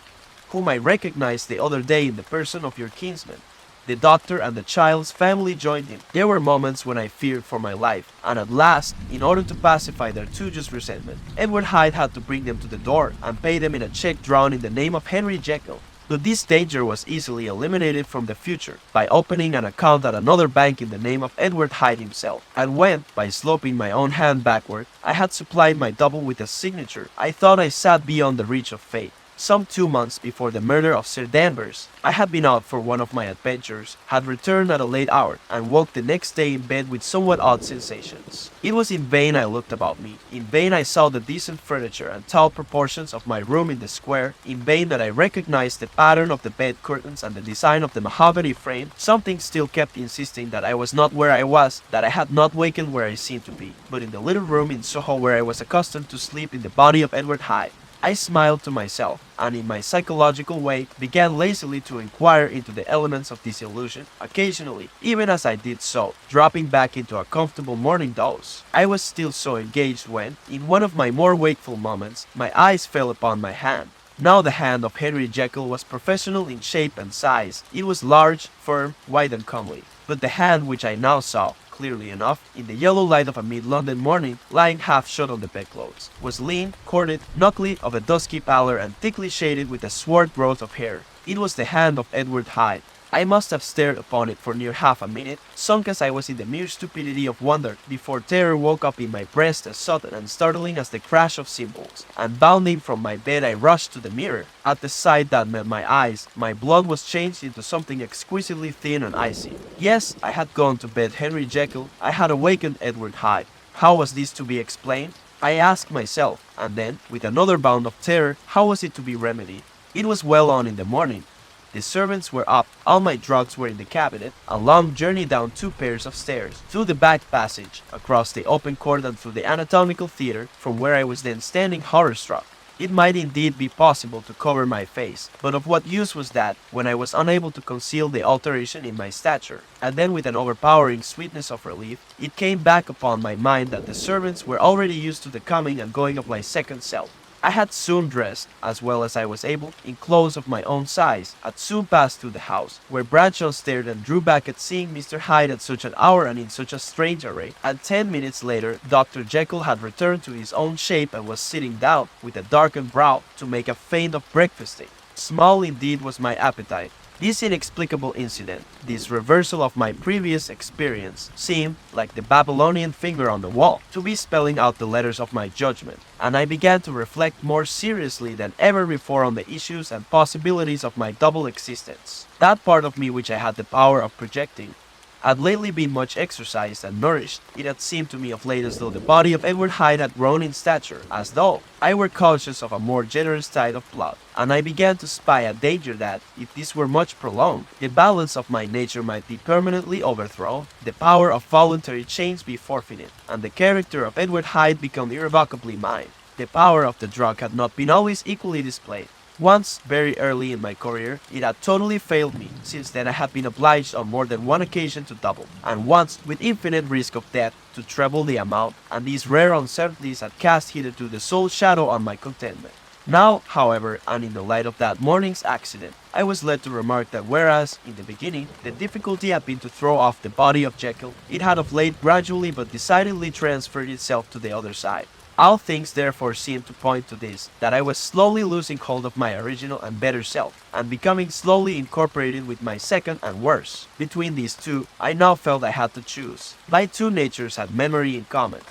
whom I recognized the other day in the person of your kinsman. The doctor and the child's family joined him. There were moments when I feared for my life, and at last, in order to pacify their too just resentment, Edward Hyde had to bring them to the door and pay them in a check drawn in the name of Henry Jekyll. But this danger was easily eliminated from the future by opening an account at another bank in the name of Edward Hyde himself, and when, by sloping my own hand backward, I had supplied my double with a signature, I thought I sat beyond the reach of fate. Some 2 months before the murder of Sir Danvers, I had been out for one of my adventures, had returned at a late hour, and woke the next day in bed with somewhat odd sensations. It was in vain I looked about me, in vain I saw the decent furniture and tall proportions of my room in the square, in vain that I recognized the pattern of the bed curtains and the design of the mahogany frame. Something still kept insisting that I was not where I was, that I had not wakened where I seemed to be, but in the little room in Soho where I was accustomed to sleep in the body of Edward Hyde. I smiled to myself, and in my psychological way began lazily to inquire into the elements of this illusion, occasionally, even as I did so, dropping back into a comfortable morning doze. I was still so engaged when, in one of my more wakeful moments, my eyes fell upon my hand. Now the hand of Henry Jekyll was professional in shape and size. It was large, firm, white and comely. But the hand which I now saw, clearly enough, in the yellow light of a mid-London morning, lying half shut on the bedclothes, was lean, corded, knuckly, of a dusky pallor and thickly shaded with a swart growth of hair. It was the hand of Edward Hyde. I must have stared upon it for near half a minute, sunk as I was in the mere stupidity of wonder, before terror woke up in my breast as sudden and startling as the crash of cymbals, and bounding from my bed I rushed to the mirror. At the sight that met my eyes, my blood was changed into something exquisitely thin and icy. Yes, I had gone to bed Henry Jekyll, I had awakened Edward Hyde. How was this to be explained? I asked myself, and then, with another bound of terror, how was it to be remedied? It was well on in the morning. The servants were up, all my drugs were in the cabinet, a long journey down 2 pairs of stairs, through the back passage, across the open court and through the anatomical theater, from where I was then standing horror-struck. It might indeed be possible to cover my face, but of what use was that, when I was unable to conceal the alteration in my stature? And then with an overpowering sweetness of relief, it came back upon my mind that the servants were already used to the coming and going of my second self. I had soon dressed, as well as I was able, in clothes of my own size, had soon passed through the house, where Bradshaw stared and drew back at seeing Mr. Hyde at such an hour and in such a strange array, and 10 minutes later Dr. Jekyll had returned to his own shape and was sitting down, with a darkened brow, to make a feint of breakfasting. Small indeed was my appetite. This inexplicable incident, this reversal of my previous experience, seemed, like the Babylonian finger on the wall, to be spelling out the letters of my judgment, and I began to reflect more seriously than ever before on the issues and possibilities of my double existence. That part of me which I had the power of projecting had lately been much exercised and nourished. It had seemed to me of late as though the body of Edward Hyde had grown in stature, as though I were conscious of a more generous tide of blood, and I began to spy a danger that, if this were much prolonged, the balance of my nature might be permanently overthrown, the power of voluntary change be forfeited, and the character of Edward Hyde become irrevocably mine. The power of the drug had not been always equally displayed. Once, very early in my career, it had totally failed me. Since then I had been obliged on more than one occasion to double, and once, with infinite risk of death, to treble the amount, and these rare uncertainties had cast hitherto the sole shadow on my contentment. Now, however, and in the light of that morning's accident, I was led to remark that whereas, in the beginning, the difficulty had been to throw off the body of Jekyll, it had of late gradually but decidedly transferred itself to the other side. All things therefore seemed to point to this, that I was slowly losing hold of my original and better self, and becoming slowly incorporated with my second and worse. Between these two, I now felt I had to choose. My two natures had memory in common,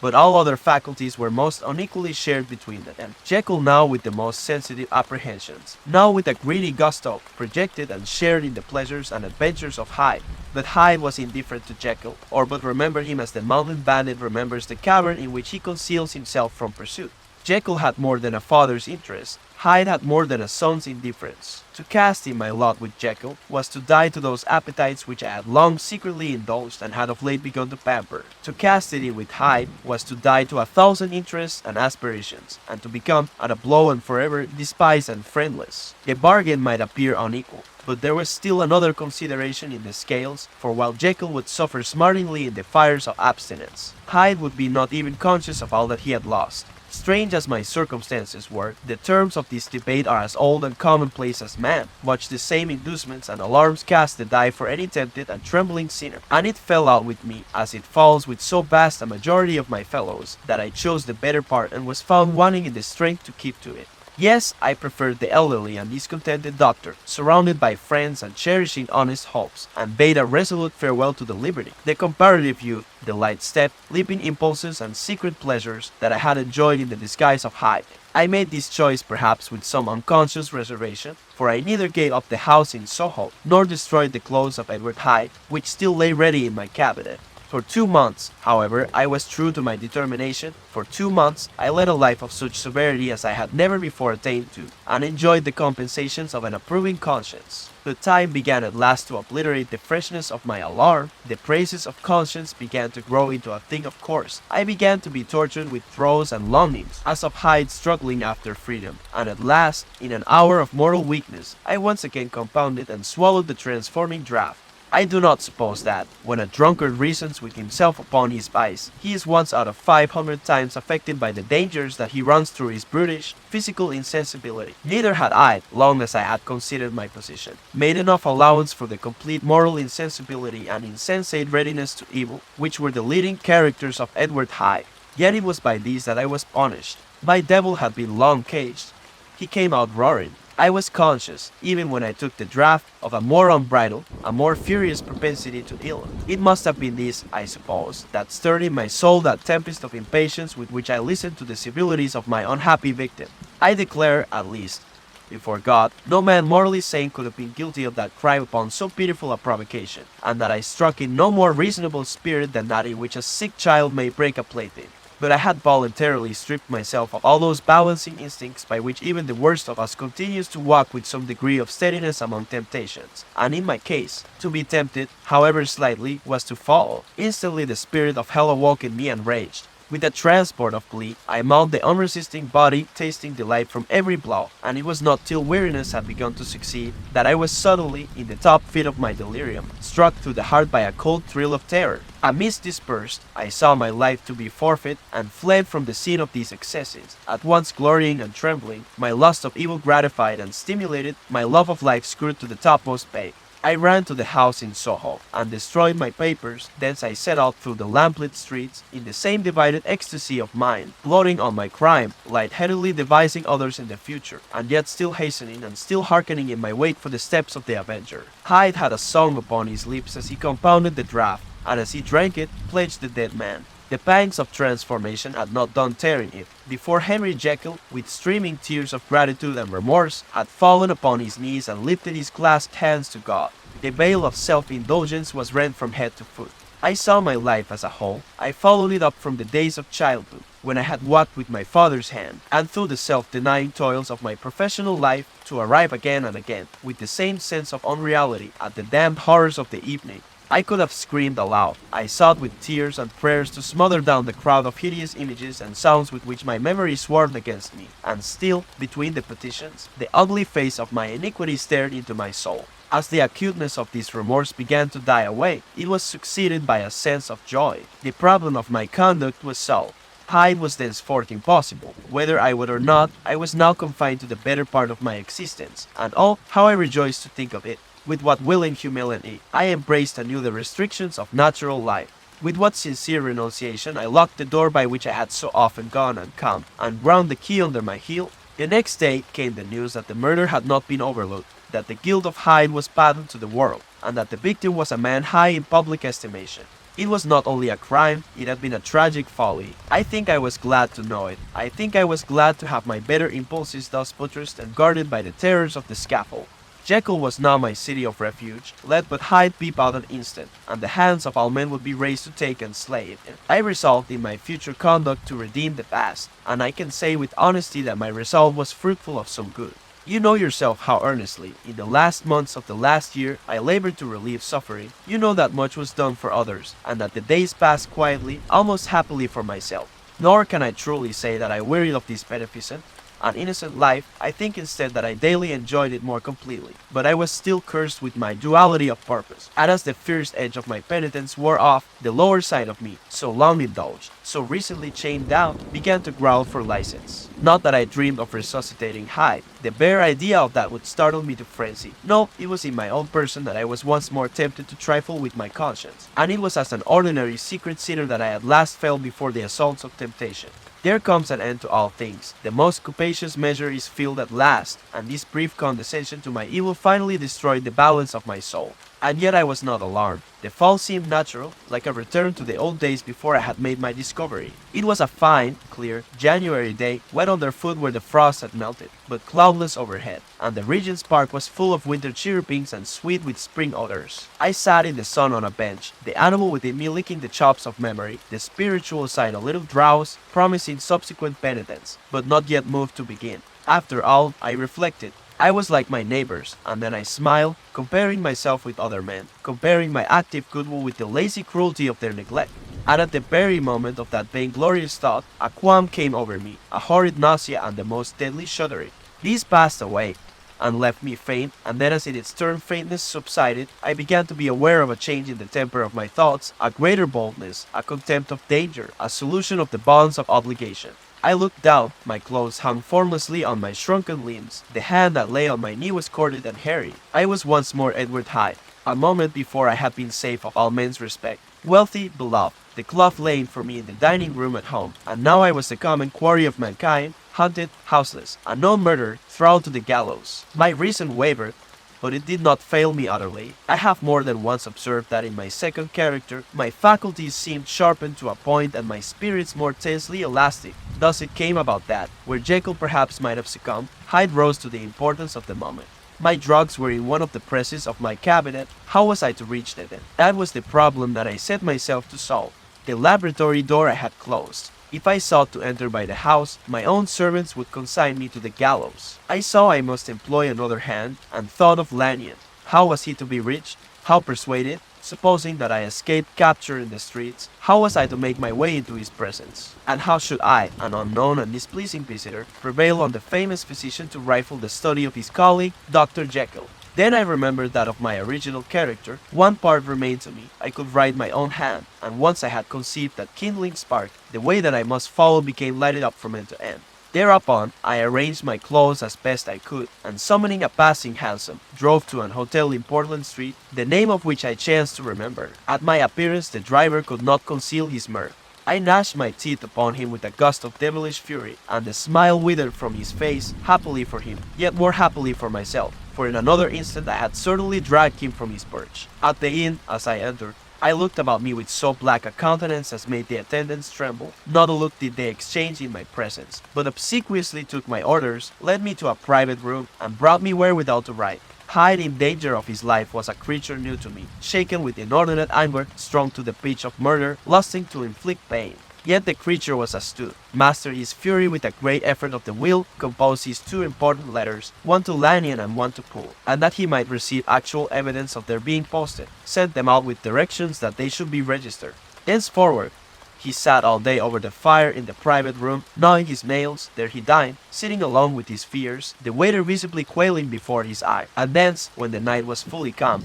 but all other faculties were most unequally shared between them, and Jekyll now with the most sensitive apprehensions, now with a greedy gusto, projected and shared in the pleasures and adventures of Hyde. But Hyde was indifferent to Jekyll, or but remembered him as the mountain bandit remembers the cavern in which he conceals himself from pursuit. Jekyll had more than a father's interest, Hyde had more than a son's indifference. To cast in my lot with Jekyll was to die to those appetites which I had long secretly indulged and had of late begun to pamper. To cast it in with Hyde was to die to 1,000 interests and aspirations, and to become, at a blow and forever, despised and friendless. The bargain might appear unequal, but there was still another consideration in the scales, for while Jekyll would suffer smartingly in the fires of abstinence, Hyde would be not even conscious of all that he had lost. Strange as my circumstances were, the terms of this debate are as old and commonplace as man. Much the same inducements and alarms cast the die for any tempted and trembling sinner, and it fell out with me, as it falls with so vast a majority of my fellows, that I chose the better part and was found wanting in the strength to keep to it. Yes, I preferred the elderly and discontented doctor, surrounded by friends and cherishing honest hopes, and bade a resolute farewell to the liberty, the comparative youth, the light step, leaping impulses, and secret pleasures that I had enjoyed in the disguise of Hyde. I made this choice perhaps with some unconscious reservation, for I neither gave up the house in Soho, nor destroyed the clothes of Edward Hyde, which still lay ready in my cabinet. For 2 months, however, I was true to my determination. For 2 months, I led a life of such severity as I had never before attained to, and enjoyed the compensations of an approving conscience. The time began at last to obliterate the freshness of my alarm. The praises of conscience began to grow into a thing of course. I began to be tortured with throes and longings, as of Hyde struggling after freedom, and at last, in an hour of mortal weakness, I once again compounded and swallowed the transforming draught. I do not suppose that, when a drunkard reasons with himself upon his vice, he is once out of 500 times affected by the dangers that he runs through his brutish, physical insensibility. Neither had I, long as I had considered my position, made enough allowance for the complete moral insensibility and insensate readiness to evil, which were the leading characters of Edward Hyde. Yet it was by these that I was punished. My devil had been long caged. He came out roaring. I was conscious, even when I took the draught, of a more unbridled, a more furious propensity to ill. It must have been this, I suppose, that stirred in my soul that tempest of impatience with which I listened to the civilities of my unhappy victim. I declare, at least, before God, no man morally sane could have been guilty of that crime upon so pitiful a provocation, and that I struck in no more reasonable spirit than that in which a sick child may break a plaything. But I had voluntarily stripped myself of all those balancing instincts by which even the worst of us continues to walk with some degree of steadiness among temptations, and in my case, to be tempted, however slightly, was to fall. Instantly the spirit of hell awoke in me and raged. With a transport of glee, I mount the unresisting body, tasting delight from every blow, and it was not till weariness had begun to succeed that I was suddenly, in the top fit of my delirium, struck through the heart by a cold thrill of terror. A mist dispersed, I saw my life to be forfeit, and fled from the scene of these excesses, at once glorying and trembling, my lust of evil gratified and stimulated, my love of life screwed to the topmost peg. I ran to the house in Soho, and destroyed my papers. Thence I set out through the lamplit streets, in the same divided ecstasy of mind, gloating on my crime, lightheadedly devising others in the future, and yet still hastening and still hearkening in my wait for the steps of the avenger. Hyde had a song upon his lips as he compounded the draught, and as he drank it, pledged the dead man. The pangs of transformation had not done tearing it, before Henry Jekyll, with streaming tears of gratitude and remorse, had fallen upon his knees and lifted his clasped hands to God. The veil of self-indulgence was rent from head to foot. I saw my life as a whole. I followed it up from the days of childhood, when I had walked with my father's hand, and through the self-denying toils of my professional life, to arrive again and again, with the same sense of unreality, at the damned horrors of the evening. I could have screamed aloud. I sought with tears and prayers to smother down the crowd of hideous images and sounds with which my memory swarmed against me, and still, between the petitions, the ugly face of my iniquity stared into my soul. As the acuteness of this remorse began to die away, it was succeeded by a sense of joy. The problem of my conduct was solved. Hyde was thenceforth impossible. Whether I would or not, I was now confined to the better part of my existence, and oh, how I rejoiced to think of it. With what willing humility I embraced anew the restrictions of natural life. With what sincere renunciation I locked the door by which I had so often gone and come, and ground the key under my heel. The next day came the news that the murder had not been overlooked, that the guilt of Hyde was patent to the world, and that the victim was a man high in public estimation. It was not only a crime, it had been a tragic folly. I think I was glad to know it. I think I was glad to have my better impulses thus buttressed and guarded by the terrors of the scaffold. Jekyll was now my city of refuge. Let but Hyde peep out an instant, and the hands of all men would be raised to take and slay it. I resolved in my future conduct to redeem the past, and I can say with honesty that my resolve was fruitful of some good. You know yourself how earnestly, in the last months of the last year, I labored to relieve suffering. You know that much was done for others, and that the days passed quietly, almost happily for myself. Nor can I truly say that I wearied of this beneficent, an innocent life. I think instead that I daily enjoyed it more completely, but I was still cursed with my duality of purpose, and as the fierce edge of my penitence wore off, the lower side of me, so long indulged, so recently chained down, began to growl for license. Not that I dreamed of resuscitating Hyde. The bare idea of that would startle me to frenzy. No, it was in my own person that I was once more tempted to trifle with my conscience, and it was as an ordinary secret sinner that I at last fell before the assaults of temptation. There comes an end to all things. The most capacious measure is filled at last, and this brief condescension to my evil finally destroyed the balance of my soul. And yet I was not alarmed. The fall seemed natural, like a return to the old days before I had made my discovery. It was a fine, clear, January day, wet underfoot where the frost had melted, but cloudless overhead, and the Regent's Park was full of winter chirrupings and sweet with spring odors. I sat in the sun on a bench, the animal within me licking the chops of memory, the spiritual side a little drowsed, promising subsequent penitence, but not yet moved to begin. After all, I reflected, I was like my neighbors, and then I smiled, comparing myself with other men, comparing my active goodwill with the lazy cruelty of their neglect. And at the very moment of that vainglorious thought, a qualm came over me, a horrid nausea and the most deadly shuddering. These passed away, and left me faint, and then as in its turn faintness subsided, I began to be aware of a change in the temper of my thoughts, a greater boldness, a contempt of danger, a solution of the bonds of obligation. I looked down, my clothes hung formlessly on my shrunken limbs, the hand that lay on my knee was corded and hairy. I was once more Edward Hyde. A moment before I had been safe of all men's respect, wealthy, beloved, the cloth laying for me in the dining room at home, and now I was the common quarry of mankind, hunted, houseless, a known murderer, thrown to the gallows. My reason wavered, but it did not fail me utterly. I have more than once observed that in my second character, my faculties seemed sharpened to a point and my spirits more tensely elastic. Thus it came about that, where Jekyll perhaps might have succumbed, Hyde rose to the importance of the moment. My drugs were in one of the presses of my cabinet. How was I to reach them? That was the problem that I set myself to solve. The laboratory door I had closed. If I sought to enter by the house, my own servants would consign me to the gallows. I saw I must employ another hand, and thought of Lanyon. How was he to be reached? How persuaded? Supposing that I escaped capture in the streets, how was I to make my way into his presence? And how should I, an unknown and displeasing visitor, prevail on the famous physician to rifle the study of his colleague, Dr. Jekyll? Then I remembered that of my original character, one part remained to me. I could write my own hand, and once I had conceived that kindling spark, the way that I must follow became lighted up from end to end. Thereupon, I arranged my clothes as best I could, and summoning a passing hansom, drove to an hotel in Portland Street, the name of which I chanced to remember. At my appearance, the driver could not conceal his mirth. I gnashed my teeth upon him with a gust of devilish fury, and the smile withered from his face, happily for him, yet more happily for myself, for in another instant I had certainly dragged him from his perch. At the inn, as I entered, I looked about me with so black a countenance as made the attendants tremble. Not a look did they exchange in my presence, but obsequiously took my orders, led me to a private room, and brought me wherewithal to write. Hyde in danger of his life was a creature new to me, shaken with inordinate anger, strung to the pitch of murder, lusting to inflict pain. Yet the creature was astute, mastered his fury with a great effort of the will, composed his two important letters, one to Lanyon and one to Poole, and that he might receive actual evidence of their being posted, sent them out with directions that they should be registered. Thenceforward, he sat all day over the fire in the private room, gnawing his nails. There he dined, sitting alone with his fears, the waiter visibly quailing before his eye. And thence, when the night was fully come,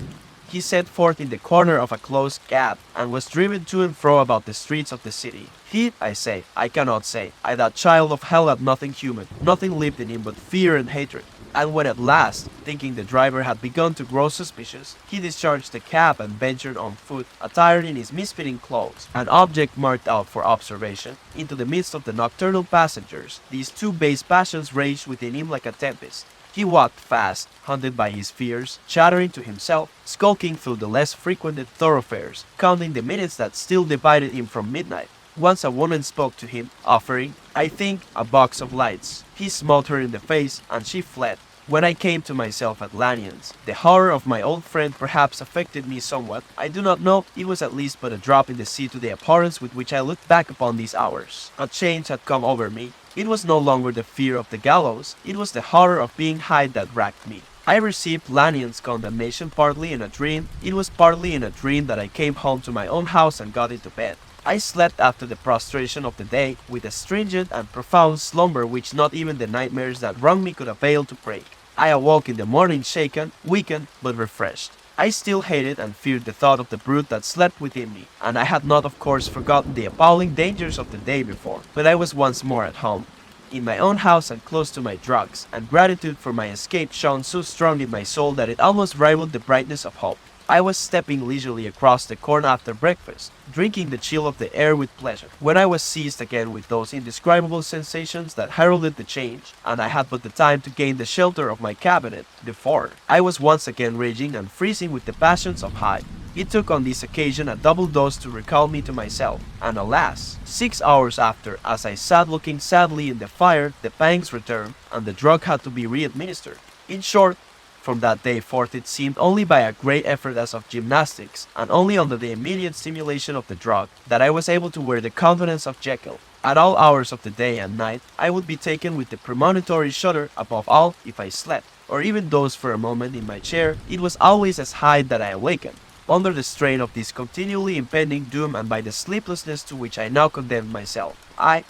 he set forth in the corner of a closed cab, and was driven to and fro about the streets of the city. He, I say, I cannot say, that child of hell had nothing human, nothing lived in him but fear and hatred. And when at last, thinking the driver had begun to grow suspicious, he discharged the cab and ventured on foot, attired in his misfitting clothes, an object marked out for observation, into the midst of the nocturnal passengers, these two base passions raged within him like a tempest. He walked fast, hunted by his fears, chattering to himself, skulking through the less frequented thoroughfares, counting the minutes that still divided him from midnight. Once a woman spoke to him, offering, I think, a box of lights. He smote her in the face, and she fled. When I came to myself at Lanyon's, the horror of my old friend perhaps affected me somewhat. I do not know, it was at least but a drop in the sea to the abhorrence with which I looked back upon these hours. A change had come over me. It was no longer the fear of the gallows, it was the horror of being Hyde that racked me. I received Lanyon's condemnation partly in a dream. It was partly in a dream that I came home to my own house and got into bed. I slept after the prostration of the day with a stringent and profound slumber which not even the nightmares that wrung me could avail to break. I awoke in the morning shaken, weakened, but refreshed. I still hated and feared the thought of the brute that slept within me, and I had not of course forgotten the appalling dangers of the day before. But I was once more at home, in my own house and close to my drugs, and gratitude for my escape shone so strong in my soul that it almost rivaled the brightness of hope. I was stepping leisurely across the corn after breakfast, drinking the chill of the air with pleasure, when I was seized again with those indescribable sensations that heralded the change, and I had but the time to gain the shelter of my cabinet before I was once again raging and freezing with the passions of Hyde. It took on this occasion a double dose to recall me to myself, and alas, 6 hours after, as I sat looking sadly in the fire, the pangs returned, and the drug had to be re-administered. In short, from that day forth it seemed only by a great effort as of gymnastics, and only under the immediate stimulation of the drug, that I was able to wear the countenance of Jekyll. At all hours of the day and night, I would be taken with the premonitory shudder, above all if I slept, or even dozed for a moment in my chair. It was always as Hyde that I awakened, under the strain of this continually impending doom and by the sleeplessness to which I now condemned myself.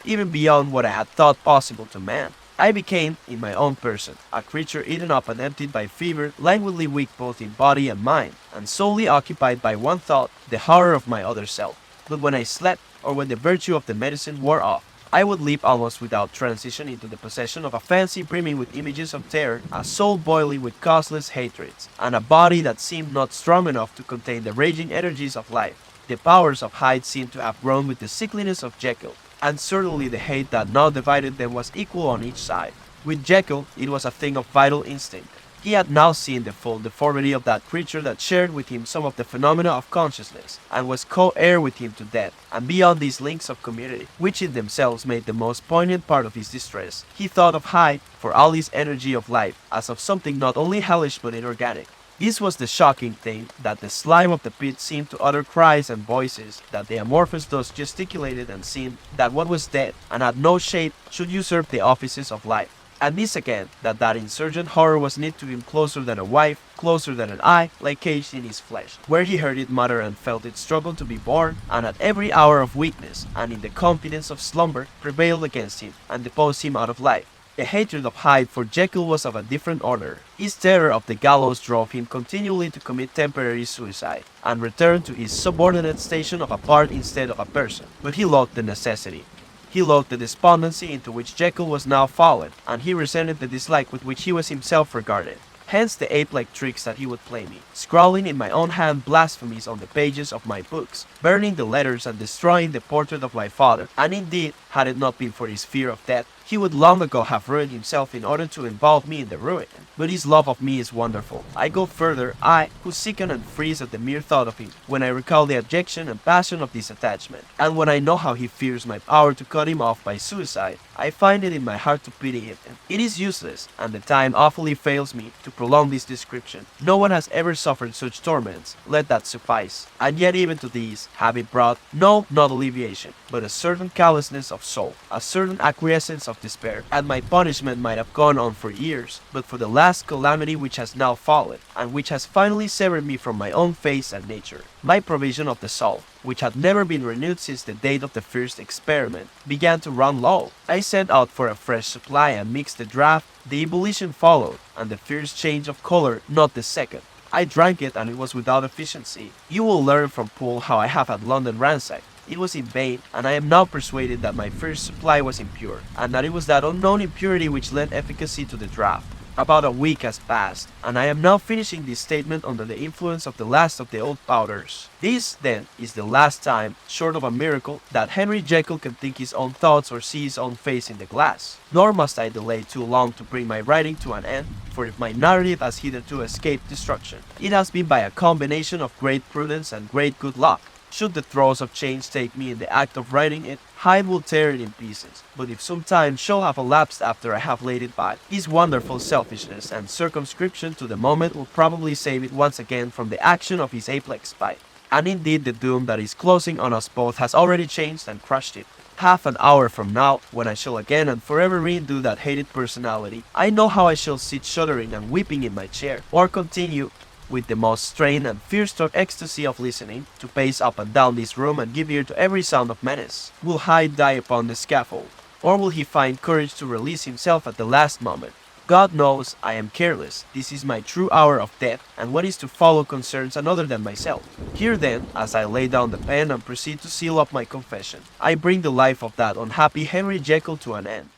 Even beyond what I had thought possible to man. I became, in my own person, a creature eaten up and emptied by fever, languidly weak both in body and mind, and solely occupied by one thought, the horror of my other self. But when I slept, or when the virtue of the medicine wore off, I would leap almost without transition into the possession of a fancy brimming with images of terror, a soul boiling with causeless hatreds, and a body that seemed not strong enough to contain the raging energies of life. The powers of Hyde seemed to have grown with the sickliness of Jekyll, and certainly the hate that now divided them was equal on each side. With Jekyll, it was a thing of vital instinct. He had now seen the full deformity of that creature that shared with him some of the phenomena of consciousness, and was co-heir with him to death, and beyond these links of community, which in themselves made the most poignant part of his distress, he thought of Hyde, for all his energy of life, as of something not only hellish but inorganic. This was the shocking thing, that the slime of the pit seemed to utter cries and voices, that the amorphous dust gesticulated and seemed that what was dead, and had no shape, should usurp the offices of life. And this again, that insurgent horror was knit to him closer than a wife, closer than an eye, like caged in his flesh, where he heard it mutter and felt it struggle to be born, and at every hour of weakness, and in the confidence of slumber, prevailed against him, and deposed him out of life. The hatred of Hyde for Jekyll was of a different order. His terror of the gallows drove him continually to commit temporary suicide, and return to his subordinate station of a part instead of a person. But he loathed the necessity. He loathed the despondency into which Jekyll was now fallen, and he resented the dislike with which he was himself regarded. Hence the ape-like tricks that he would play me, scrawling in my own hand blasphemies on the pages of my books, burning the letters and destroying the portrait of my father, and indeed, had it not been for his fear of death, He would long ago have ruined himself in order to involve me in the ruin. But his love of me is wonderful. I go further, I, who sicken and freeze at the mere thought of him, when I recall the abjection and passion of this attachment, and when I know how he fears my power to cut him off by suicide, I find it in my heart to pity him. It is useless, and the time awfully fails me, to prolong this description. No one has ever suffered such torments, let that suffice. And yet even to these, have it brought, no, not alleviation, but a certain callousness of soul, a certain acquiescence of despair, and my punishment might have gone on for years, but for the last calamity which has now fallen, and which has finally severed me from my own face and nature. My provision of the salt, which had never been renewed since the date of the first experiment, began to run low. I sent out for a fresh supply and mixed the draught. The ebullition followed, and the first change of color not the second. I drank it, and it was without efficiency. You will learn from Poole how I have had London ransacked. It was in vain, and I am now persuaded that my first supply was impure, and that it was that unknown impurity which lent efficacy to the draught. About a week has passed, and I am now finishing this statement under the influence of the last of the old powders. This, then, is the last time, short of a miracle, that Henry Jekyll can think his own thoughts or see his own face in the glass. Nor must I delay too long to bring my writing to an end, for if my narrative has hitherto escaped destruction, it has been by a combination of great prudence and great good luck. Should the throes of change take me in the act of writing it, Hyde will tear it in pieces, but if some time shall have elapsed after I have laid it by, his wonderful selfishness and circumscription to the moment will probably save it once again from the action of his apex spite. And indeed the doom that is closing on us both has already changed and crushed it. Half an hour from now, when I shall again and forever redo that hated personality, I know how I shall sit shuddering and weeping in my chair, or continue, with the most strained and fear-struck ecstasy of listening, to pace up and down this room and give ear to every sound of menace. Will Hyde die upon the scaffold, or will he find courage to release himself at the last moment? God knows I am careless. This is my true hour of death, and what is to follow concerns another than myself. Here then, as I lay down the pen and proceed to seal up my confession, I bring the life of that unhappy Henry Jekyll to an end.